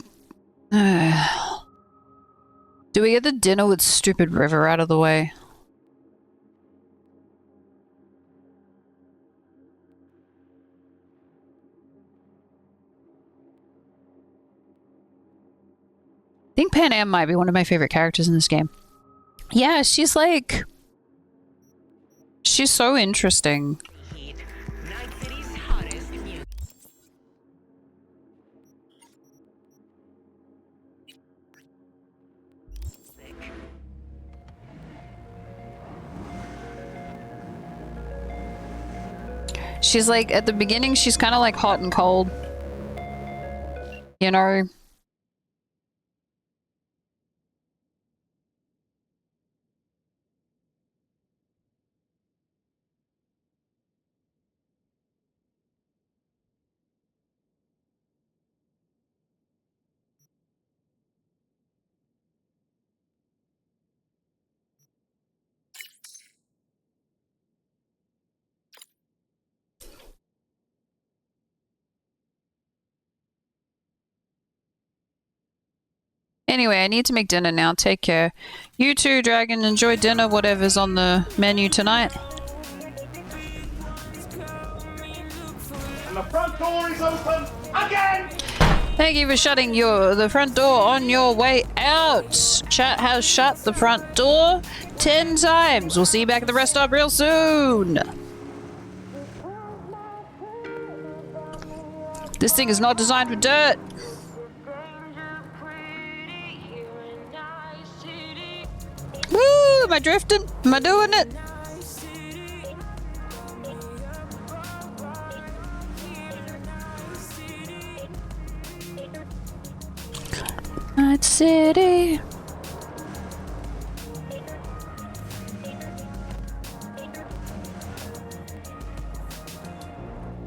Do we get the dinner with stupid River out of the way? I think Panam might be one of my favorite characters in this game. Yeah, she's like... She's so interesting. Night City's hottest music. She's like, at the beginning, she's kind of like hot and cold. You know? Anyway, I need to make dinner now. Take care. You too, Dragon. Enjoy dinner, whatever's on the menu tonight. And the front door is open again! Thank you for shutting the front door on your way out. Chat has shut the front door 10 times. We'll see you back at the rest stop real soon. This thing is not designed for dirt. Woo! Am I drifting? Am I doing it? Night City.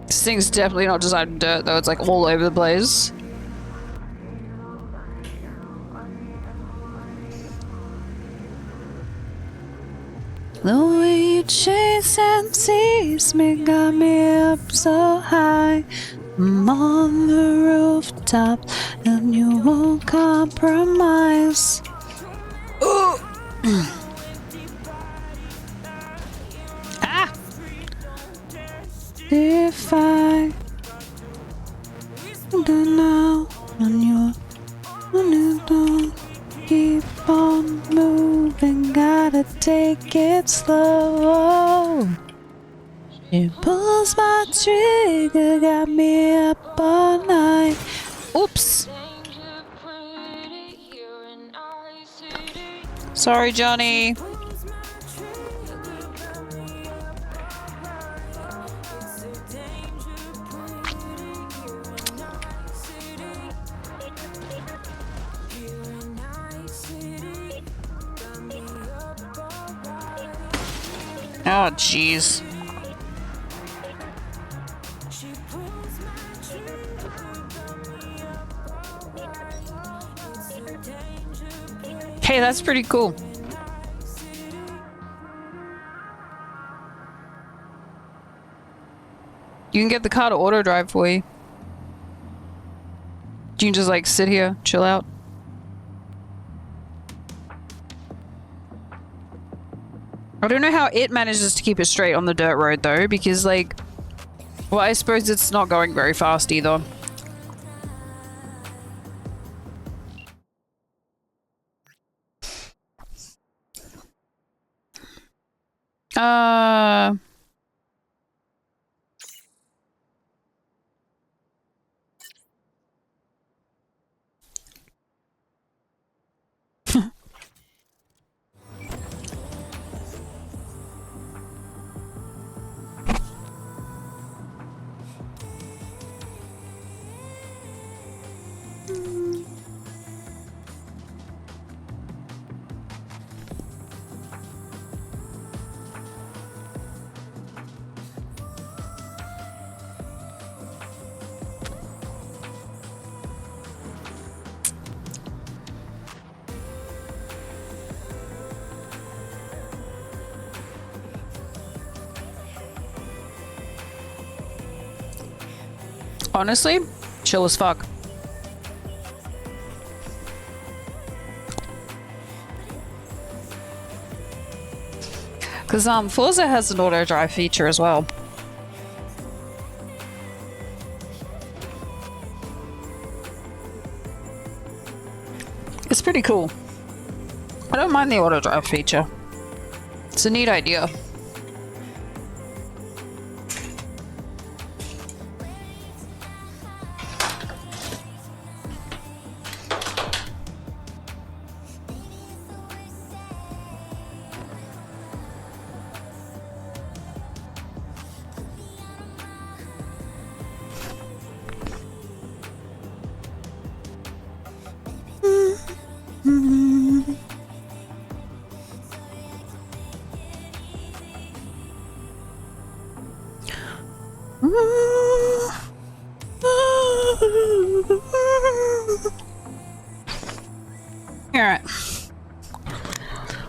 This thing's definitely not designed for dirt, though. It's like all over the place. The way you chase and tease me got me up so high. I'm on the rooftop and you won't compromise. Ooh. Ah! Now on your don't keep on moving, gotta take it slow. She pulls my trigger, got me up all night. Oops. Sorry, Johnny. Oh, jeez. Hey, that's pretty cool. You can get the car to auto drive for you. You can just like sit here, chill out. I don't know how it manages to keep it straight on the dirt road though, because like, well, I suppose it's not going very fast either. Honestly, chill as fuck. Because Forza has an auto drive feature as well. It's pretty cool. I don't mind the auto drive feature. It's a neat idea. Alright.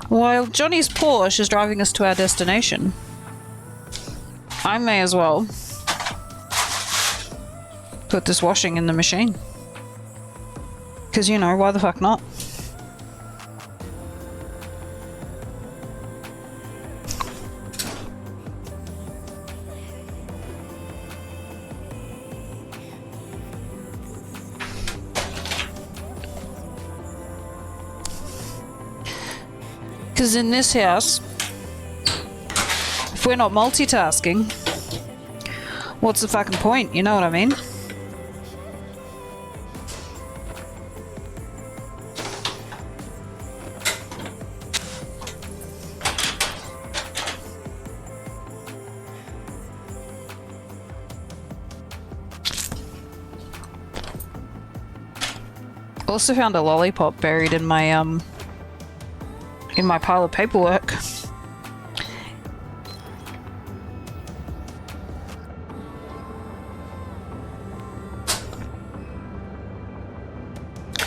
While Johnny's Porsche is driving us to our destination, I may as well put this washing in the machine. Because, you know, why the fuck not? Because in this house, if we're not multitasking, what's the fucking point? You know what I mean? Also found a lollipop buried in my pile of paperwork.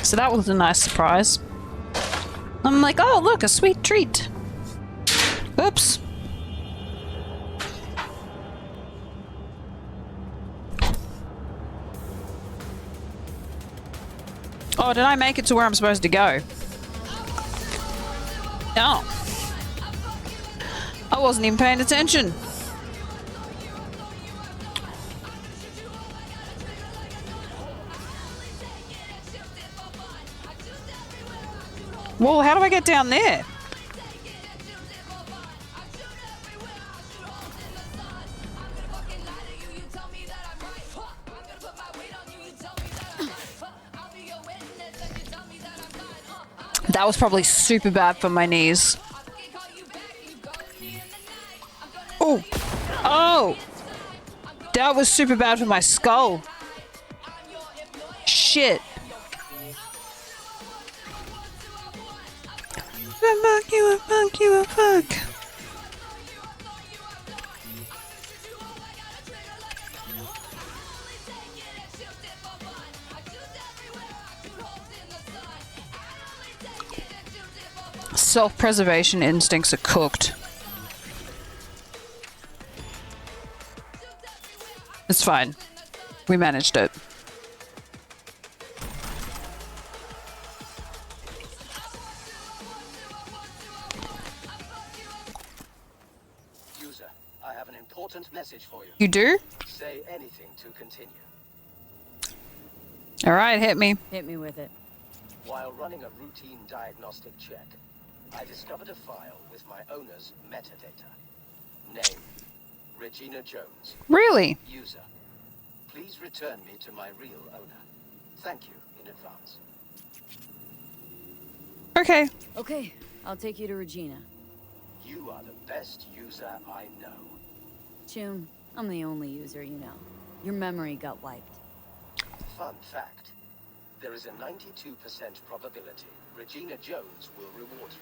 So that was a nice surprise. I'm like, oh look, a sweet treat. Oops. Oh, did I make it to where I'm supposed to go? No. I wasn't even paying attention. Well, how do I get down there? That was probably super bad for my knees. Oh! Oh! That was super bad for my skull. Shit. Fuck you, fuck you, fuck. Self-preservation instincts are cooked. It's fine. We managed it. User, I have an important message for you. You do? Say anything to continue. Alright, hit me. Hit me with it. While running a routine diagnostic check, I discovered a file with my owner's metadata. Name, Regina Jones. Really? User, please return me to my real owner. Thank you in advance. Okay. Okay, I'll take you to Regina. You are the best user I know. June, I'm the only user you know. Your memory got wiped. Fun fact. There is a 92% probability Regina Jones will reward you.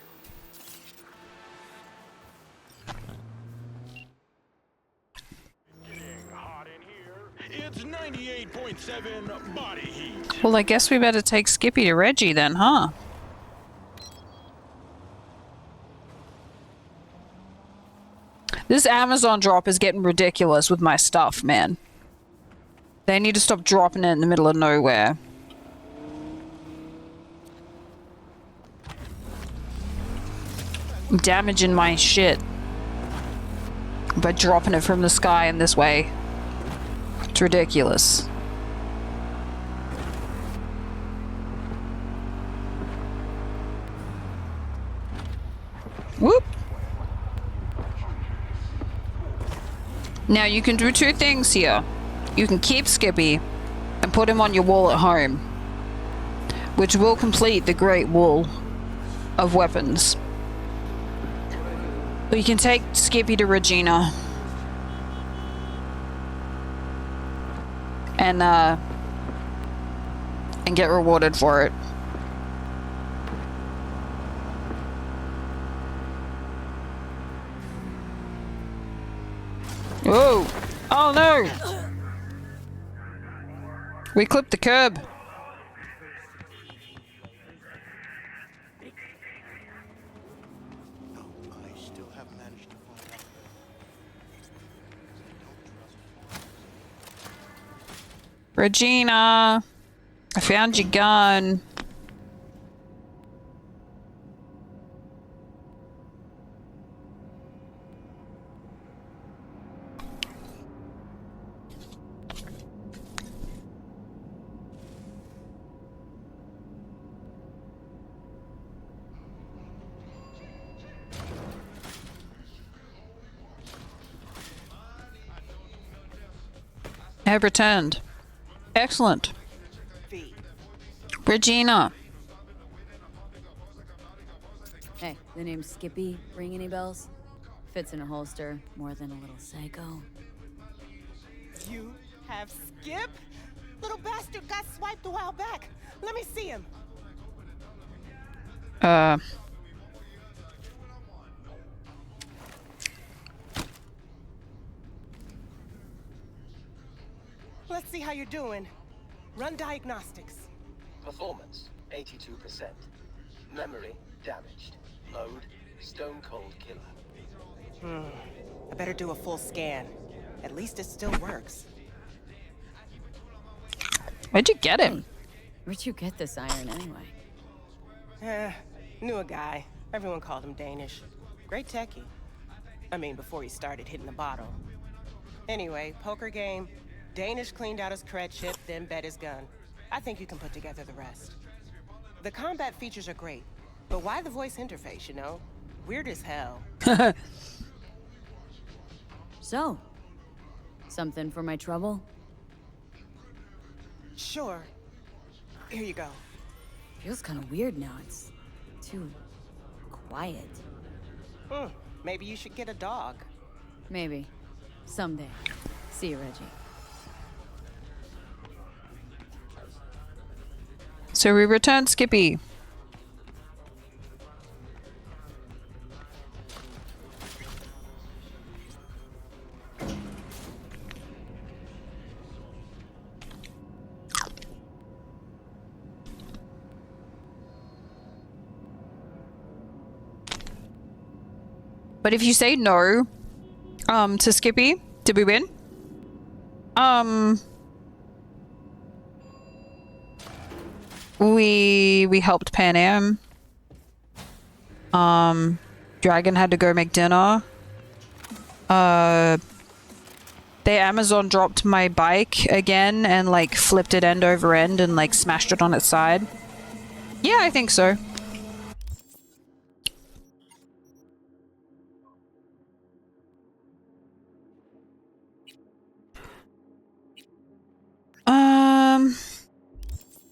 It's 98.7 body heat. Well, I guess we better take Skippy to Reggie then, huh? This Amazon drop is getting ridiculous with my stuff, man. They need to stop dropping it in the middle of nowhere. I'm damaging my shit by dropping it from the sky in this way. It's ridiculous. Whoop! Now you can do two things here. You can keep Skippy and put him on your wall at home, which will complete the Great Wall of weapons. Or you can take Skippy to Regina and get rewarded for it. Whoa! Oh no! We clipped the curb. Regina, I found your gun. I have returned. Excellent. Regina. Hey, the name Skippy ring any bells? Fits in a holster more than a little psycho. You have Skip? Little bastard got swiped a while back. Let me see him. Let's see how you're doing. Run diagnostics. Performance, 82%. Memory, damaged. Mode, stone cold killer. I better do a full scan. At least it still works. Where'd you get him? Where'd you get this iron anyway? Knew a guy. Everyone called him Danish. Great techie. I mean, before he started hitting the bottle. Anyway, poker game. Danish cleaned out his cred chip, then bet his gun. I think you can put together the rest. The combat features are great, But why the voice interface, you know? Weird as hell. So, something for my trouble? Sure. Here you go. Feels kind of weird now. It's too quiet. Maybe you should get a dog. Maybe. Someday. See you, Reggie. So we return Skippy. But if you say no, to Skippy, did we win? We helped Panam. Dragon had to go make dinner. They Amazon dropped my bike again and like flipped it end over end and like smashed it on its side. Yeah, I think so.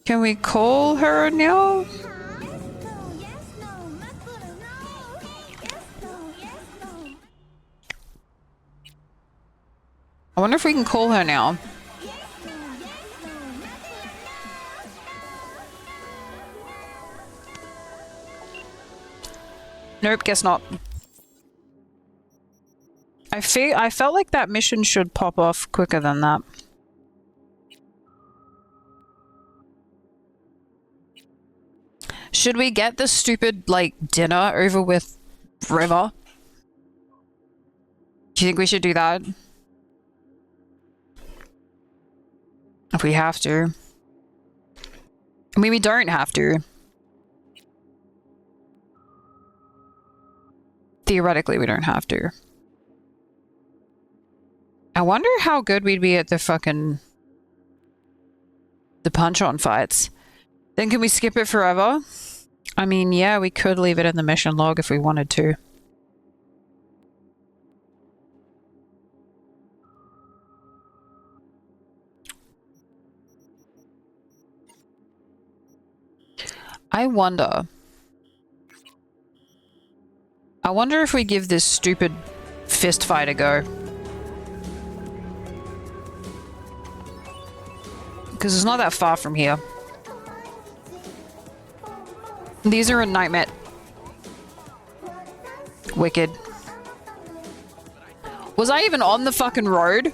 Can we call her now? I wonder if we can call her now. Nope, guess not. I felt like that mission should pop off quicker than that. Should we get the stupid, like, dinner over with River? Do you think we should do that? If we have to. I mean, we don't have to. Theoretically, we don't have to. I wonder how good we'd be at the fucking... the punch-on fights. Then can we skip it forever? I mean, yeah, we could leave it in the mission log if we wanted to. I wonder if we give this stupid fist fight a go. Because it's not that far from here. These are a nightmare. Wicked. Was I even on the fucking road?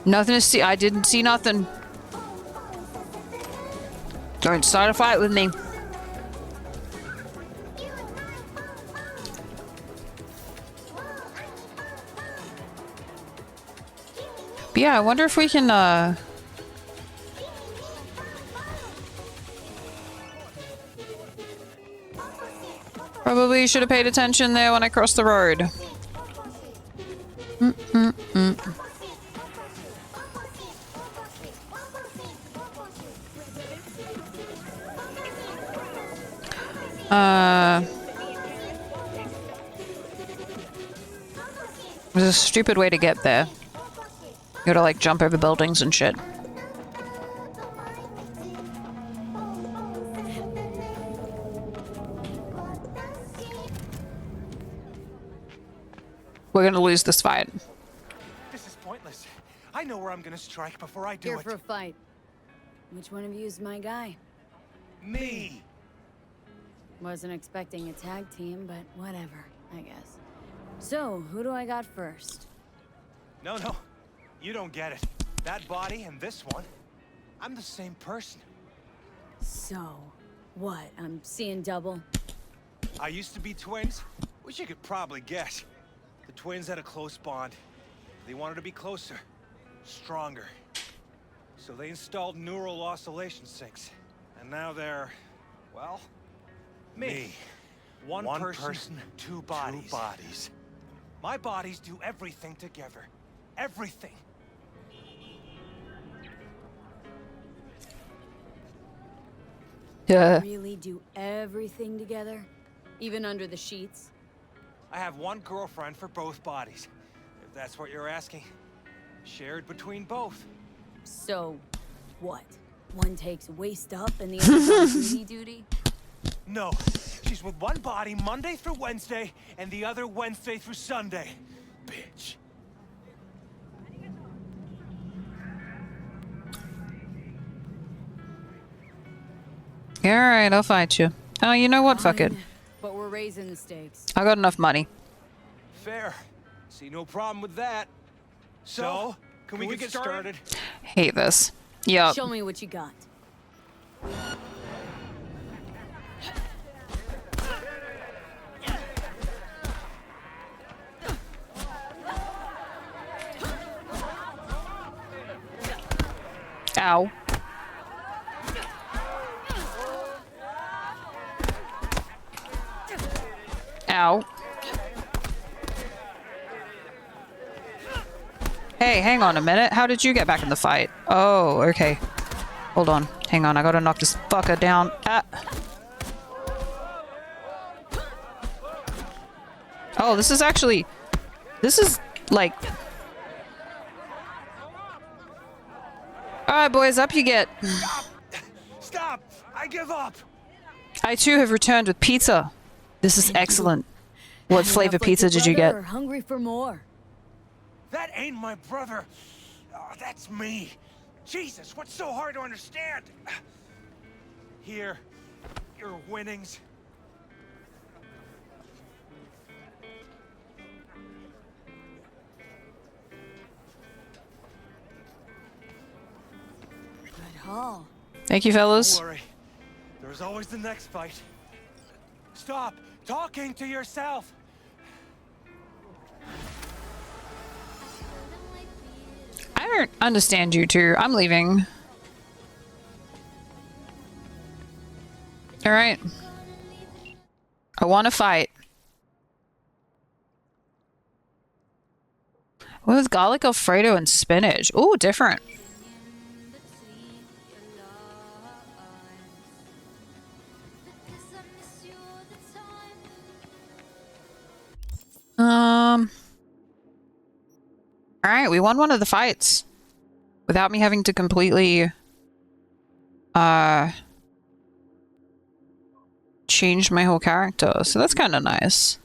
Nothing to see. I didn't see nothing. Don't start a fight with me. But yeah, I wonder if we can, probably should have paid attention there when I crossed the road. There's a stupid way to get there. You gotta like jump over buildings and shit. We're gonna lose this fight. This is pointless. I know where I'm gonna strike before I do Here it. for a fight. Which one of you is my guy? Me! Wasn't expecting a tag team, but whatever, I guess. So, who do I got first? No, you don't get it. That body and this one, I'm the same person. So, what? I'm seeing double? I used to be twins, which you could probably guess. The twins had a close bond. They wanted to be closer, stronger. So they installed neural oscillation sinks. And now they're, well, me. One person, two bodies. My bodies do everything together. Everything. Yeah. Really do everything together? Even under the sheets? I have one girlfriend for both bodies, if that's what you're asking. Shared between both. So, what? One takes waist up and the other on duty duty? No, she's with one body Monday through Wednesday, and the other Wednesday through Sunday. Bitch. Alright, I'll fight you. Oh, you know what? Fuck it. But we're raising the stakes. I got enough money. Fair. See no problem with that. So, can we get started? Hate this. Yup. Show me what you got. Ow. Ow. Hey, hang on a minute. How did you get back in the fight? Oh, okay. Hold on. Hang on. I gotta knock this fucker down. Ah. Oh, this is actually... This is, like... Alright, boys. Up you get. Stop! I give up! I too have returned with pizza. This is excellent. What flavor pizza did you get? Hungry for more. That ain't my brother. Oh, that's me. Jesus, what's so hard to understand? Here, your winnings. Good haul. Thank you, fellas. Don't worry. There's always the next fight. Stop talking to yourself. I don't understand you two. I'm leaving. Alright. I want to fight. With garlic Alfredo and spinach. Ooh, different. Alright, we won one of the fights. Without me having to completely... change my whole character. So that's kind of nice.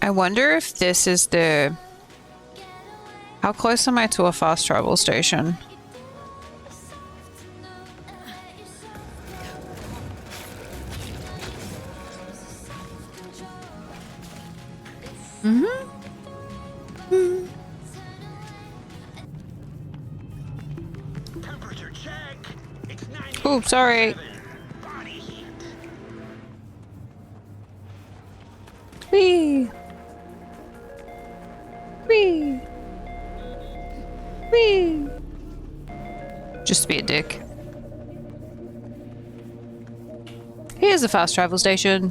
I wonder if this is the... How close am I to a fast travel station? Oops, sorry. Whee! Whee! Whee! Just to be a dick. Here's a fast travel station.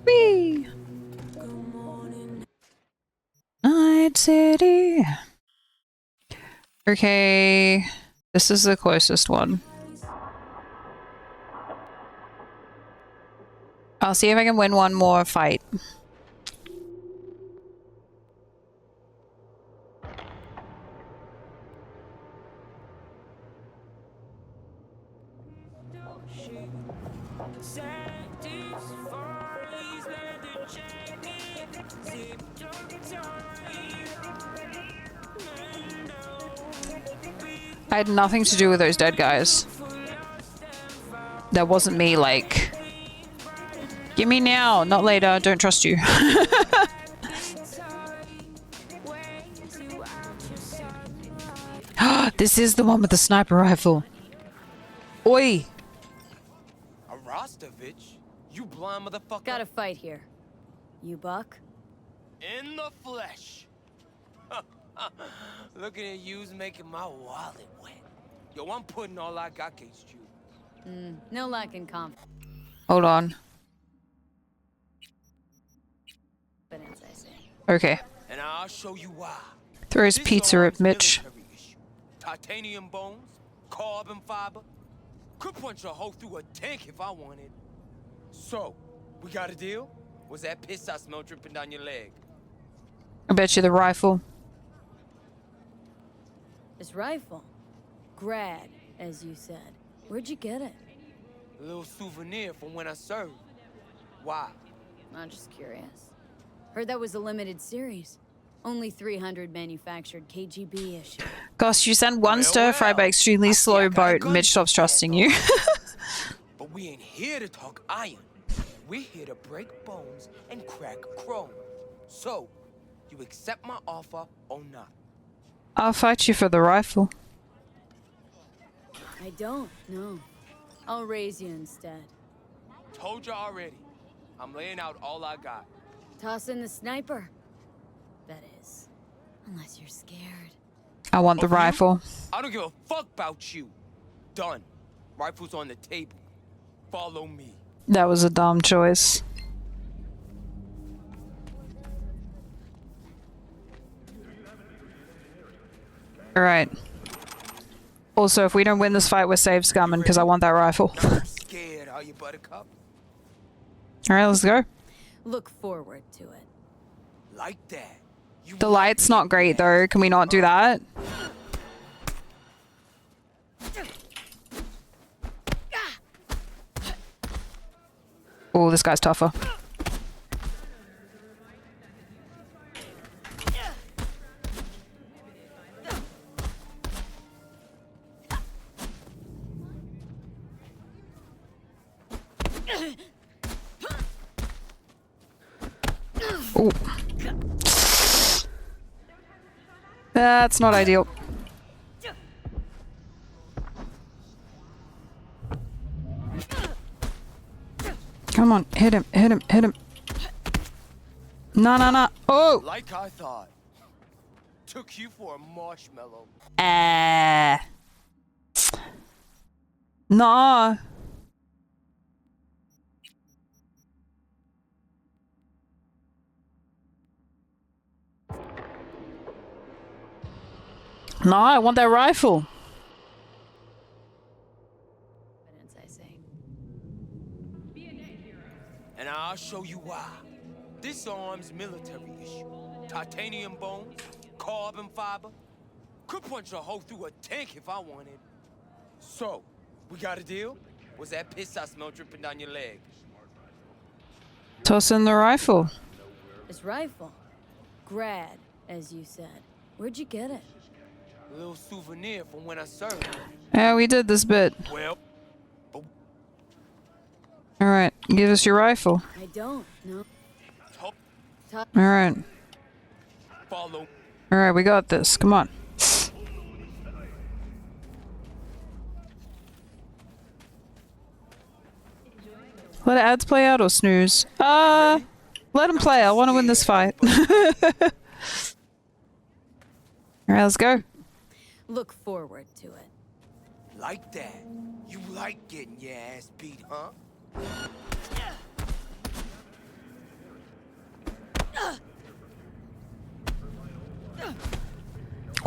Whee! Night City. Okay, this is the closest one. I'll see if I can win one more fight. I had nothing to do with those dead guys. That wasn't me, like... Give me now, not later, don't trust you. This is the one with the sniper rifle. Oi! Arostovich? You blind motherfucker. Got a fight here. You buck? In the flesh. Looking at you's making my wallet wet. Yo, I'm putting all I got against you. No lack in confidence. Hold on. Okay. And I'll show you why. Throws This pizza arm's at Mitch. military issue. Titanium bones, carbon fiber. Could punch a hole through a tank if I wanted. So, we got a deal? Was that piss I smell dripping down your leg? I bet you the rifle. This rifle. Grad, as you said. Where'd you get it? A little souvenir from when I served. Why? I'm just curious. Heard that was a limited series. Only 300 manufactured KGB issue. Gosh, you send one stir fry by extremely slow boat and Mitch stops trusting you. But we ain't here to talk iron. We're here to break bones and crack chrome. So, you accept my offer or not? I'll fight you for the rifle. I don't, no. I'll raise you instead. Told you already. I'm laying out all I got. Toss in the sniper. That is. Unless you're scared. I want the rifle. I don't give a fuck about you. Done. Rifle's on the table. Follow me. That was a dumb choice. Alright. Also, if we don't win this fight, we're safe scumming because I want that rifle. Scared, are you, Buttercup? Alright, let's go. Look forward to it. Like that. The light's not great though. Can we not do that? Oh, this guy's tougher. Oh. That's not ideal. Come on, hit him, hit him, hit him. No, no, no. Oh! Like I thought. Took you for a marshmallow. Nah. No, I want that rifle. I say. And I'll show you why. This arm's military issue. Titanium bones, carbon fiber. Could punch a hole through a tank if I wanted. So, we got a deal? Was that piss I smell dripping down your leg? Toss in the rifle. This rifle. Grad, as you said. Where'd you get it? A little souvenir from when I served. Yeah, we did this bit. Well, Alright, give us your rifle. I don't, no. Alright. Follow. Alright, we got this. Come on. Let ads play out or snooze? Let them play. I want to win this fight. Alright, let's go. Look forward to it. Like that. You like getting your ass beat, huh?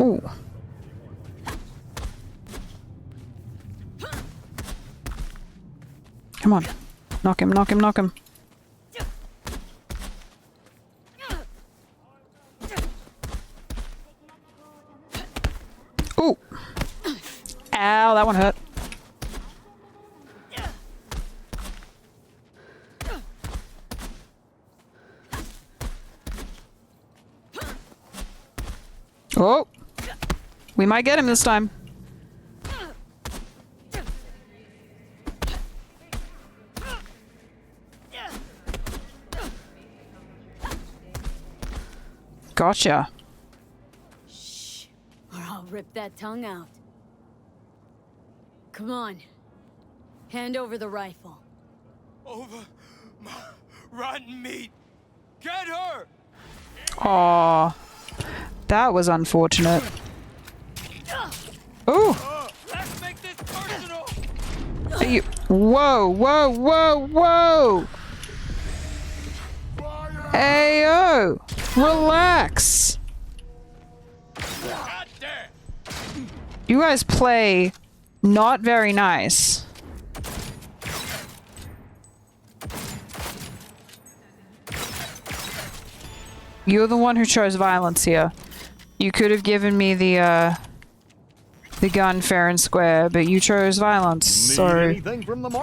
Ooh. Come on. Knock him, knock him, knock him. Ooh. Ow, that one hurt. Oh. We might get him this time. Gotcha. Shh, or I'll rip that tongue out. Come on. Hand over the rifle. Over my rotten meat. Get her! Aw. That was unfortunate. Ooh. Let's make this personal. Are you? Whoa, whoa, whoa, whoa! Ayo! Relax. You guys play not very nice. You're the one who chose violence here. You could have given me the gun fair and square, but you chose violence, so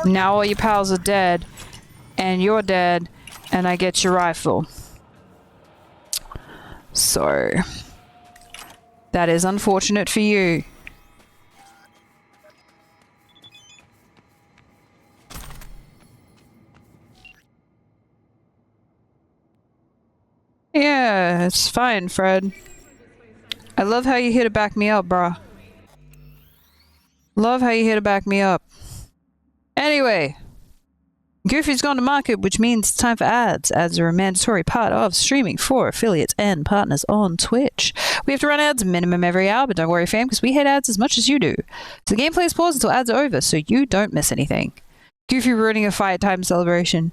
now all your pals are dead, and you're dead, and I get your rifle. So, that is unfortunate for you. Yeah, it's fine, Fred. I love how you here to back me up, bruh. Love how you here to back me up. Anyway, Goofy's gone to market, which means it's time for ads. Ads are a mandatory part of streaming for affiliates and partners on Twitch. We have to run ads minimum every hour, but don't worry, fam, because we hate ads as much as you do. So the gameplay is paused until ads are over, so you don't miss anything. Goofy ruining a fight time celebration.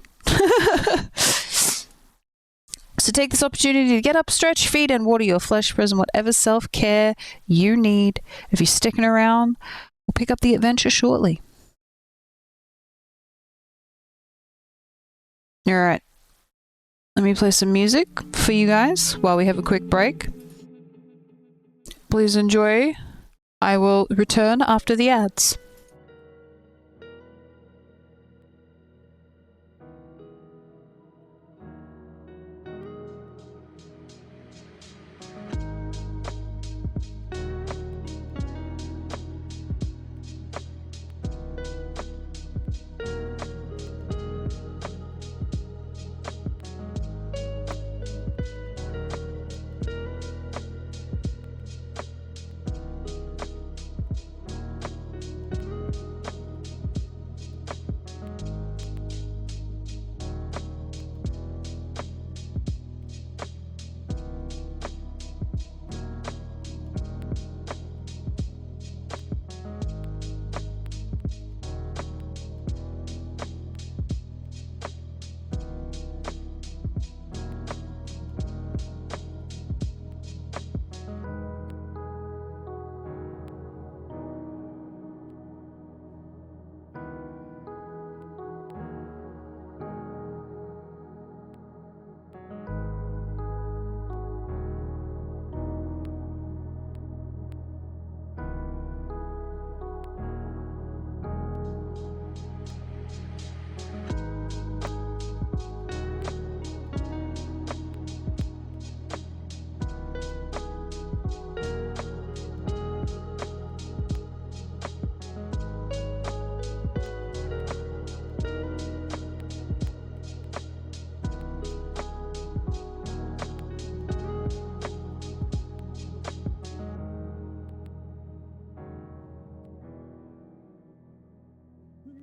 So take this opportunity to get up, stretch your feet, and water your flesh, present whatever self-care you need. If you're sticking around, we'll pick up the adventure shortly. Alright. Let me play some music for you guys while we have a quick break. Please enjoy. I will return after the ads.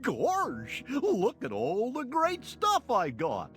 Gosh, look at all the great stuff I got.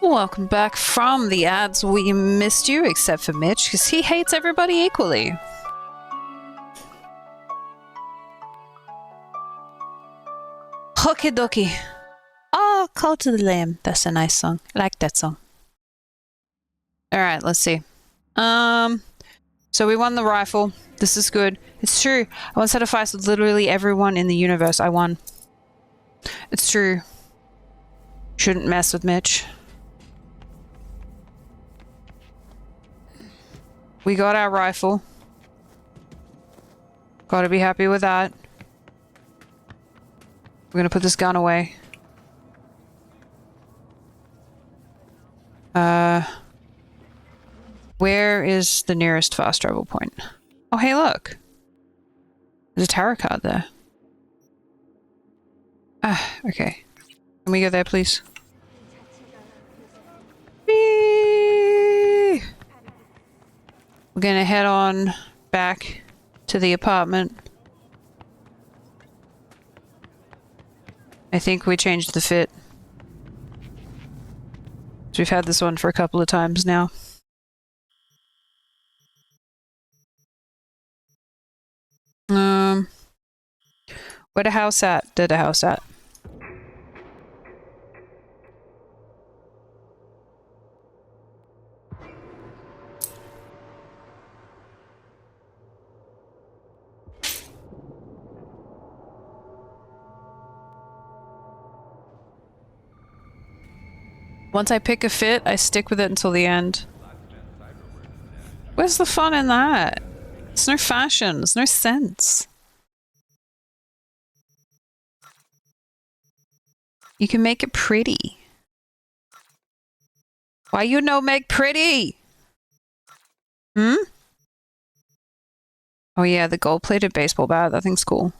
Welcome back from the ads. We missed you, except for Mitch, because he hates everybody equally. Okie dokie. Oh, Call to the Lamb. That's a nice song. I like that song. Alright, let's see. So we won the rifle. This is good. It's true. I once had a fight with literally everyone in the universe. I won. It's true. Shouldn't mess with Mitch. We got our rifle. Gotta be happy with that. We're gonna put this gun away. Where is the nearest fast travel point? Oh, hey, look. There's a tarot card there. Ah, okay. Can we go there, please? Whee! We're gonna head on back to the apartment. I think we changed the fit. We've had this one for a couple of times now. Where the house at? Did the house at? Once I pick a fit, I stick with it until the end. Where's the fun in that? There's no fashion. There's no sense. You can make it pretty. Why you no make pretty? Hmm? Oh yeah, the gold-plated baseball bat. That thing's cool.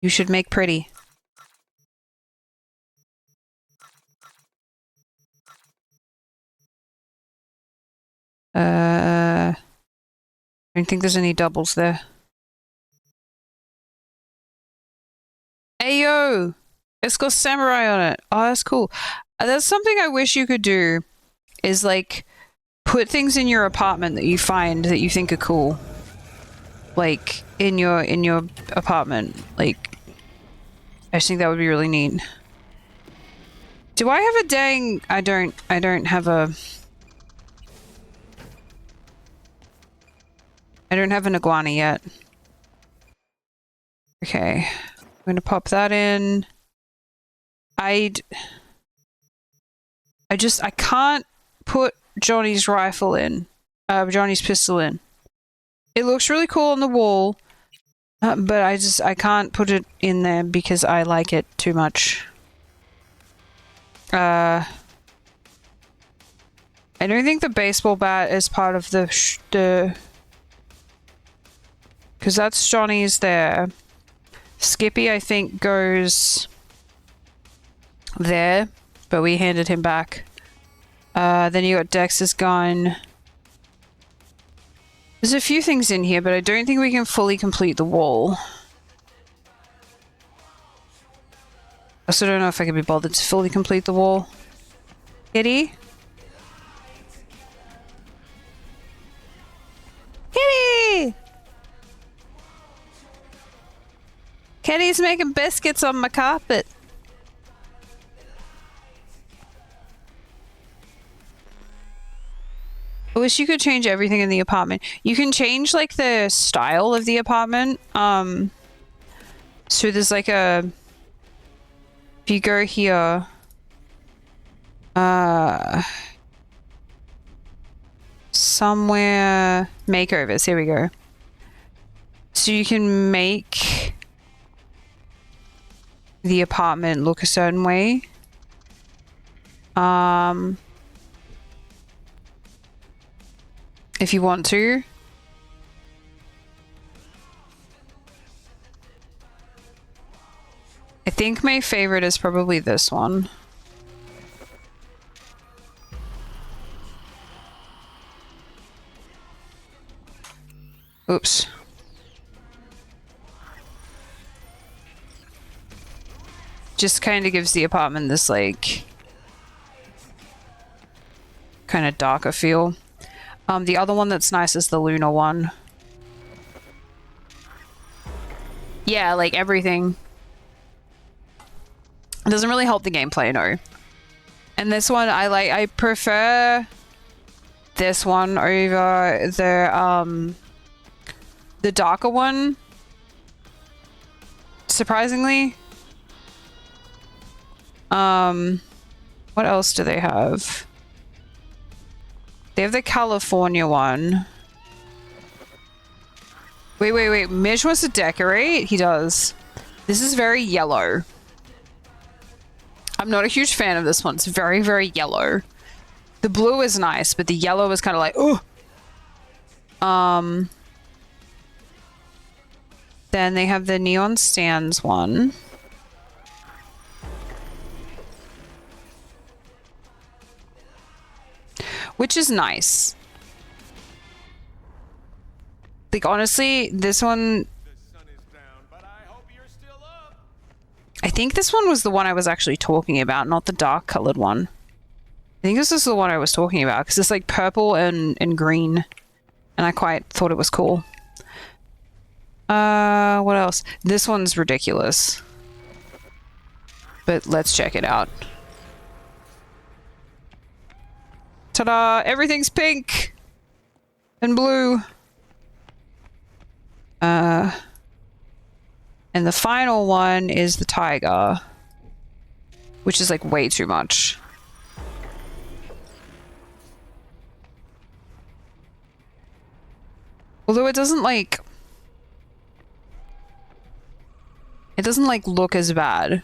You should make pretty. I don't think there's any doubles there. Ayo! It's got samurai on it. Oh, that's cool. That's something I wish you could do, is like put things in your apartment that you find that you think are cool. Like in your apartment. Like, I just think that would be really neat. Do I have a dang... I don't have a... I don't have an iguana yet. Okay. I'm gonna pop that in. I can't put Johnny's rifle in. Johnny's pistol in. It looks really cool on the wall. But I can't put it in there because I like it too much. I don't think the baseball bat is part of the because that's Johnny's there. Skippy, I think, goes there, but we handed him back. Then you got Dex's gun. There's a few things in here, but I don't think we can fully complete the wall. I also don't know if I can be bothered to fully complete the wall. Kitty? Kitty! Kitty's making biscuits on my carpet. I wish you could change everything in the apartment. You can change like the style of the apartment. So there's like a... If you go here... somewhere... Makeovers, here we go. So you can make the apartment look a certain way. If you want to. I think my favorite is probably this one. Oops. Just kind of gives the apartment this, like, kind of darker feel. The other one that's nice is the lunar one. Yeah, like everything. It doesn't really help the gameplay, no. And this one, I prefer this one over the darker one. Surprisingly. What else do they have? They have the California one. Wait. Mitch wants to decorate? He does. This is very yellow. I'm not a huge fan of this one. It's very, very yellow. The blue is nice, but the yellow is kind of like, oh. Then they have the neon stands one. Which is nice. Like, honestly, this one... I think this one was the one I was actually talking about, not the dark colored one. I think this is the one I was talking about, because it's like purple and green. And I quite thought it was cool. What else? This one's ridiculous. But let's check it out. Ta-da! Everything's pink! And blue. And the final one is the tiger. Which is like way too much. Although it doesn't like... It doesn't like look as bad.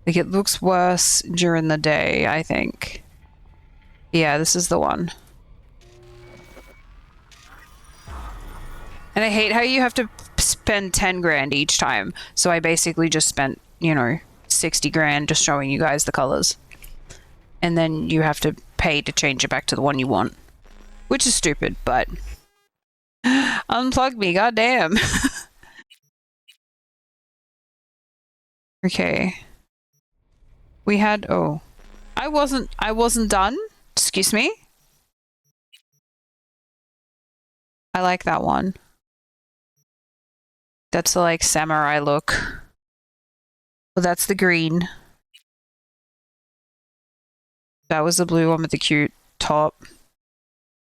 Like, it looks worse during the day, I think. Yeah, this is the one. And I hate how you have to spend 10 grand each time. So I basically just spent, you know, 60 grand just showing you guys the colors. And then you have to pay to change it back to the one you want. Which is stupid, but... Unplug me, goddamn. Okay. We had... Oh. I wasn't done. Excuse me? I like that one. That's the, like, samurai look. Well, that's the green. That was the blue one with the cute top.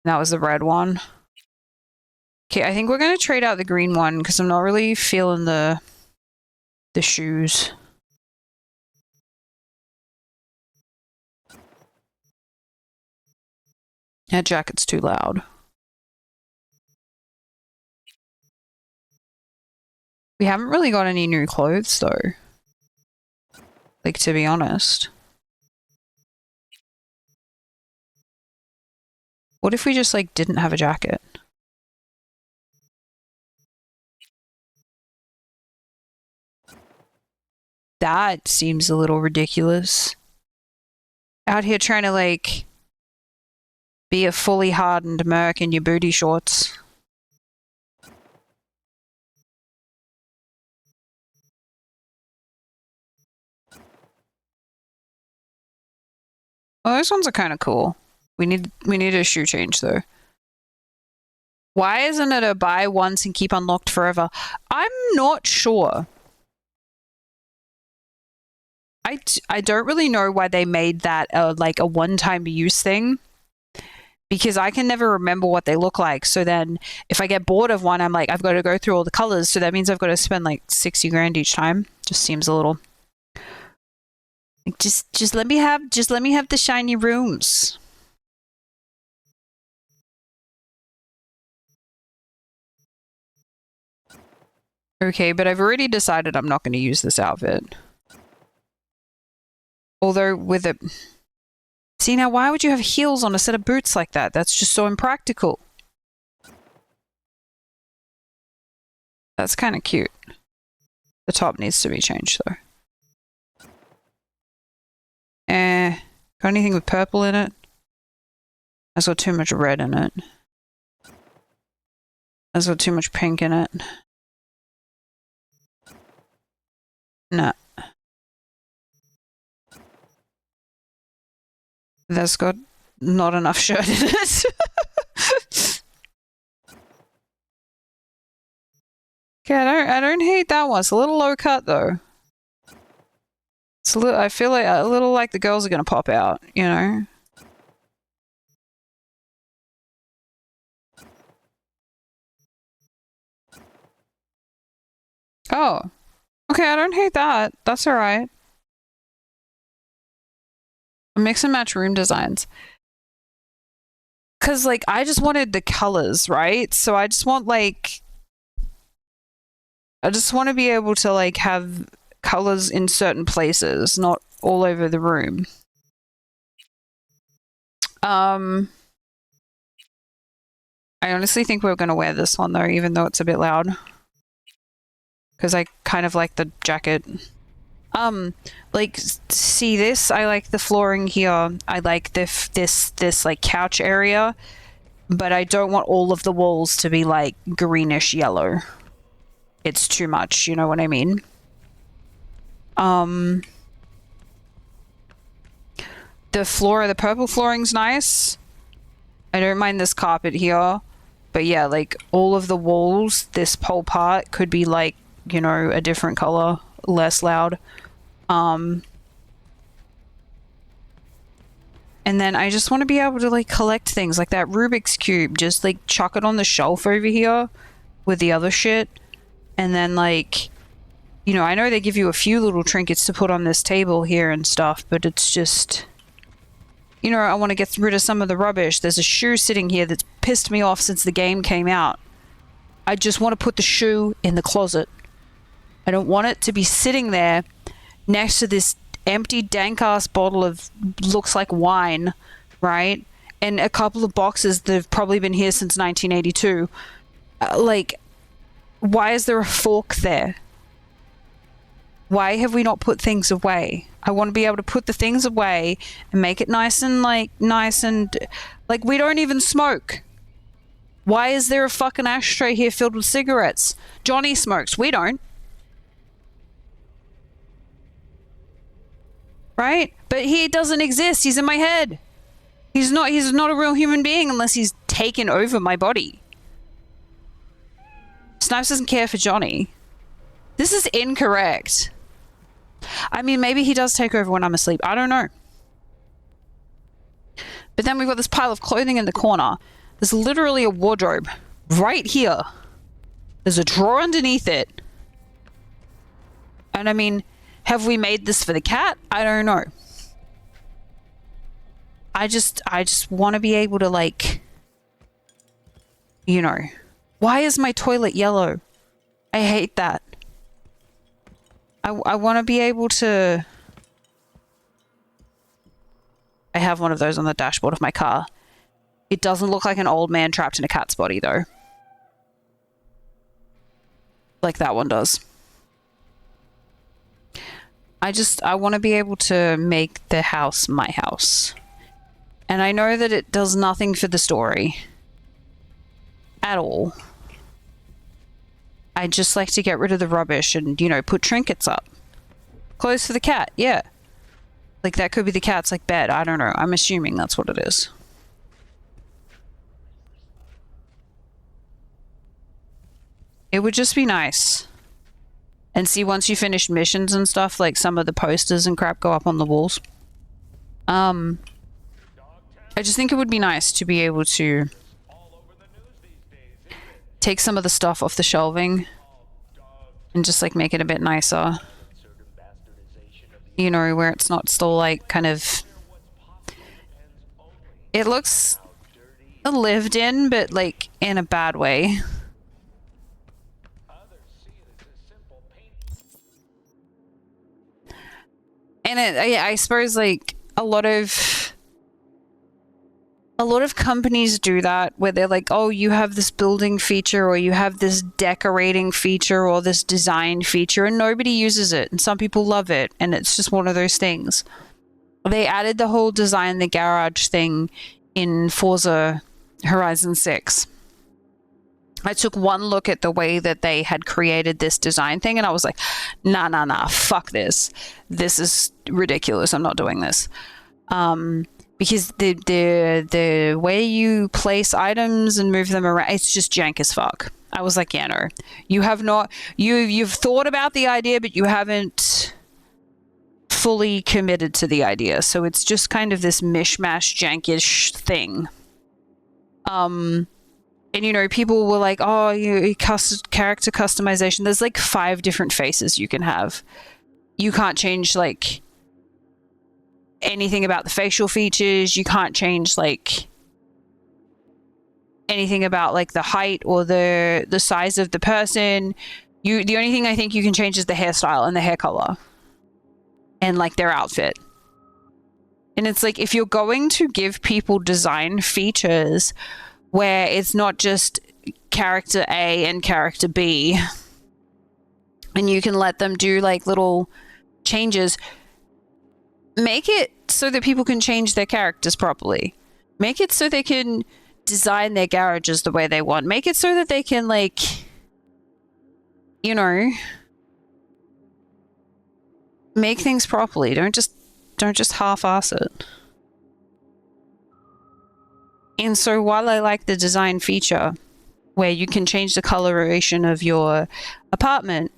That was the red one. Okay, I think we're gonna trade out the green one because I'm not really feeling the shoes. That jacket's too loud. We haven't really got any new clothes though. Like, to be honest. What if we just like didn't have a jacket? That seems a little ridiculous. Out here trying to like be a fully hardened merc in your booty shorts. Oh, those ones are kind of cool. We need a shoe change though. Why isn't it a buy once and keep unlocked forever? I'm not sure. I don't really know why they made that like a one-time use thing. Because I can never remember what they look like. So then if I get bored of one, I'm like, I've got to go through all the colors. So that means I've got to spend like 60 grand each time. Just seems a little... Like, just let me have the shiny rooms. Okay, but I've already decided I'm not going to use this outfit. Although with it... See, now why would you have heels on a set of boots like that? That's just so impractical. That's kind of cute. The top needs to be changed though. Got anything with purple in it? That's got too much red in it. That's got too much pink in it. No. That's got not enough shirt in it. Okay, I don't hate that one. It's a little low cut though. It's a little, I feel like a little like the girls are gonna pop out, you know? Oh. Okay, I don't hate that. That's alright. Mix and match room designs. Cause like I just wanted the colors, right? So I just want like I just want to be able to like have colors in certain places, not all over the room. I honestly think we're going to wear this one though, even though it's a bit loud. Because I kind of like the jacket. Like, see this? I like the flooring here. I like this like couch area. But I don't want all of the walls to be like greenish yellow. It's too much, you know what I mean? The floor, the purple flooring's nice. I don't mind this carpet here. But yeah, like all of the walls, this whole part could be like, you know, a different color, less loud. And then I just want to be able to like collect things like that Rubik's Cube, just like chuck it on the shelf over here with the other shit. And then like, you know, I know they give you a few little trinkets to put on this table here and stuff, but it's just, you know, I want to get rid of some of the rubbish. There's a shoe sitting here that's pissed me off since the game came out. I just want to put the shoe in the closet. I don't want it to be sitting there next to this empty dank-ass bottle of looks like wine, right? And a couple of boxes that have probably been here since 1982. Like, why is there a fork there? Why have we not put things away? I want to be able to put the things away and make it nice and like we don't even smoke. Why is there a fucking ashtray here filled with cigarettes? Johnny smokes, we don't. Right? But he doesn't exist. He's in my head. He's not a real human being unless he's taken over my body. Snipes doesn't care for Johnny. This is incorrect. I mean, maybe he does take over when I'm asleep. I don't know. But then we've got this pile of clothing in the corner. There's literally a wardrobe right here. There's a drawer underneath it. And I mean, have we made this for the cat? I don't know. I just want to be able to like, you know, why is my toilet yellow? I hate that. I want to be able to... I have one of those on the dashboard of my car. It doesn't look like an old man trapped in a cat's body, though. Like that one does. I want to be able to make the house my house. And I know that it does nothing for the story. At all. I just like to get rid of the rubbish and, you know, put trinkets up. Clothes for the cat, yeah. Like, that could be the cat's, like, bed. I don't know. I'm assuming that's what it is. It would just be nice. And see, once you finish missions and stuff, like, some of the posters and crap go up on the walls. I just think it would be nice to be able to take some of the stuff off the shelving and just like make it a bit nicer, you know, where it's not still like kind of, it looks lived in but like in a bad way. And I suppose like a lot of companies do that where they're like, oh, you have this building feature or you have this decorating feature or this design feature and nobody uses it and some people love it and it's just one of those things. They added the whole design the garage thing in Forza Horizon 6. I took one look at the way that they had created this design thing and I was like, nah, fuck this. This is ridiculous. I'm not doing this. Because the way you place items and move them around, it's just jank as fuck. I was like, yeah, no. You've thought about the idea, but you haven't fully committed to the idea. So it's just kind of this mishmash jankish thing. And, you know, people were like, oh, character customization. There's like 5 different faces you can have. You can't change, like, anything about the facial features. You can't change, like, anything about, like, the height or the size of the person. The only thing I think you can change is the hairstyle and the hair color. And, like, their outfit. And it's like, if you're going to give people design features where it's not just character A and character B, and you can let them do like little changes, make it so that people can change their characters properly. Make it so they can design their garages the way they want. Make it so that they can, like, you know, make things properly. Don't just half-ass it. And so while I like the design feature where you can change the coloration of your apartment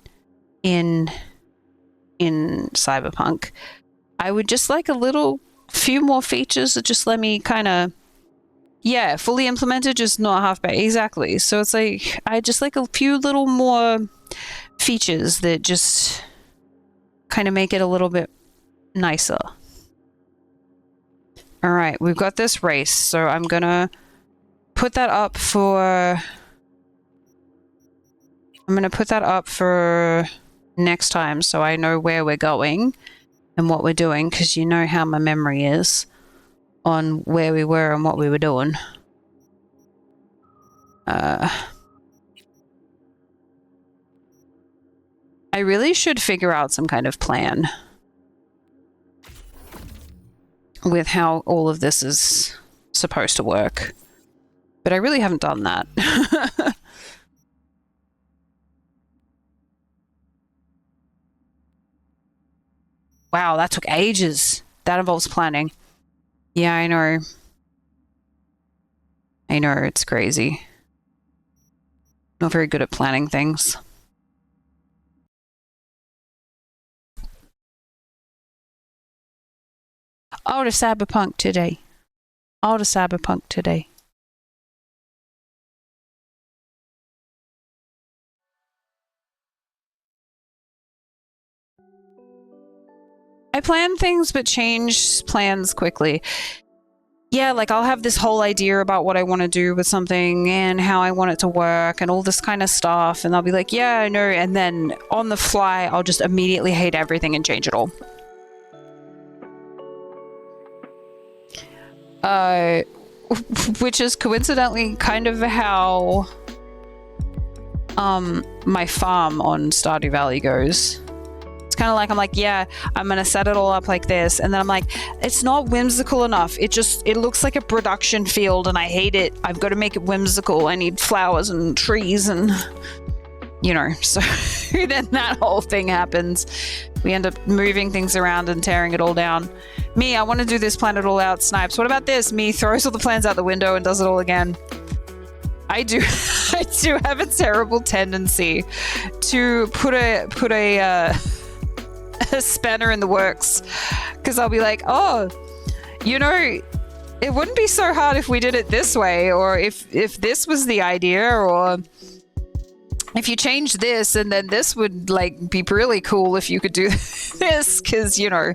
in Cyberpunk, I would just like a few more features that just let me kind of, yeah, fully implemented, just not half-baked. Exactly. So it's like, I just like a few little more features that just kind of make it a little bit nicer. All right, we've got this race, so I'm gonna put that up for next time, so I know where we're going and what we're doing, because you know how my memory is on where we were and what we were doing. I really should figure out some kind of plan with how all of this is supposed to work. But I really haven't done that. Wow, that took ages. That involves planning. Yeah, I know. I know, it's crazy. Not very good at planning things. All to Cyberpunk today. All to Cyberpunk today. I plan things but change plans quickly. Yeah, like I'll have this whole idea about what I want to do with something and how I want it to work and all this kind of stuff, and I'll be like, yeah, I know, and then on the fly I'll just immediately hate everything and change it all. Which is coincidentally kind of how my farm on Stardew Valley goes. It's kind of like, I'm like, yeah, I'm gonna set it all up like this, and then I'm like, it's not whimsical enough. It looks like a production field and I hate it. I've got to make it whimsical. I need flowers and trees and, you know, so then that whole thing happens. We end up moving things around and tearing it all down. Me, I want to do this, plan it all out. Snipes, what about this? Me throws all the plans out the window and does it all again. I do have a terrible tendency to put a spanner in the works, because I'll be like, oh, you know, it wouldn't be so hard if we did it this way, or if this was the idea, or if you change this, and then this would like be really cool if you could do this, because, you know,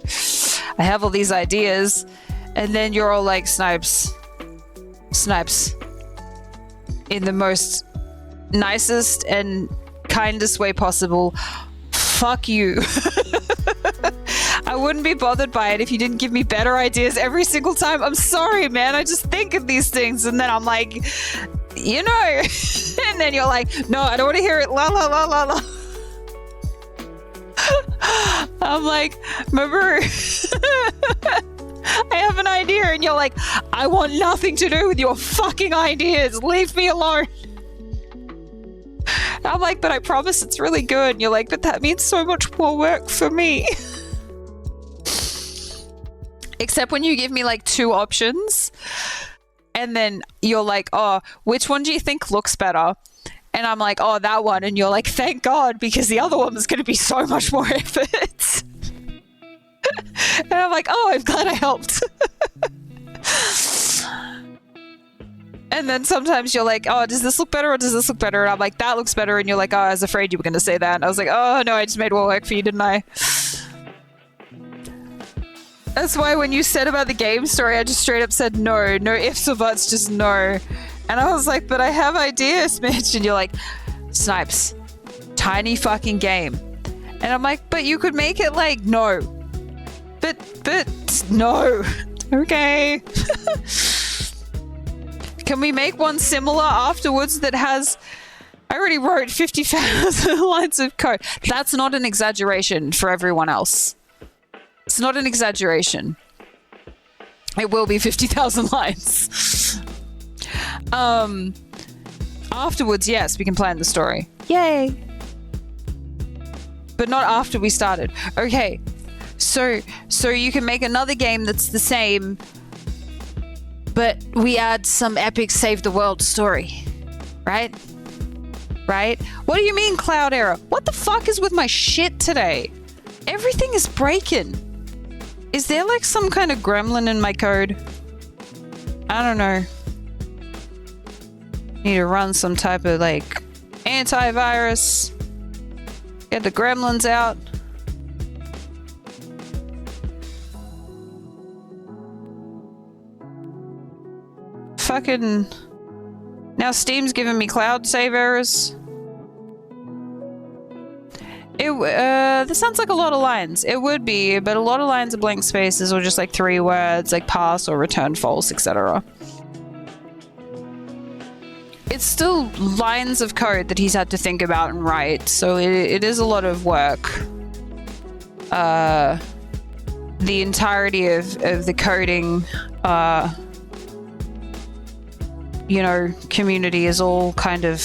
I have all these ideas, and then you're all like, Snipes, in the most nicest and kindest way possible, fuck you. I wouldn't be bothered by it if you didn't give me better ideas every single time. I'm sorry, man. I just think of these things, and then I'm like, you know, and then you're like, no, I don't want to hear it. La la la la la. I'm like, remember, I have an idea, and you're like, I want nothing to do with your fucking ideas. Leave me alone. I'm like, but I promise it's really good. And you're like, but that means so much more work for me. Except when you give me like 2 options and then you're like, oh, which one do you think looks better? And I'm like, oh, that one. And you're like, thank God, because the other one was going to be so much more effort. And I'm like, oh, I'm glad I helped. And then sometimes you're like, oh, does this look better or does this look better? And I'm like, that looks better. And you're like, oh, I was afraid you were going to say that. And I was like, oh, no, I just made more work for you, didn't I? That's why when you said about the game story, I just straight up said no. No ifs or buts, just no. And I was like, but I have ideas, Mitch. And you're like, Snipes, tiny fucking game. And I'm like, but you could make it like, no. But no. Okay. Can we make one similar afterwards that has... I already wrote 50,000 lines of code. That's not an exaggeration for everyone else. It's not an exaggeration. It will be 50,000 lines. Afterwards, yes, we can plan the story. Yay! But not after we started. Okay, so you can make another game that's the same, but we add some epic save the world story, right? Right? What do you mean cloud error? What the fuck is with my shit today? Everything is breaking. Is there like some kind of gremlin in my code? I don't know. Need to run some type of like antivirus. Get the gremlins out. Fucking... Now Steam's giving me cloud save errors. This sounds like a lot of lines. It would be, but a lot of lines are blank spaces or just like 3 words, like pass or return false, etc. It's still lines of code that he's had to think about and write, so it is a lot of work. The entirety of the coding, you know, community is all kind of...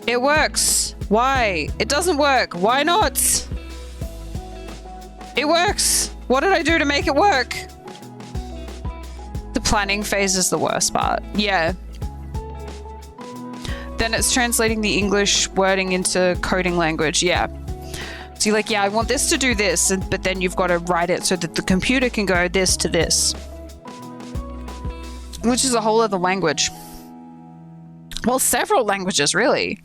It works! Why? It doesn't work! Why not? It works! What did I do to make it work? The planning phase is the worst part. Yeah. Then it's translating the English wording into coding language. Yeah. So you're like, yeah, I want this to do this, but then you've got to write it so that the computer can go this to this. Which is a whole other language. Well, several languages, really.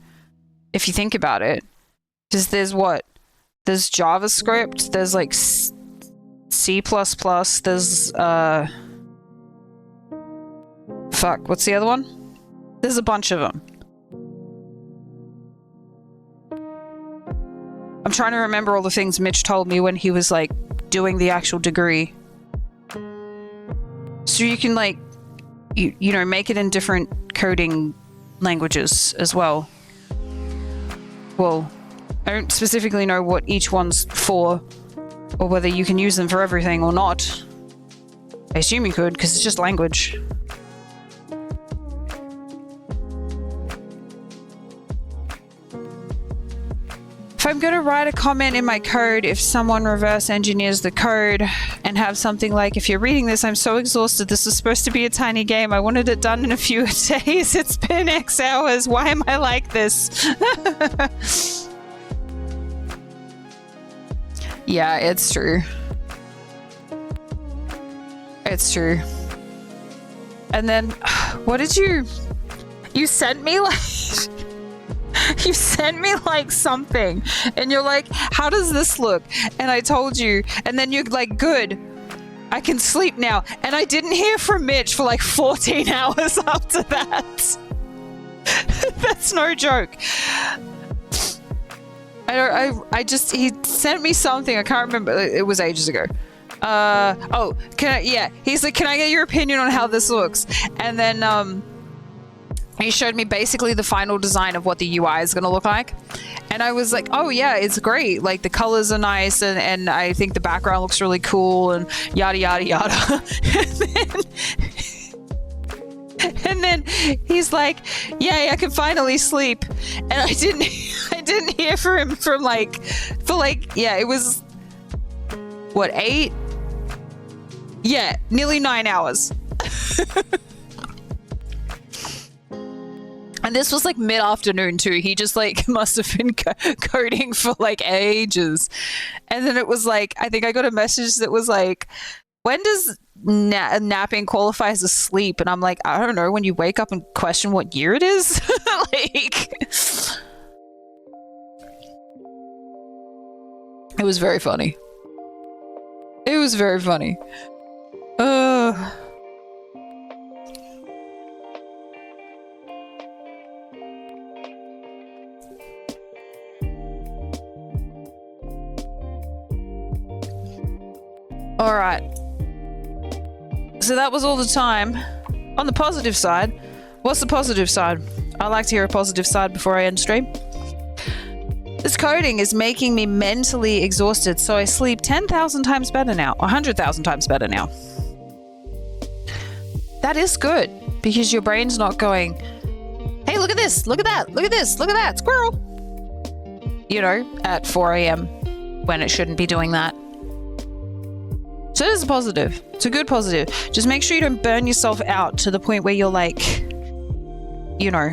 If you think about it. Because there's what? There's JavaScript, there's like C++, there's, fuck, what's the other one? There's a bunch of them. I'm trying to remember all the things Mitch told me when he was, like, doing the actual degree. So you can, like, you know, make it in different coding languages as well. Well, I don't specifically know what each one's for, or whether you can use them for everything or not. I assume you could, because it's just language. If I'm going to write a comment in my code, if someone reverse engineers the code and have something like, if you're reading this, I'm so exhausted, this was supposed to be a tiny game, I wanted it done in a few days, it's been X hours, why am I like this? Yeah, it's true. It's true. And then, what did you sent me like... You sent me like something and you're like, how does this look? And I told you, and then you're like, good, I can sleep now. And I didn't hear from Mitch for like 14 hours after that. That's no joke. He sent me something, I can't remember, it was ages ago. Oh, he's like, can I get your opinion on how this looks? And then, he showed me basically the final design of what the UI is going to look like. And I was like, oh yeah, it's great. Like the colors are nice and I think the background looks really cool and yada, yada, yada. And And then he's like, yay, I can finally sleep. And I didn't hear from him for yeah, it was, what, 8? Yeah, nearly 9 hours. And this was like mid-afternoon too. He just like must have been coding for like ages. And then it was like, I think I got a message that was like, when does napping qualify as a sleep? And I'm like, I don't know, when you wake up and question what year it is. Like, it was very funny. It was very funny. All right. So that was all the time. On the positive side, what's the positive side? I like to hear a positive side before I end stream. This coding is making me mentally exhausted, so I sleep 10,000 times better now, 100,000 times better now. That is good, because your brain's not going, hey, look at this, look at that, look at this, look at that, squirrel. You know, at 4 a.m. when it shouldn't be doing that. So it is a positive. It's a good positive. Just make sure you don't burn yourself out to the point where you're like, you know,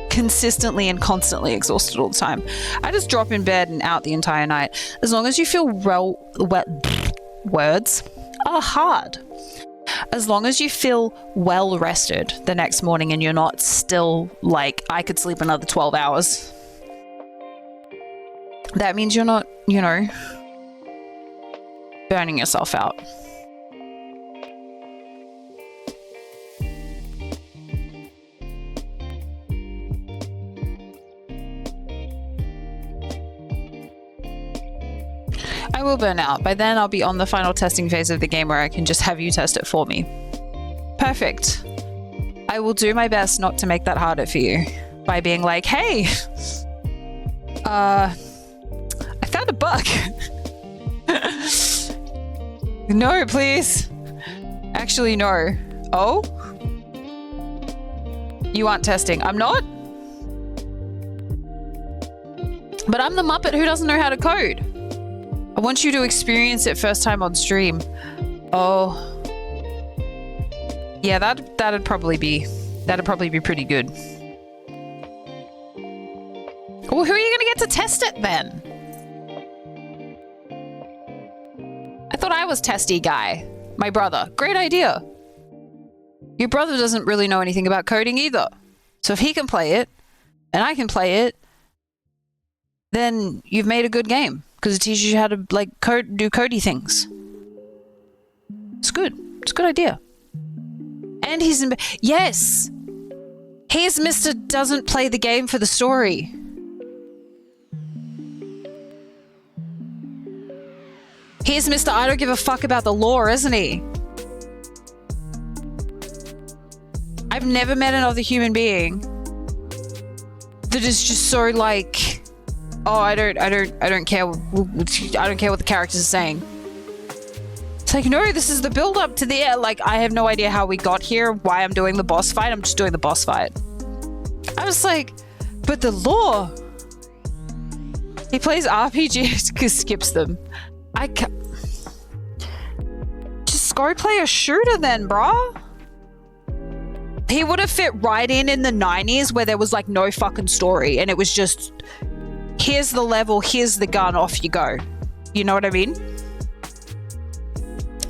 consistently and constantly exhausted all the time. I just drop in bed and out the entire night. As long as you feel words are hard. As long as you feel well rested the next morning and you're not still like, I could sleep another 12 hours. That means you're not, you know, burning yourself out. I will burn out. By then I'll be on the final testing phase of the game where I can just have you test it for me. Perfect. I will do my best not to make that harder for you by being like, hey, I found a bug. No, please. Actually, no. Oh? You aren't testing. I'm not? But I'm the Muppet who doesn't know how to code. I want you to experience it first time on stream. Oh. Yeah, that'd probably be pretty good. Well, who are you gonna get to test it then? I thought I was testy guy. My brother. Great idea. Your brother doesn't really know anything about coding either. So if he can play it, and I can play it, then you've made a good game. Because it teaches you how to, like, do codey things. It's good. It's a good idea. And he's in... Yes! He's Mr. Doesn't play the game for the story. He's Mr. I don't give a fuck about the lore, isn't he? I've never met another human being that is just so like, oh, I don't care. I don't care what the characters are saying. It's like, no, this is the build up to the like, I have no idea how we got here, why I'm doing the boss fight. I'm just doing the boss fight. I was like, but the lore. He plays RPGs because skips them. I can't. Just go play a shooter then, brah. He would have fit right in the 90s where there was like no fucking story and it was just, here's the level, here's the gun, off you go. You know what I mean?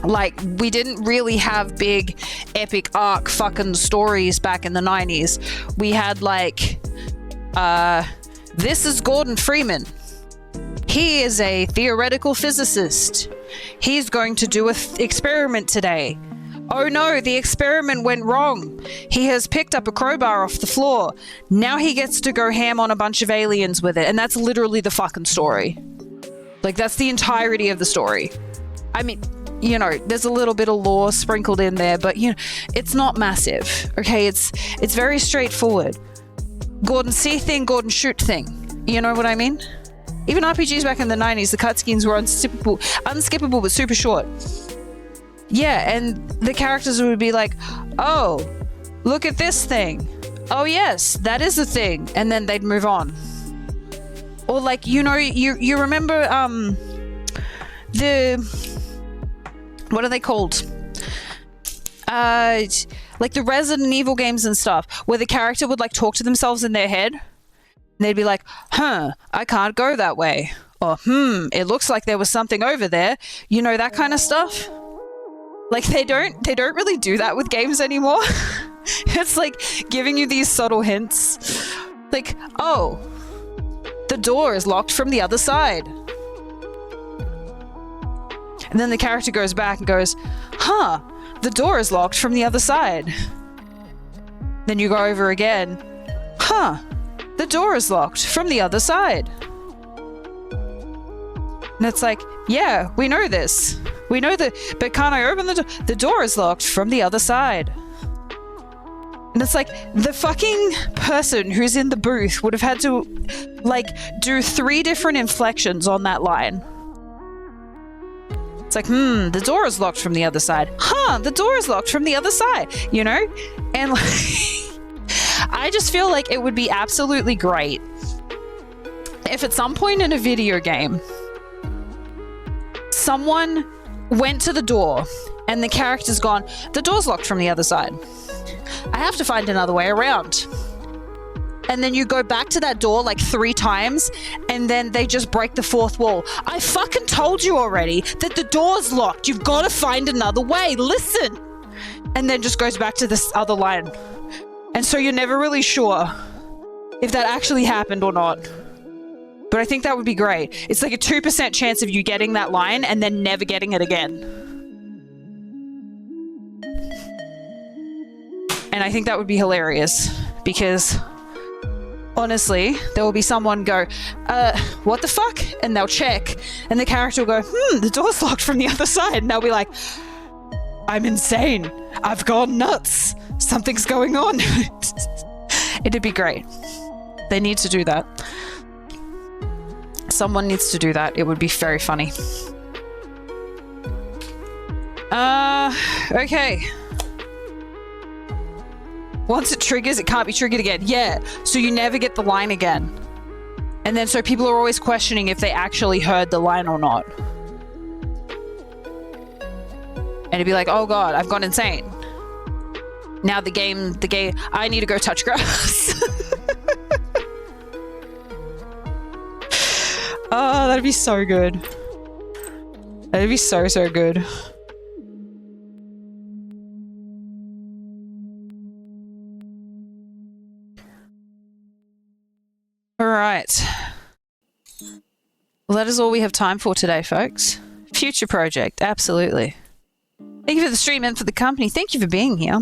Like, we didn't really have big epic arc fucking stories back in the 90s. We had like, this is Gordon Freeman. He is a theoretical physicist. He's going to do an experiment today. Oh no, the experiment went wrong. He has picked up a crowbar off the floor. Now he gets to go ham on a bunch of aliens with it. And that's literally the fucking story. Like, that's the entirety of the story. I mean, you know, there's a little bit of lore sprinkled in there, but you know, it's not massive. Okay, it's very straightforward. Gordon see thing, Gordon shoot thing. You know what I mean? Even RPGs back in the 90s, the cutscenes were unskippable but super short. Yeah, and the characters would be like, oh, look at this thing. Oh yes, that is a thing. And then they'd move on. Or like, you know, you remember what are they called? Like the Resident Evil games and stuff, where the character would like talk to themselves in their head. And they'd be like, I can't go that way. Or, it looks like there was something over there. You know, that kind of stuff. Like they don't really do that with games anymore. It's like giving you these subtle hints. Like, oh, the door is locked from the other side. And then the character goes back and goes, the door is locked from the other side. Then you go over again. The door is locked from the other side. And it's like, yeah, we know this. We know that, but can't I open the door? The door is locked from the other side. And it's like, the fucking person who's in the booth would have had to, like, do 3 different inflections on that line. It's like, the door is locked from the other side. The door is locked from the other side, you know? And like, I just feel like it would be absolutely great if at some point in a video game, someone went to the door and the character's gone, the door's locked from the other side. I have to find another way around. And then you go back to that door like 3 times and then they just break the 4th wall. I fucking told you already that the door's locked. You've got to find another way. Listen. And then just goes back to this other line. And so you're never really sure if that actually happened or not. But I think that would be great. It's like a 2% chance of you getting that line and then never getting it again. And I think that would be hilarious because honestly, there will be someone go, what the fuck? And they'll check and the character will go, the door's locked from the other side. And they'll be like, I'm insane. I've gone nuts. Something's going on. It'd be great. They need to do that. Someone needs to do that. It would be very funny. Okay. Once it triggers, it can't be triggered again. Yeah, so you never get the line again. And then so people are always questioning if they actually heard the line or not. And it'd be like, oh god, I've gone insane. Now the game, I need to go touch grass. Oh, that'd be so good. That'd be so, so good. All right. Well, that is all we have time for today, folks. Future project, absolutely. Thank you for the stream and for the company. Thank you for being here.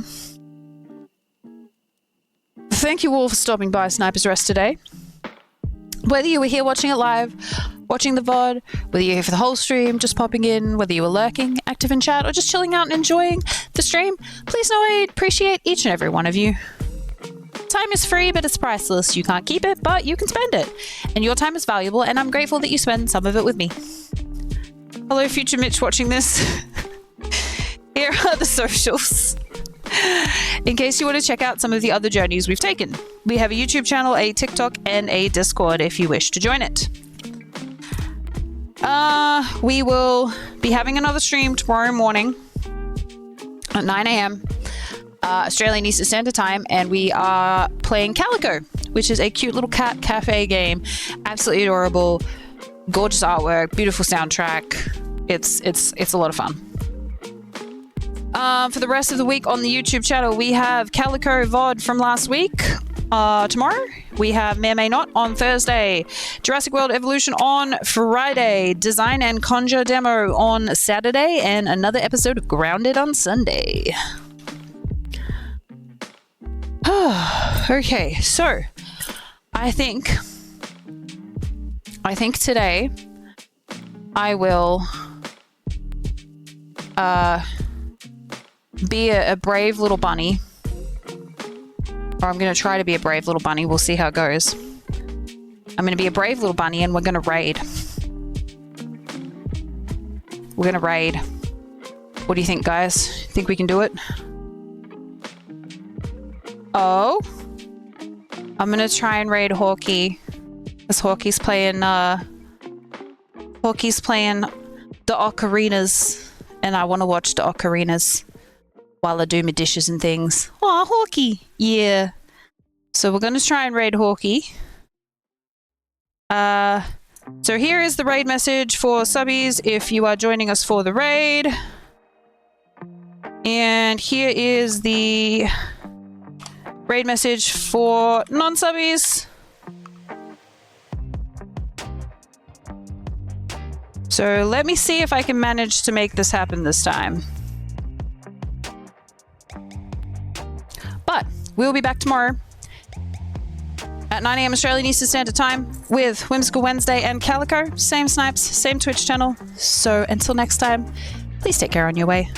Thank you all for stopping by Sniper's Rest today. Whether you were here watching it live, watching the VOD, whether you're here for the whole stream, just popping in, whether you were lurking, active in chat, or just chilling out and enjoying the stream, please know I appreciate each and every one of you. Time is free, but it's priceless. You can't keep it, but you can spend it. And your time is valuable, and I'm grateful that you spend some of it with me. Hello, future Mitch watching this. Here are the socials. In case you want to check out some of the other journeys we've taken. We have a YouTube channel, a TikTok, and a Discord if you wish to join it. We will be having another stream tomorrow morning at 9 a.m. Australian Eastern Standard Time, and we are playing Calico, which is a cute little cat cafe game. Absolutely adorable, gorgeous artwork, beautiful soundtrack. It's a lot of fun. For the rest of the week on the YouTube channel, we have Calico VOD from last week. Tomorrow, we have May or May Not on Thursday, Jurassic World Evolution on Friday, Design and Conjure Demo on Saturday, and another episode of Grounded on Sunday. Okay, so I think today I will be a brave little bunny. Or I'm going to try to be a brave little bunny. We'll see how it goes. I'm going to be a brave little bunny and we're going to raid. We're going to raid. What do you think, guys? Think we can do it? Oh. I'm gonna try and raid Hawkeye. Because Hawkeye's playing the ocarinas. And I want to watch the ocarinas while I do my dishes and things. Aw, Hawkeye! Yeah. So we're gonna try and raid Hawkeye. So here is the raid message for subbies if you are joining us for the raid. And here is the raid message for non-subbies. So let me see if I can manage to make this happen this time. But we'll be back tomorrow at 9 AM Australian Eastern Standard Time with Whimsical Wednesday and Calico. Same snipes, same Twitch channel. So until next time, please take care on your way.